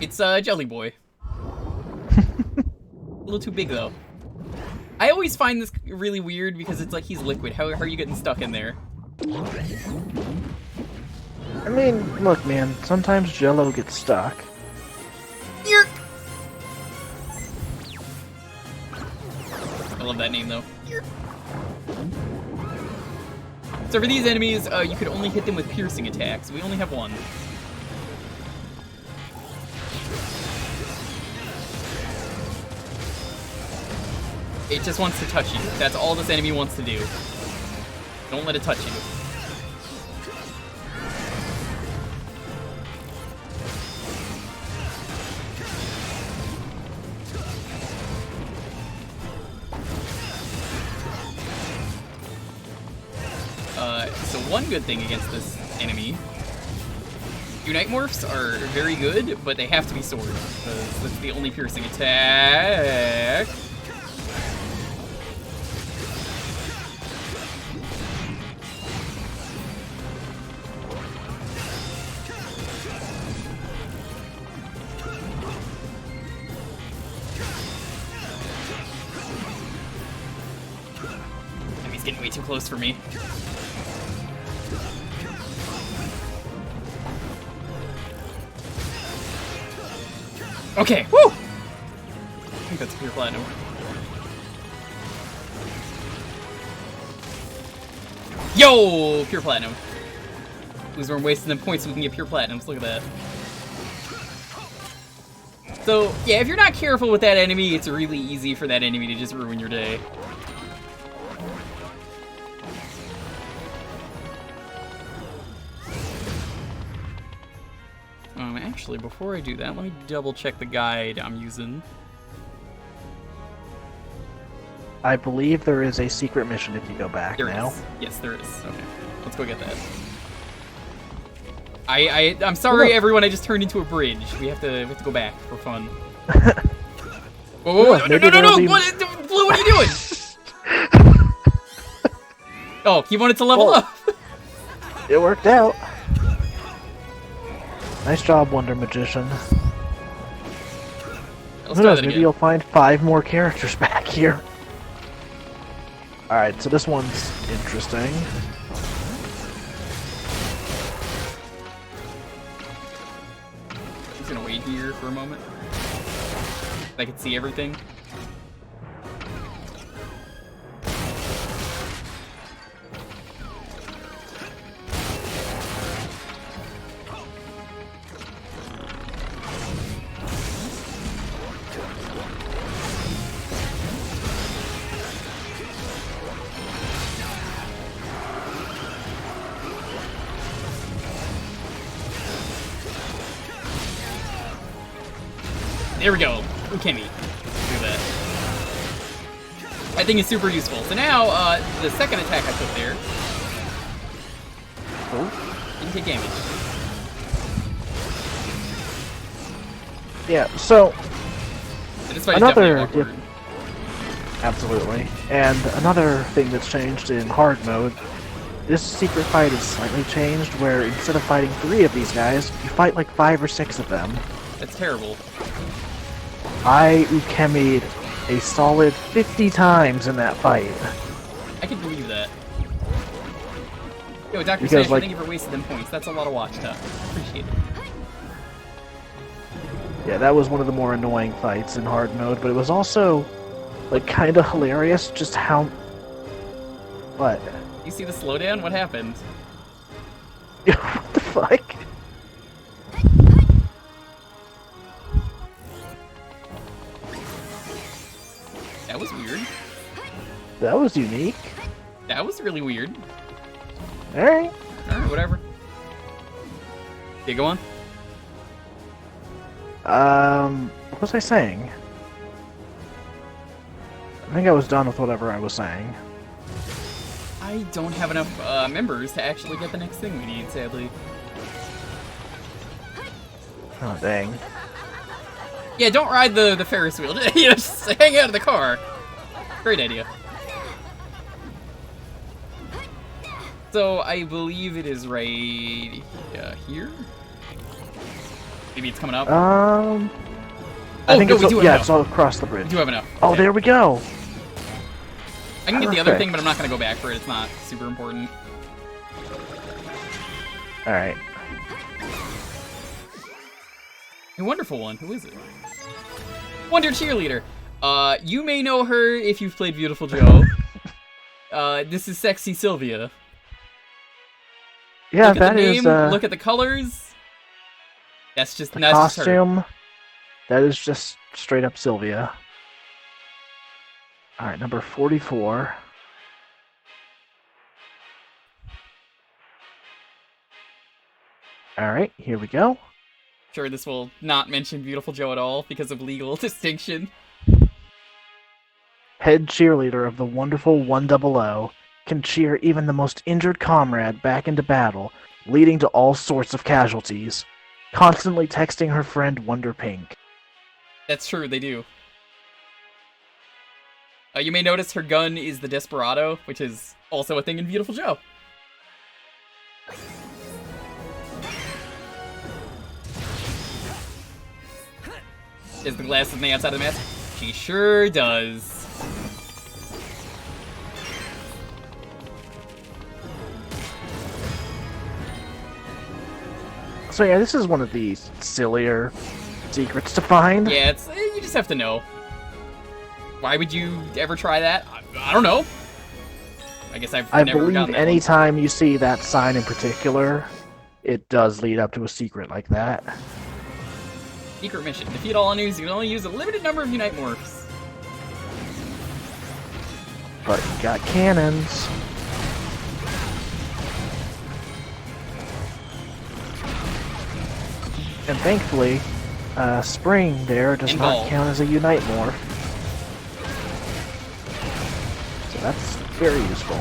It's Jelly Boy. A little too big, though. I always find this really weird because it's like he's liquid. How are you getting stuck in there? I mean, look, man, sometimes Jello gets stuck. Yerk! I love that name, though. Yerk. So for these enemies, you could only hit them with piercing attacks. We only have one. It just wants to touch you. That's all this enemy wants to do. Don't let it touch you. So one good thing against this enemy, Unite Morphs are very good, but they have to be swords, because that's the only piercing attack. Enemy's getting way too close for me. Okay, woo! I think that's pure platinum. Yo! Pure platinum. Because we're wasting them points so we can get pure platinums. Look at that. So, yeah, if you're not careful with that enemy, it's really easy for that enemy to just ruin your day. Actually, before I do that, let me double check the guide I'm using. I believe there is a secret mission if you go back There now. is. Yes, there is. Okay, let's go get that. I'm sorry, everyone. I just turned into a bridge. We have to go back for fun. Whoa, no! Be... What, Blue? What are you doing? Oh, he wanted to level up. It worked out. Nice job, Wonder Magician. Who knows, maybe you'll find 5 more characters back here. Alright, so this one's interesting. I'm just gonna wait here for a moment. I can see everything. There we go. Ukemi. Do that. I think it's super useful. So now, the second attack I put there. Oh. Didn't take damage. Yeah, so. Another. Absolutely. And another thing that's changed in hard mode, this secret fight is slightly changed, where instead of fighting 3 of these guys, you fight like 5 or 6 of them. That's terrible. I Ukemi'd a solid 50 times in that fight. I can believe that. Yo, Dr. Sash, thank you for wasting them points. That's a lot of watch time. Appreciate it. Yeah, that was one of the more annoying fights in hard mode, but it was also, like, kind of hilarious just how... What? You see the slowdown? What happened? What the fuck? That was weird. That was unique. That was really weird. Alright. Alright, whatever. Okay, go on. What was I saying? I think I was done with whatever I was saying. I don't have enough members to actually get the next thing we need, sadly. Oh, dang. Yeah, don't ride the Ferris wheel. You know, just hang out of the car. Great idea. So, I believe it is right here? Maybe it's coming up? I think no, it's all across the bridge. We do have enough. Oh, Okay. there we go! I can get the other thing, but I'm not going to go back for it. It's not super important. Alright. A wonderful one. Who is it? Wonder Cheerleader. You may know her if you've played Beautiful Joe. This is Sexy Sylvia. Yeah, look at that the is, name, look at the colors. That's just the that's just her. costume. That is just straight up Sylvia. Alright, number 44. Alright, here we go. Sure, this will not mention Beautiful Joe at all because of legal distinction. Head cheerleader of the wonderful 100 can cheer even the most injured comrade back into battle, leading to all sorts of casualties. Constantly texting her friend Wonder Pink. That's true, they do. You may notice her gun is the Desperado, which is also a thing in Beautiful Joe. Is the glasses on the outside of the mask? She sure does. So yeah, this is one of the sillier secrets to find. Yeah, it's you just have to know. Why would you ever try that? I don't know. I guess I've never believe gotten that anytime you see that sign in particular, it does lead up to a secret like that. Secret mission. Defeat all enemies. You can only use a limited number of Unite Morphs. But you got cannons. And thankfully, Spring there does And not Ball. count as a Unite Morph. So that's very useful.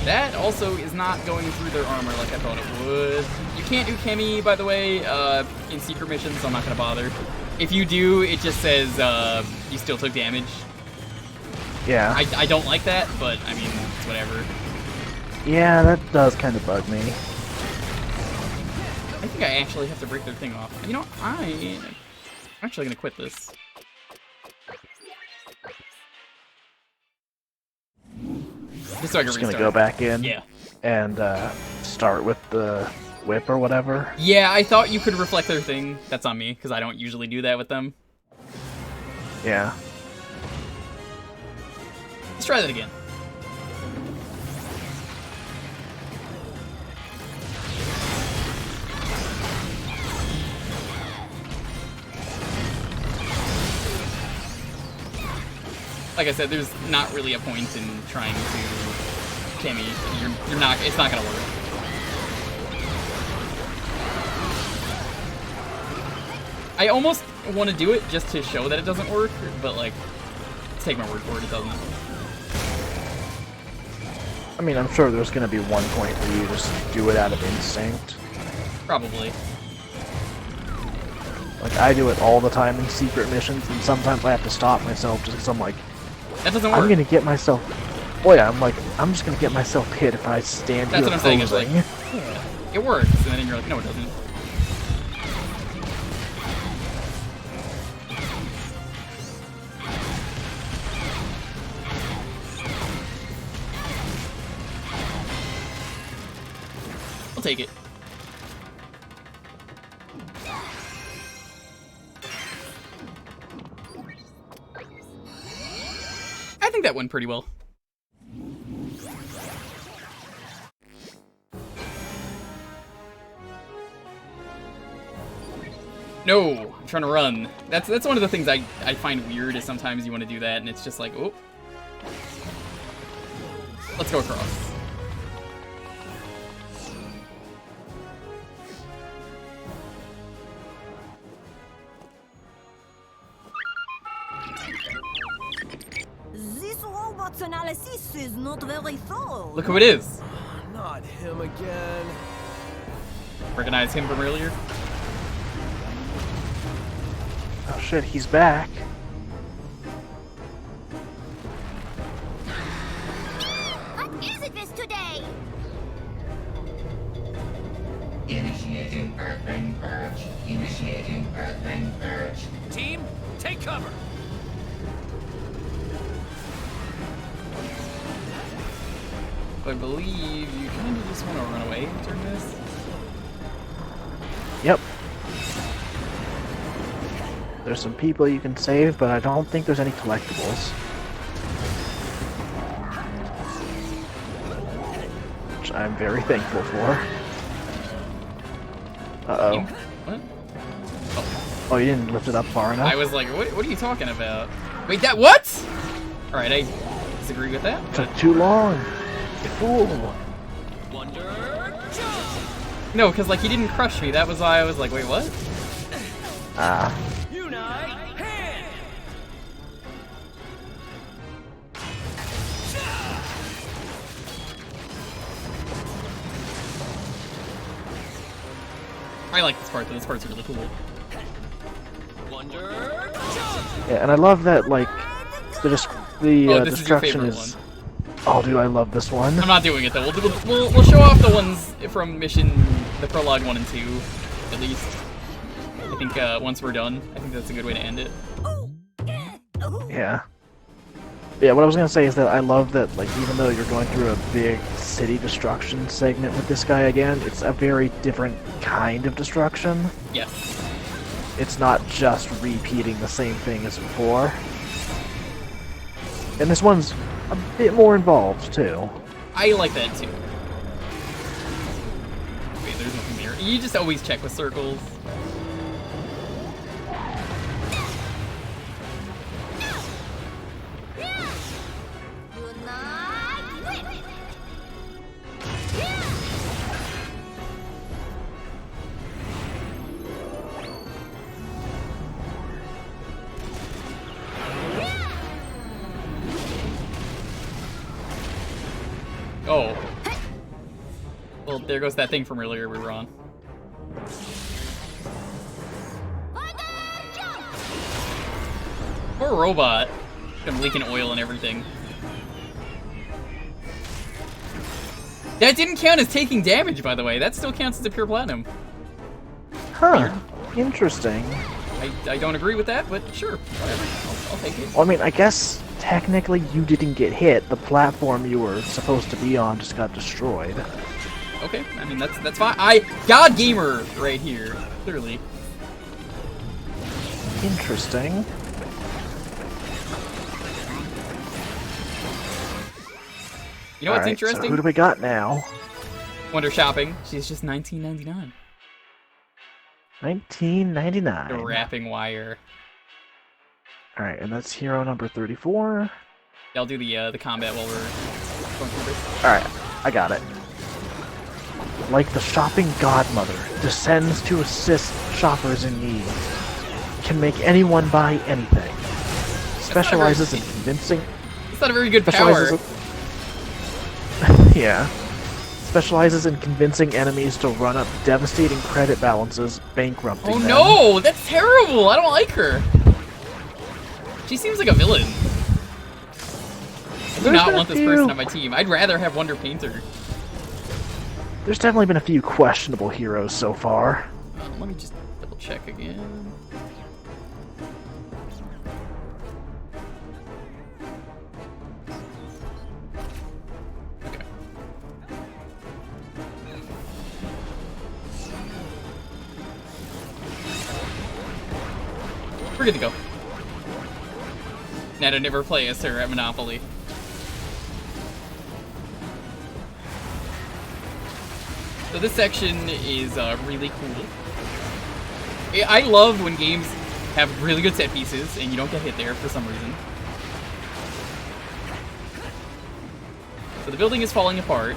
That also is not going through their armor like I thought it would. You can't do Chemi, by the way, in secret missions, so I'm not going to bother. If you do, it just says you still took damage. Yeah. I don't like that, but I mean, it's whatever. Yeah, that does kind of bug me. I think I actually have to break their thing off. You know, I'm actually going to quit this. Just so I can Just gonna restart. go back in. Yeah. And start with the whip or whatever. Yeah, I thought you could reflect their thing. That's on me, because I don't usually do that with them. Yeah. Let's try that again. Like I said, there's not really a point in trying to Chemi. You're not. It's not gonna work. I almost want to do it just to show that it doesn't work, but like, take my word for it, it doesn't. I mean, I'm sure there's gonna be one point where you just do it out of instinct. Probably. Like, I do it all the time in secret missions, and sometimes I have to stop myself just because I'm like, that doesn't work. I'm gonna get myself... Oh yeah, I'm like, I'm just gonna get myself hit if I stand That's here what I'm saying, is like, posing. yeah, it works, and then you're like, no it doesn't. I'll take it. went pretty well. No, I'm trying to run. That's one of the things I find weird is sometimes you want to do that and it's just like, oh. Let's go across. This robot's analysis is not very thorough. Look who it is. Not him again. Recognize him from earlier? Oh shit, he's back. What is it this today? Initiating Earthling Purge. Initiating Earthling Purge. Team, take cover. I believe you kind of just want to run away during this. Yep. There's some people you can save, but I don't think there's any collectibles. Which I'm very thankful for. Uh-oh. What? Oh, you didn't lift it up far enough? I was like, what are you talking about? Wait, that what? Alright, I disagree with that. Took too long. You fool. No, because like he didn't crush me. That was why I was like, wait, what? Ah. Unite, hand. I like this part though. This part's really cool. Wonder Yeah, and I love that, like, the destruction is your favorite is... Oh, dude, I love this one. I'm not doing it though. We'll show off the ones from mission, the prologue 1 and 2, at least. I think once we're done, I think that's a good way to end it. Yeah. Yeah, what I was gonna say is that I love that, like, even though you're going through a big city destruction segment with this guy again, it's a very different kind of destruction. Yes. It's not just repeating the same thing as before. And this one's a bit more involved, too. I like that too. Wait, there's nothing there. You just always check with circles. Oh. Well, there goes that thing from earlier we were on. Poor robot. Been leaking oil and everything. That didn't count as taking damage, by the way. That still counts as a pure platinum. Huh. Interesting. I don't agree with that, but sure. Whatever. I'll take it. Well, I mean, I guess technically you didn't get hit. The platform you were supposed to be on just got destroyed. Okay, I mean, that's fine. God Gamer right here, clearly. Interesting. You know what's Alright, interesting? So who do we got now? Wonder Shopping. She's just $19.99. $19.99. The wrapping wire. Alright, and that's hero number 34. Yeah, I'll do the combat while we're going through this. Alright, I got it. Like the shopping godmother, descends to assist shoppers in need. Can make anyone buy anything. Specializes in convincing... It's not a very good power. Yeah. Specializes in convincing enemies to run up devastating credit balances, bankrupting them. Oh no! That's terrible! I don't like her! She seems like a villain. I do not want this person on my team. I'd rather have Wonder Painter. There's definitely been a few questionable heroes so far. Let me just double check again. Okay. We're good to go. Now to never play as her at Monopoly. So this section is really cool. I love when games have really good set pieces and you don't get hit there for some reason. So the building is falling apart.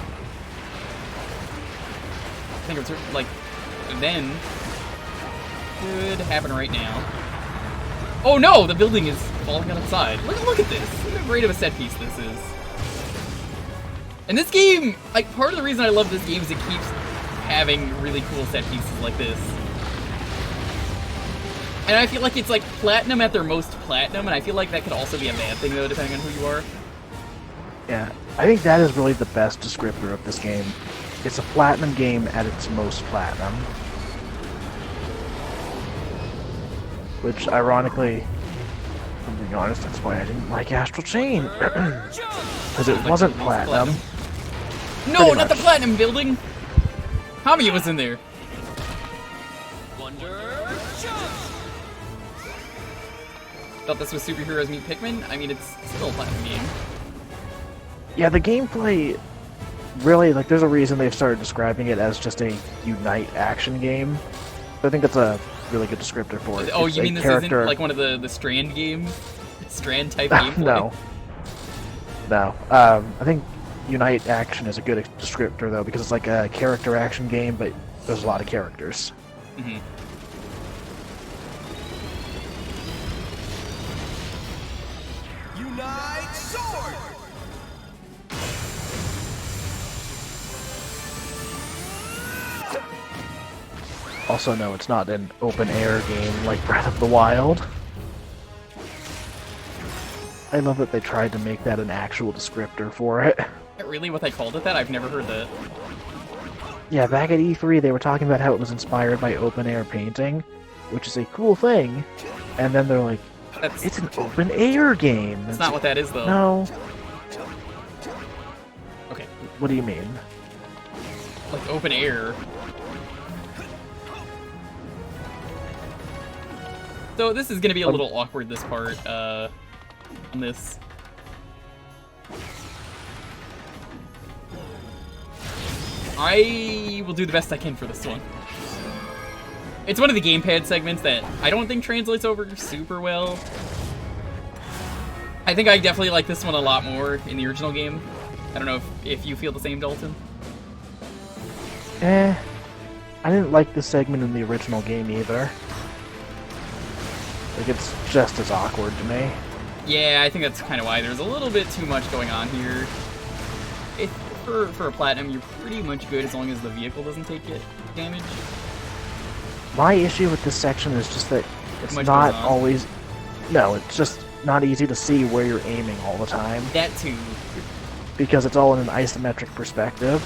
I think it's like, then could happen right now. Oh no, the building is falling on its side. Look at this. Look how great of a set piece this is. And this game, like, part of the reason I love this game is it keeps having really cool set pieces like this. And I feel like it's like platinum at their most platinum, and I feel like that could also be a bad thing though, depending on who you are. Yeah, I think that is really the best descriptor of this game. It's a platinum game at its most platinum. Which, ironically, I'm being honest, that's why I didn't like Astral Chain. Because it wasn't platinum. No, not the platinum building! Hami was in there. Thought this was Superheroes Meet Pikmin? I mean, it's still a platinum game. Yeah, the gameplay, really, like, there's a reason they've started describing it as just a Unite action game. So I think that's a really good descriptor for it. Oh, it's you mean this isn't like one of the Strand games? Strand type gameplay? No. No. I think Unite action is a good descriptor, though, because it's like a character action game, but there's a lot of characters. Mm-hmm. Unite sword! Also, no, it's not an open-air game like Breath of the Wild. I love that they tried to make that an actual descriptor for it. Really what they called it that? I've never heard that. Yeah, back at E3 they were talking about how it was inspired by open-air painting, which is a cool thing, and then they're like, it's an open-air game! That's not what that is, though. No. Okay. What do you mean? Like open air. So this is gonna be a little awkward, this part, on this. I will do the best I can for this one. It's one of the gamepad segments that I don't think translates over super well. I think I definitely like this one a lot more in the original game. I don't know if you feel the same, Dalton. I didn't like this segment in the original game either. Like, it's just as awkward to me. Yeah, I think that's kind of why. There's a little bit too much going on here. For a platinum, you're pretty much good as long as the vehicle doesn't take damage. My issue with this section is just that it's not always... No, it's just not easy to see where you're aiming all the time. That too. Because it's all in an isometric perspective.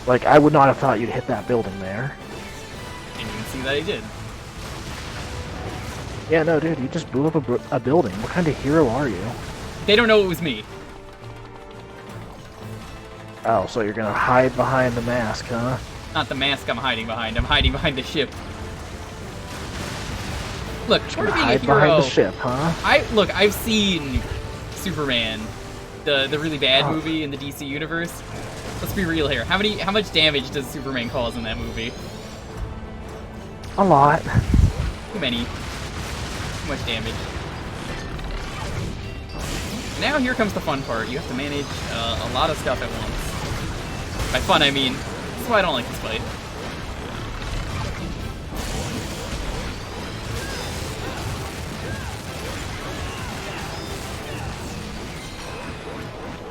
Like, I would not have thought you'd hit that building there. And you can see that I did. Yeah, no, dude, you just blew up a building. What kind of hero are you? They don't know it was me. Oh, so you're gonna hide behind the mask, huh? Not the mask I'm hiding behind. I'm hiding behind the ship. Look, part of being a hero... behind the ship, huh? Look, I've seen Superman, the really bad movie in the DC universe. Let's be real here. How much damage does Superman cause in that movie? A lot. Too many. Too much damage. Now here comes the fun part. You have to manage a lot of stuff at once. By fun, I mean, that's why I don't like this fight.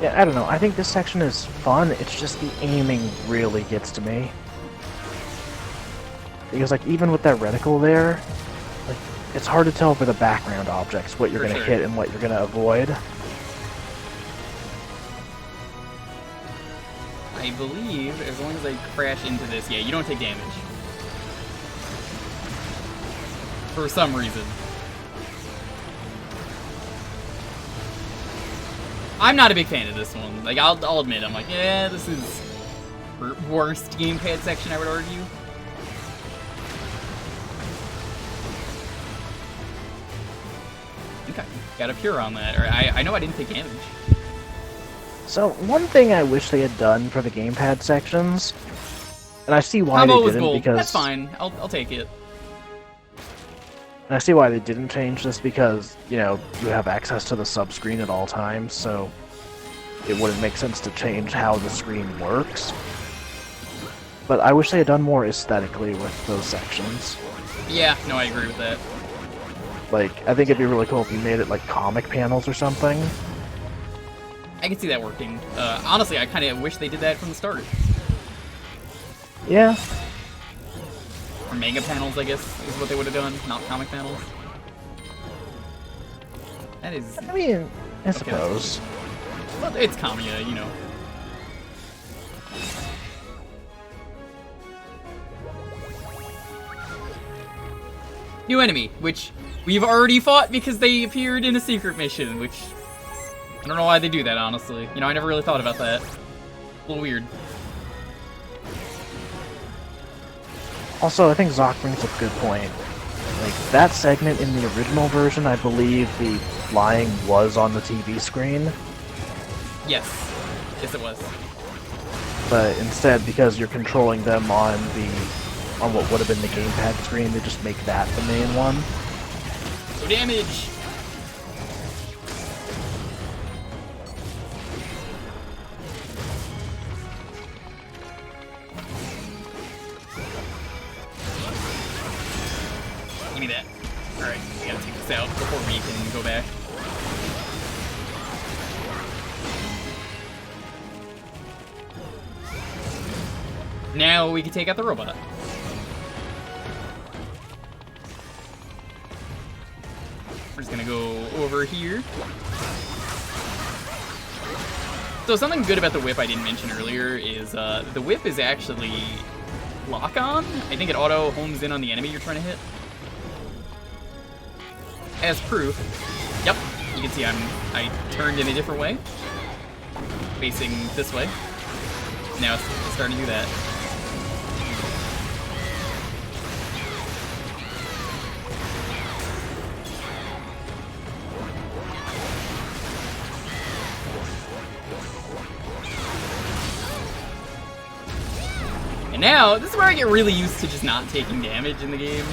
Yeah, I don't know. I think this section is fun. It's just the aiming really gets to me. Because, like, even with that reticle there, like, it's hard to tell for the background objects what you're going to hit and what you're going to avoid. I believe, as long as I crash into this, yeah, you don't take damage. For some reason. I'm not a big fan of this one. Like, I'll admit, I'm like, yeah, this is worst gamepad section, I would argue. Okay, got a pure on that. Or I know I didn't take damage. So, one thing I wish they had done for the gamepad sections And I see why Combo they was didn't gold. because That's fine. I'll take it. I see why they didn't change this because, you know, you have access to the sub-screen at all times, so it wouldn't make sense to change how the screen works. But I wish they had done more aesthetically with those sections. Yeah, no, I agree with that. Like, I think it'd be really cool if you made it like comic panels or something. I can see that working. Honestly, I kind of wish they did that from the start. Yeah. Or manga panels, I guess, is what they would have done, not comic panels. That is... I mean, I suppose. Well, it's Kamiya, you know. New enemy, which we've already fought because they appeared in a secret mission, which... I don't know why they do that, honestly. You know, I never really thought about that. A little weird. Also, I think Zoc brings up a good point. Like, that segment in the original version, I believe the flying was on the TV screen. Yes. Yes, it was. But instead, because you're controlling them on what would have been the gamepad screen, they just make that the main one. No damage! Give me that. Alright, we gotta take this out before we can go back. Now we can take out the robot. We're just gonna go over here. So something good about the whip I didn't mention earlier is the whip is actually lock-on. I think it auto homes in on the enemy you're trying to hit. As proof, yep, you can see I turned in a different way, facing this way. Now it's starting to do that. And now, this is where I get really used to just not taking damage in the game.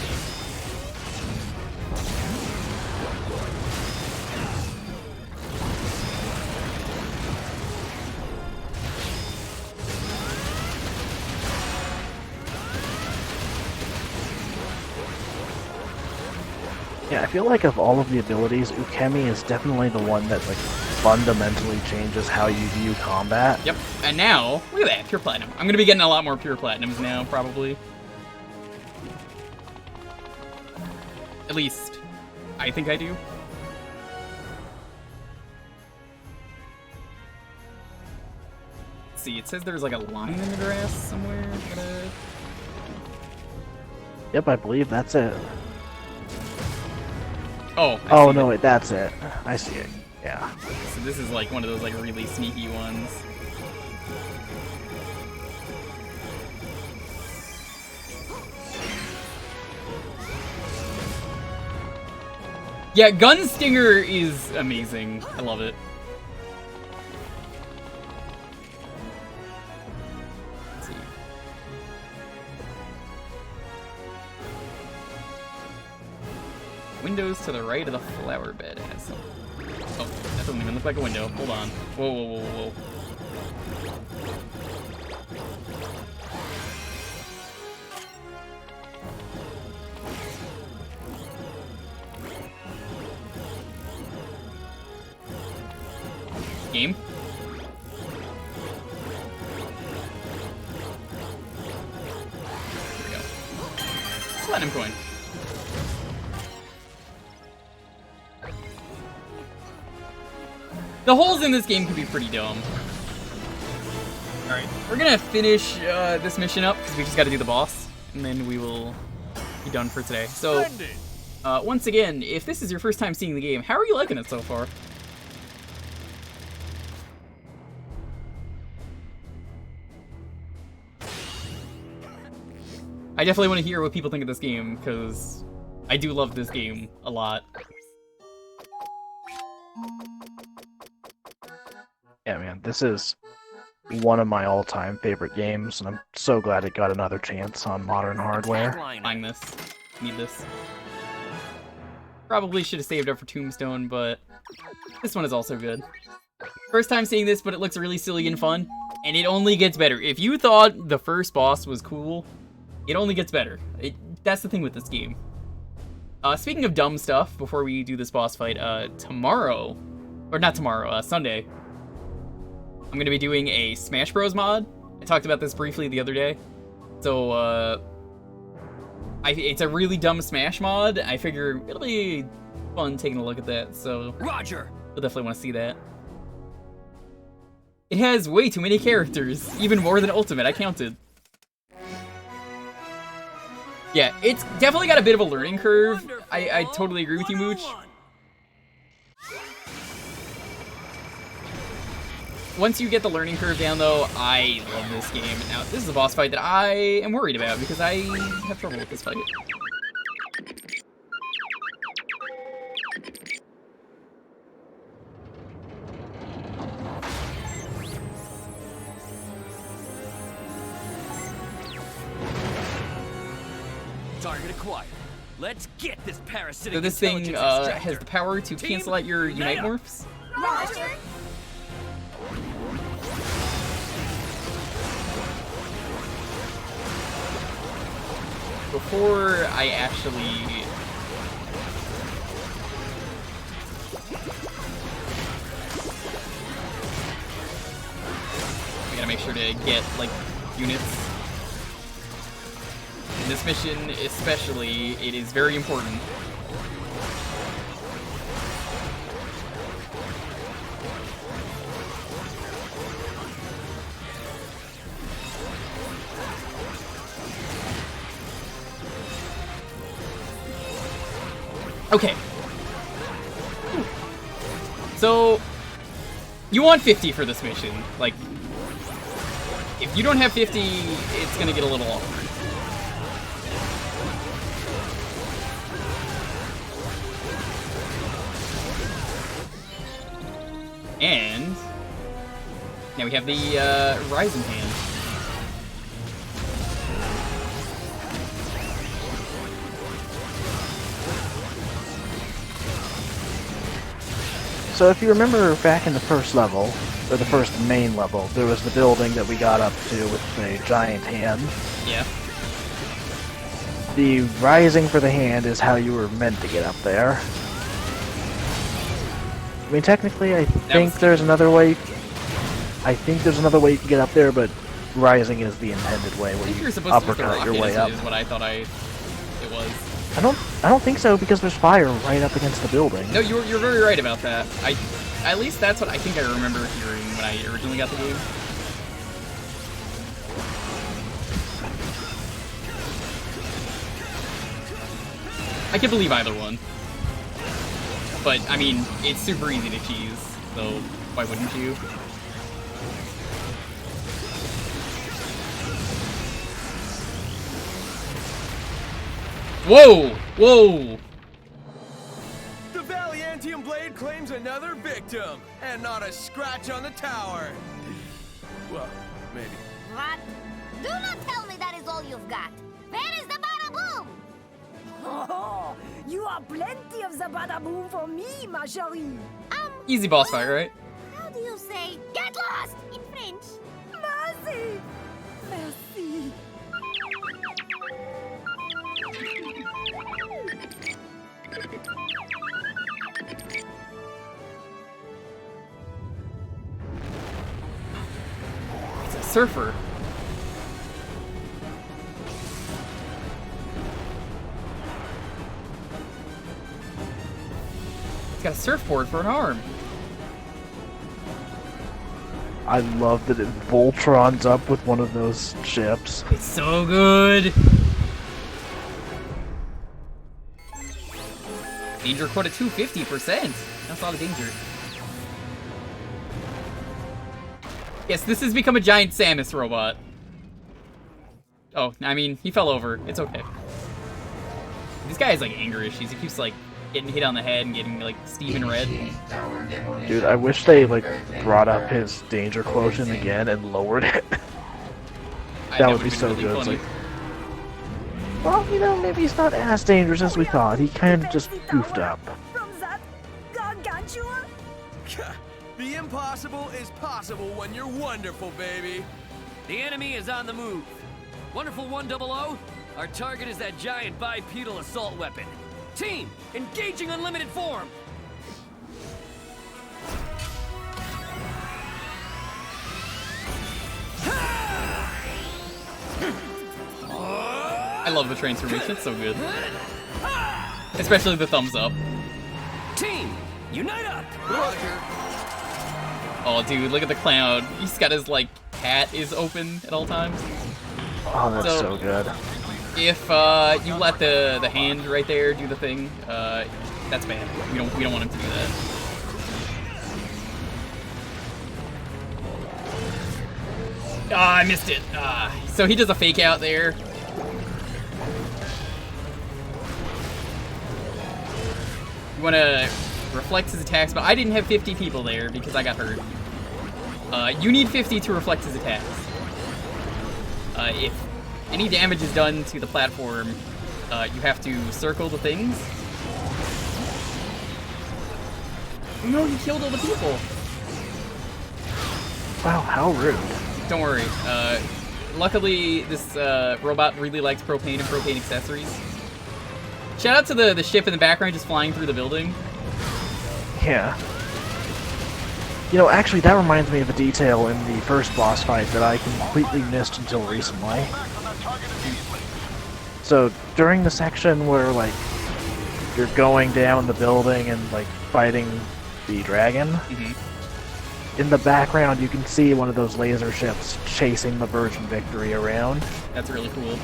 Yeah, I feel like of all of the abilities, Ukemi is definitely the one that like fundamentally changes how you view combat. Yep, and now, look at that, pure platinum. I'm gonna be getting a lot more pure platinums now, probably. At least, I think I do. Let's see, it says there's like a line in the grass somewhere. Yep, I believe that's it. Oh, oh no, wait, that's it. I see it. Yeah. So this is like one of those like really sneaky ones. Yeah, Gunstinger is amazing. I love it. Let's see. Windows to the right of the flower bed has some. Oh, that doesn't even look like a window. Hold on. Whoa, whoa, whoa, whoa, whoa. Game. Here we go. Platinum coin. The holes in this game could be pretty dumb. Alright, we're gonna finish this mission up, because we just gotta do the boss, and then we will be done for today. So, once again, if this is your first time seeing the game, how are you liking it so far? I definitely want to hear what people think of this game, because I do love this game a lot. Yeah, man, this is one of my all-time favorite games, and I'm so glad it got another chance on modern hardware. Buying this. Need this. Probably should have saved up for Tombstone, but this one is also good. First time seeing this, but it looks really silly and fun, and it only gets better. If you thought the first boss was cool, it only gets better. That's the thing with this game. Speaking of dumb stuff, before we do this boss fight, tomorrow, or not tomorrow, Sunday, I'm going to be doing a Smash Bros mod. I talked about this briefly the other day. So, it's a really dumb Smash mod. I figure it'll be fun taking a look at that, so... Roger! You'll definitely want to see that. It has way too many characters, even more than Ultimate, I counted. Yeah, it's definitely got a bit of a learning curve. I totally agree with you, Mooch. Once you get the learning curve down, though, I love this game. Now, this is a boss fight that I am worried about, because I have trouble with this fight. Target acquired. Let's get this parasitic So this thing has the power to cancel out your Unite morphs. Roger. Before I actually... I gotta make sure to get, like, units. In this mission, especially, it is very important. Okay. So, you want 50 for this mission. Like, if you don't have 50, it's gonna get a little awkward. And now we have the Rising Hand. So if you remember back in the first level, or the first main level, there was the building that we got up to with a giant hand. Yeah. The rising for the hand is how you were meant to get up there. I mean, technically, I think there's another way. I think there's another way you can get up there, but rising is the intended way, where you uppercut your way up. Is what I thought it was. I don't think so, because there's fire right up against the building. No, you're very right about that. At least that's what I think I remember hearing when I originally got the game. I can believe either one. But, I mean, it's super easy to cheese, so why wouldn't you? Whoa! Whoa! The Valiantium blade claims another victim, and not a scratch on the tower. Well, maybe. What? Do not tell me that is all you've got. Where is the bada boom? Oh, you are plenty of the bada-boom for me, ma chérie. Easy boss fight, right? How do you say get lost in French? Merci. Merci. It's a surfer. It's got a surfboard for an arm. I love that it Voltrons up with one of those ships. It's so good. Danger quota 250%. That's a lot of danger. Yes, this has become a giant Samus robot. Oh, I mean, he fell over. It's okay. This guy has, like, anger issues. He keeps, like, getting hit on the head and getting like Steven red. Dude, I wish they like brought up his danger quotient again and lowered it. That would be so really good. It's funny. like, well, you know, maybe he's not as dangerous as we thought. He kind of just goofed up. From that gargantua? The impossible is possible when you're wonderful, baby. The enemy is on the move. Wonderful 100, our target is that giant bipedal assault weapon. Team, engaging unlimited form. I love the transformation, it's so good. Especially the thumbs up. Team, unite up! Oh, dude, look at the clown. He's got his, like, hat is open at all times. Oh, that's so good. If you let the hand right there do the thing, that's bad. We don't want him to do that. Ah, I missed it. So he does a fake out there. You want to reflect his attacks, but I didn't have 50 people there because I got hurt. You need 50 to reflect his attacks. If any damage is done to the platform, you have to circle the things. No, you killed all the people. Wow, how rude. Don't worry. Luckily, this robot really likes propane and propane accessories. Shout out to the ship in the background just flying through the building. Yeah. You know, actually, that reminds me of a detail in the first boss fight that I completely missed until recently. So, during the section where, like, you're going down the building and, like, fighting the dragon, in the background you can see one of those laser ships chasing the Virgin Victory around. That's really cool.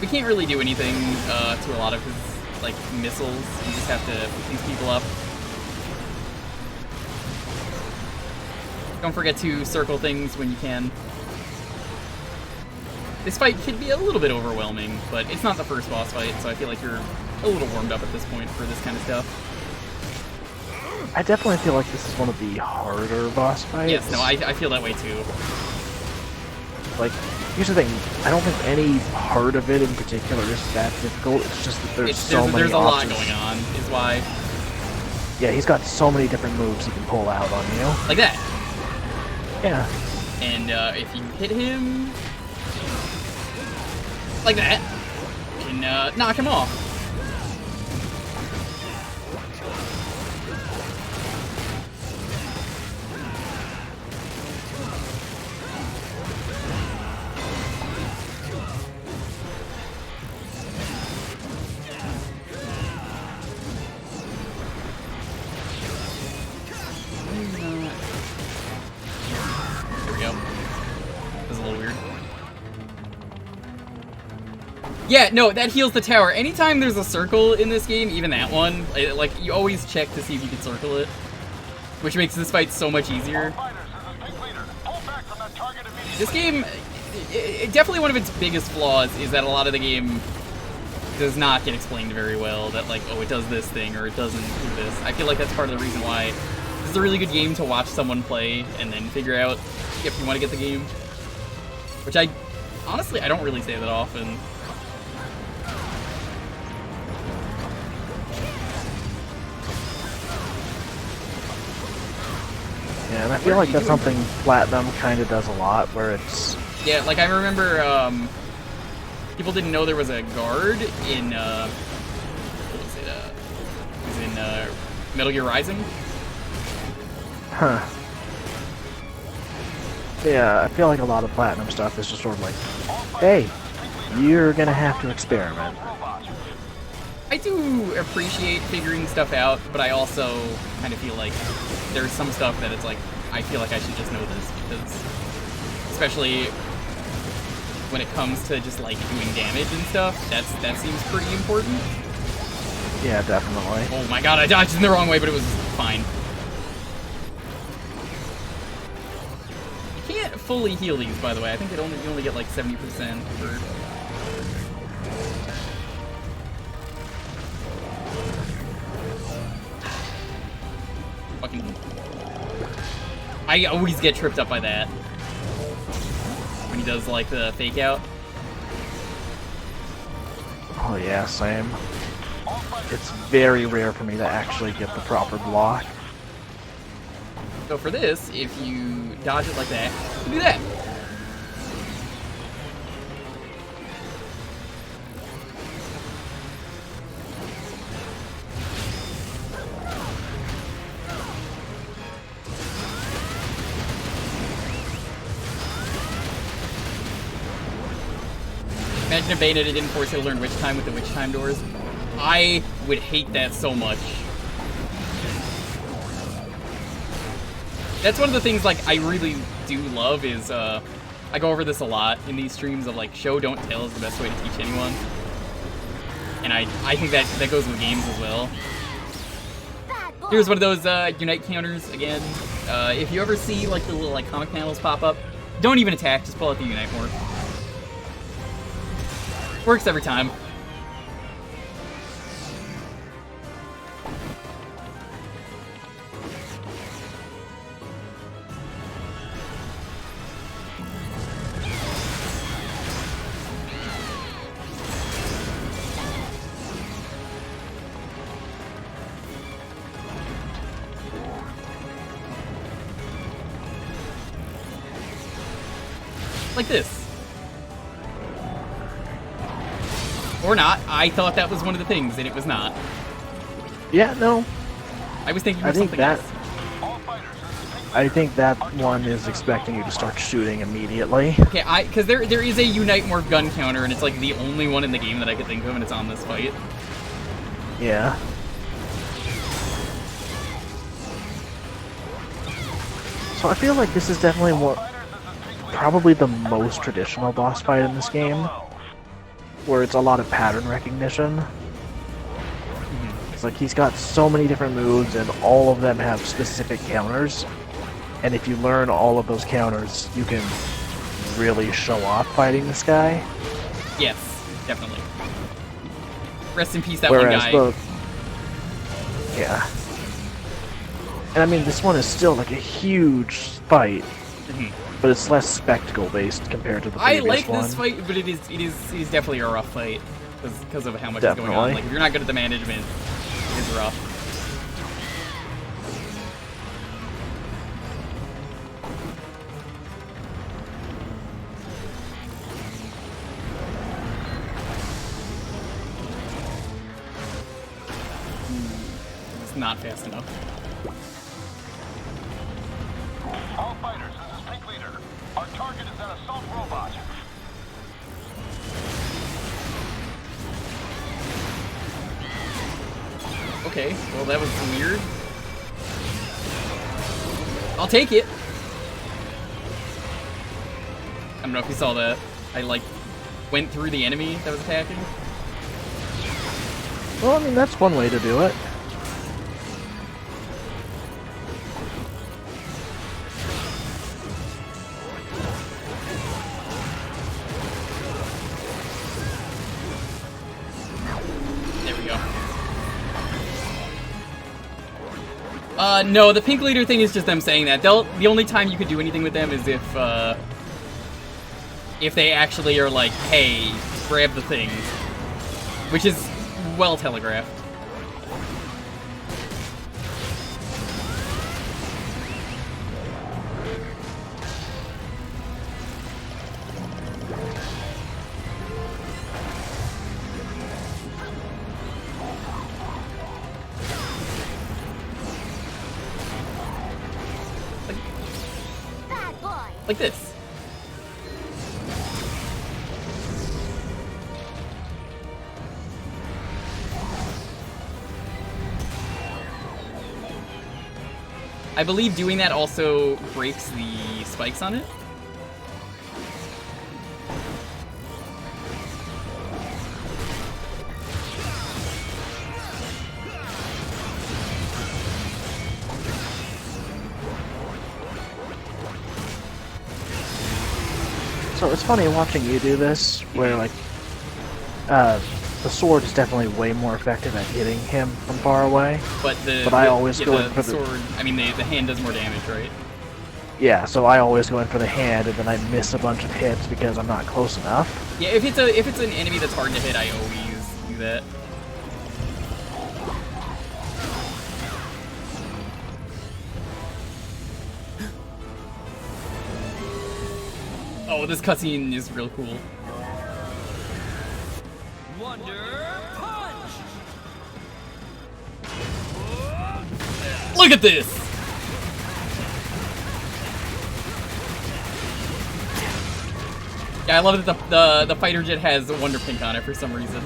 We can't really do anything to a lot of his, like, missiles. You just have to pick these people up. Don't forget to circle things when you can. This fight can be a little bit overwhelming, but it's not the first boss fight, so I feel like you're a little warmed up at this point for this kind of stuff. I definitely feel like this is one of the harder boss fights. Yes, no, I feel that way too. Like, here's the thing, I don't think any part of it in particular is that difficult, it's just that there's so many There's a lot options. going on, is why. Yeah, he's got so many different moves he can pull out on you. Like that. Yeah. And if you hit him like that, you can knock him off. There we go. That was a little weird. Yeah, no, that heals the tower. Anytime there's a circle in this game, even that one, like, you always check to see if you can circle it, which makes this fight so much easier. This game, definitely one of its biggest flaws is that a lot of the game does not get explained very well, that, like, oh, it does this thing, or it doesn't do this. I feel like that's part of the reason why this is a really good game to watch someone play and then figure out if you want to get the game. Which honestly, I don't really say that often. Yeah, and I feel like that's something Platinum kind of does a lot, where it's... Yeah, like, I remember, people didn't know there was a guard in, what was it, it was in, Metal Gear Rising? Huh. Yeah, I feel like a lot of Platinum stuff is just sort of like, hey, you're gonna have to experiment. I do appreciate figuring stuff out, but I also kind of feel like there's some stuff that it's like, I feel like I should just know this, because especially when it comes to just, like, doing damage and stuff, that seems pretty important. Yeah, definitely. Oh my god, I dodged in the wrong way, but it was fine. can't fully heal these, by the way. I think you only get like 70% for... Fucking... I always get tripped up by that. When he does, like, the fake out. Oh yeah, same. It's very rare for me to actually get the proper block. So for this, if you dodge it like that, you do that. Imagine if Bayonetta didn't force you to learn Witch Time with the Witch Time doors. I would hate that so much. That's one of the things, like, I really do love is, I go over this a lot in these streams of, like, show, don't tell is the best way to teach anyone. And I think that goes with games as well. Here's one of those, Unite counters, again. If you ever see, like, the little, like, comic panels pop up, don't even attack, just pull out the Unite more. Works every time. Like this. Or not. I thought that was one of the things, and it was not. Yeah, no. I was thinking of something else. I think that one is expecting you to start shooting immediately. Okay, because there is a Unite Morph gun counter, and it's like the only one in the game that I could think of, and it's on this fight. Yeah. So I feel like this is definitely probably the most traditional boss fight in this game, where it's a lot of pattern recognition. It's like he's got so many different moves, and all of them have specific counters. And if you learn all of those counters, you can really show off fighting this guy. Yes, definitely. Rest in peace, that Whereas one guy. Yeah. And I mean, this one is still like a huge fight, but it's less spectacle based compared to the previous one. I like this fight, but it is definitely a rough fight because of how much is going on. Like, if you're not good at the management, it is rough. It's not fast enough. All fighters, this is Pink Leader. Our target is an assault robot. Okay, well that was weird. I'll take it. I don't know if you saw that. I like went through the enemy that was attacking. Well, I mean, that's one way to do it. No, the Pink Leader thing is just them saying that. The only time you could do anything with them is if they actually are like, hey, grab the thing. Which is well telegraphed. Like this. I believe doing that also breaks the spikes on it. So it's funny watching you do this, where like the sword is definitely way more effective at hitting him from far away. But I always go in for the sword. I mean, the hand does more damage, right? Yeah, so I always go in for the hand, and then I miss a bunch of hits because I'm not close enough. Yeah, if it's an enemy that's hard to hit, I always do that. Oh, this cutscene is real cool. Wonder Punch! Look at this! Yeah, I love that the fighter jet has a Wonder Pink on it for some reason.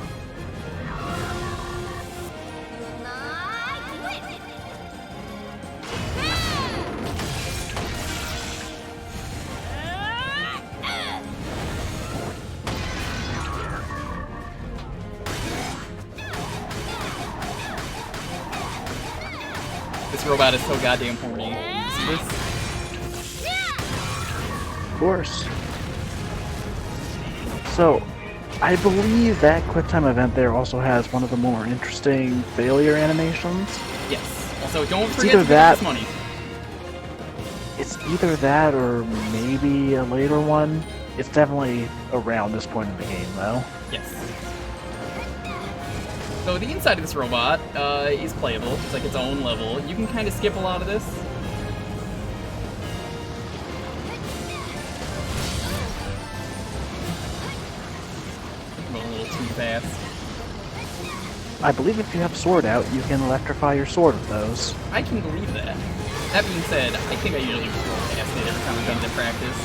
This robot is so goddamn horny. You see this? Of course. So, I believe that QuickTime event there also has one of the more interesting failure animations. Yes. Also, don't It's forget either to that, give us money. It's either that or maybe a later one. It's definitely around this point in the game, though. Yes. So the inside of this robot is playable. It's like its own level. You can kind of skip a lot of this. Going a little too fast. I believe if you have sword out, you can electrify your sword with those. I can believe that. That being said, I think I usually just roll past it every time I've done it in practice.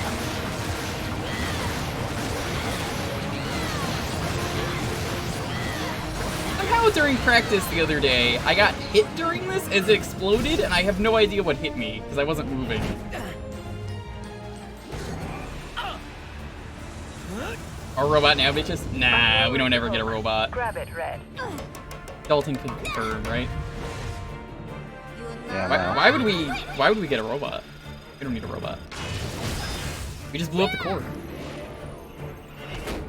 Somehow during practice the other day, I got hit during this as it exploded, and I have no idea what hit me, because I wasn't moving. Our robot now, bitches? Nah, we don't ever get a robot. Grab it, Red. Dalton can confirm, right? Yeah, Why would we get a robot? We don't need a robot. We just blew up the core.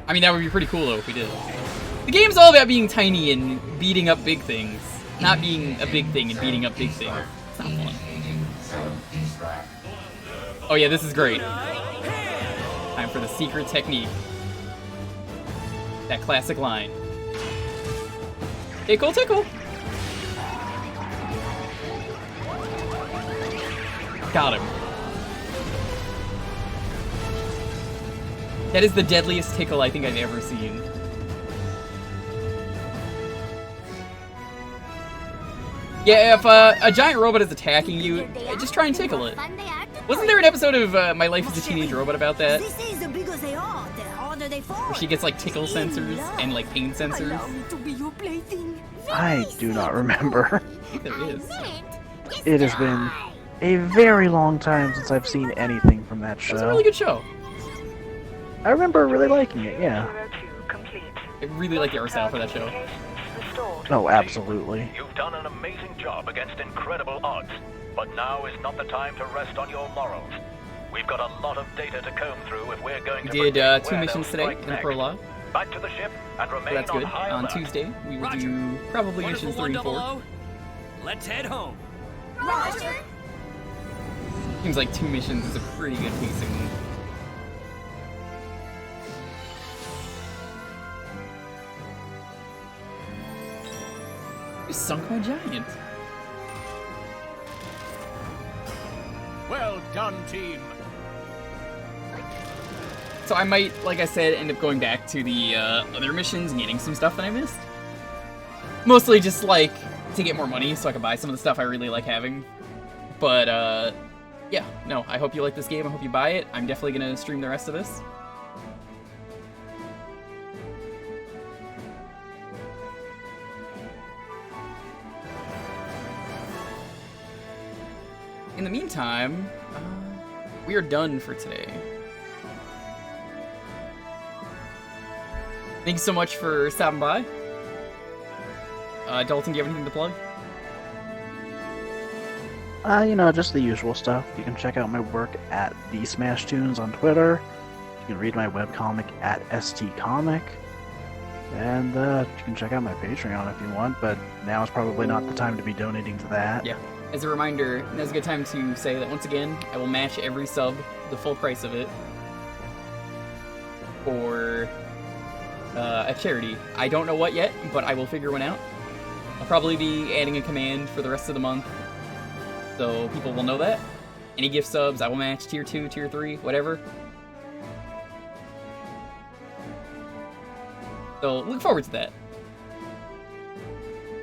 I mean, that would be pretty cool though if we did. The game's all about being tiny and beating up big things, not being a big thing and beating up big things. It's not fun. Oh yeah, this is great. Time for the secret technique. That classic line. Tickle, tickle. Got him. That is the deadliest tickle I think I've ever seen. Yeah, if a giant robot is attacking you, just try and tickle it. Wasn't there an episode of My Life as a Teenage Robot about that? Where she gets like tickle sensors and like pain sensors? I do not remember. There is. It has been a very long time since I've seen anything from that show. It's a really good show. I remember really liking it, yeah. I really like the art style for that show. Oh, absolutely. You've done an amazing job against incredible odds, but now is not the time to rest on your laurels. We've got a lot of data to comb through if we're going to We did 2 missions today in the prologue. Back to the ship and So remain that's good. high On alert. Tuesday, we will do probably missions 3 and 4. Let's head home. Roger. Seems like 2 missions is a pretty good pacing. You sunk my giant. Well done, team. So I might, like I said, end up going back to the other missions and getting some stuff that I missed. Mostly just like to get more money so I can buy some of the stuff I really like having. But yeah, no, I hope you like this game. I hope you buy it. I'm definitely gonna stream the rest of this. In the meantime, we are done for today. Thanks so much for stopping by. Dalton, do you have anything to plug? You know, just the usual stuff. You can check out my work at the Smash Tunes on Twitter. You can read my webcomic at stcomic. And you can check out my Patreon if you want, but now is probably not the time to be donating to that. Yeah. As a reminder, now's a good time to say that once again, I will match every sub, the full price of it, for a charity. I don't know what yet, but I will figure one out. I'll probably be adding a command for the rest of the month, so people will know that. Any gift subs, I will match tier 2, tier 3, whatever. So look forward to that.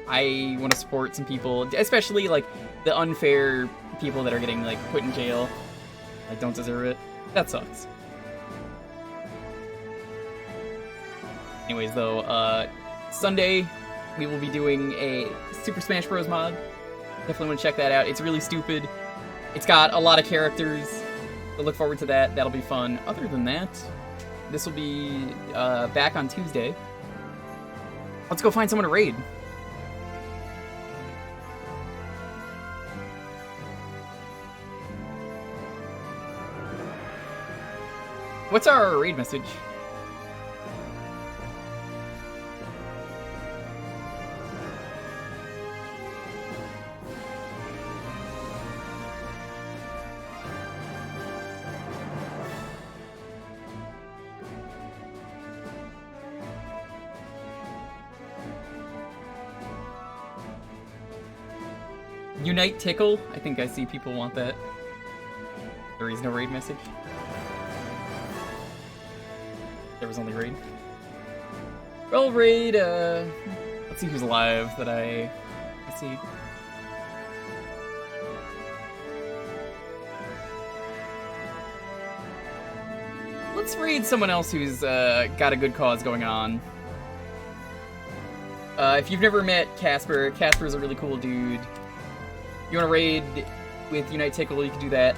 I want to support some people, especially like the unfair people that are getting like put in jail. I don't deserve it. That sucks. Anyways, though, Sunday we will be doing a Super Smash Bros. Mod. Definitely want to check that out. It's really stupid. It's got a lot of characters. So look forward to that. That'll be fun. Other than that, this will be back on Tuesday. Let's go find someone to raid. What's our raid message? Unite Tickle? I think I see people want that. There is no raid message. There was only raid. Well, raid, let's see who's live that I see. Let's raid someone else who's got a good cause going on. If you've never met Casper, Casper's a really cool dude. You want to raid with Unite Tickle, you can do that.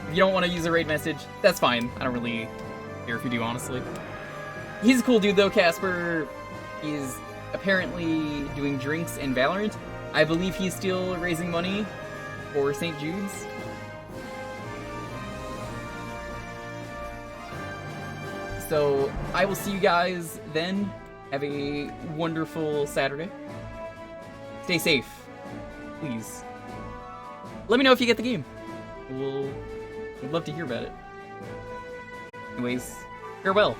If you don't want to use a raid message, that's fine. I don't really care if you do, honestly. He's a cool dude, though. Casper is apparently doing drinks in Valorant. I believe he's still raising money for St. Jude's. So, I will see you guys then. Have a wonderful Saturday. Stay safe, please. Let me know if you get the game. We'd love to hear about it. Anyways, farewell.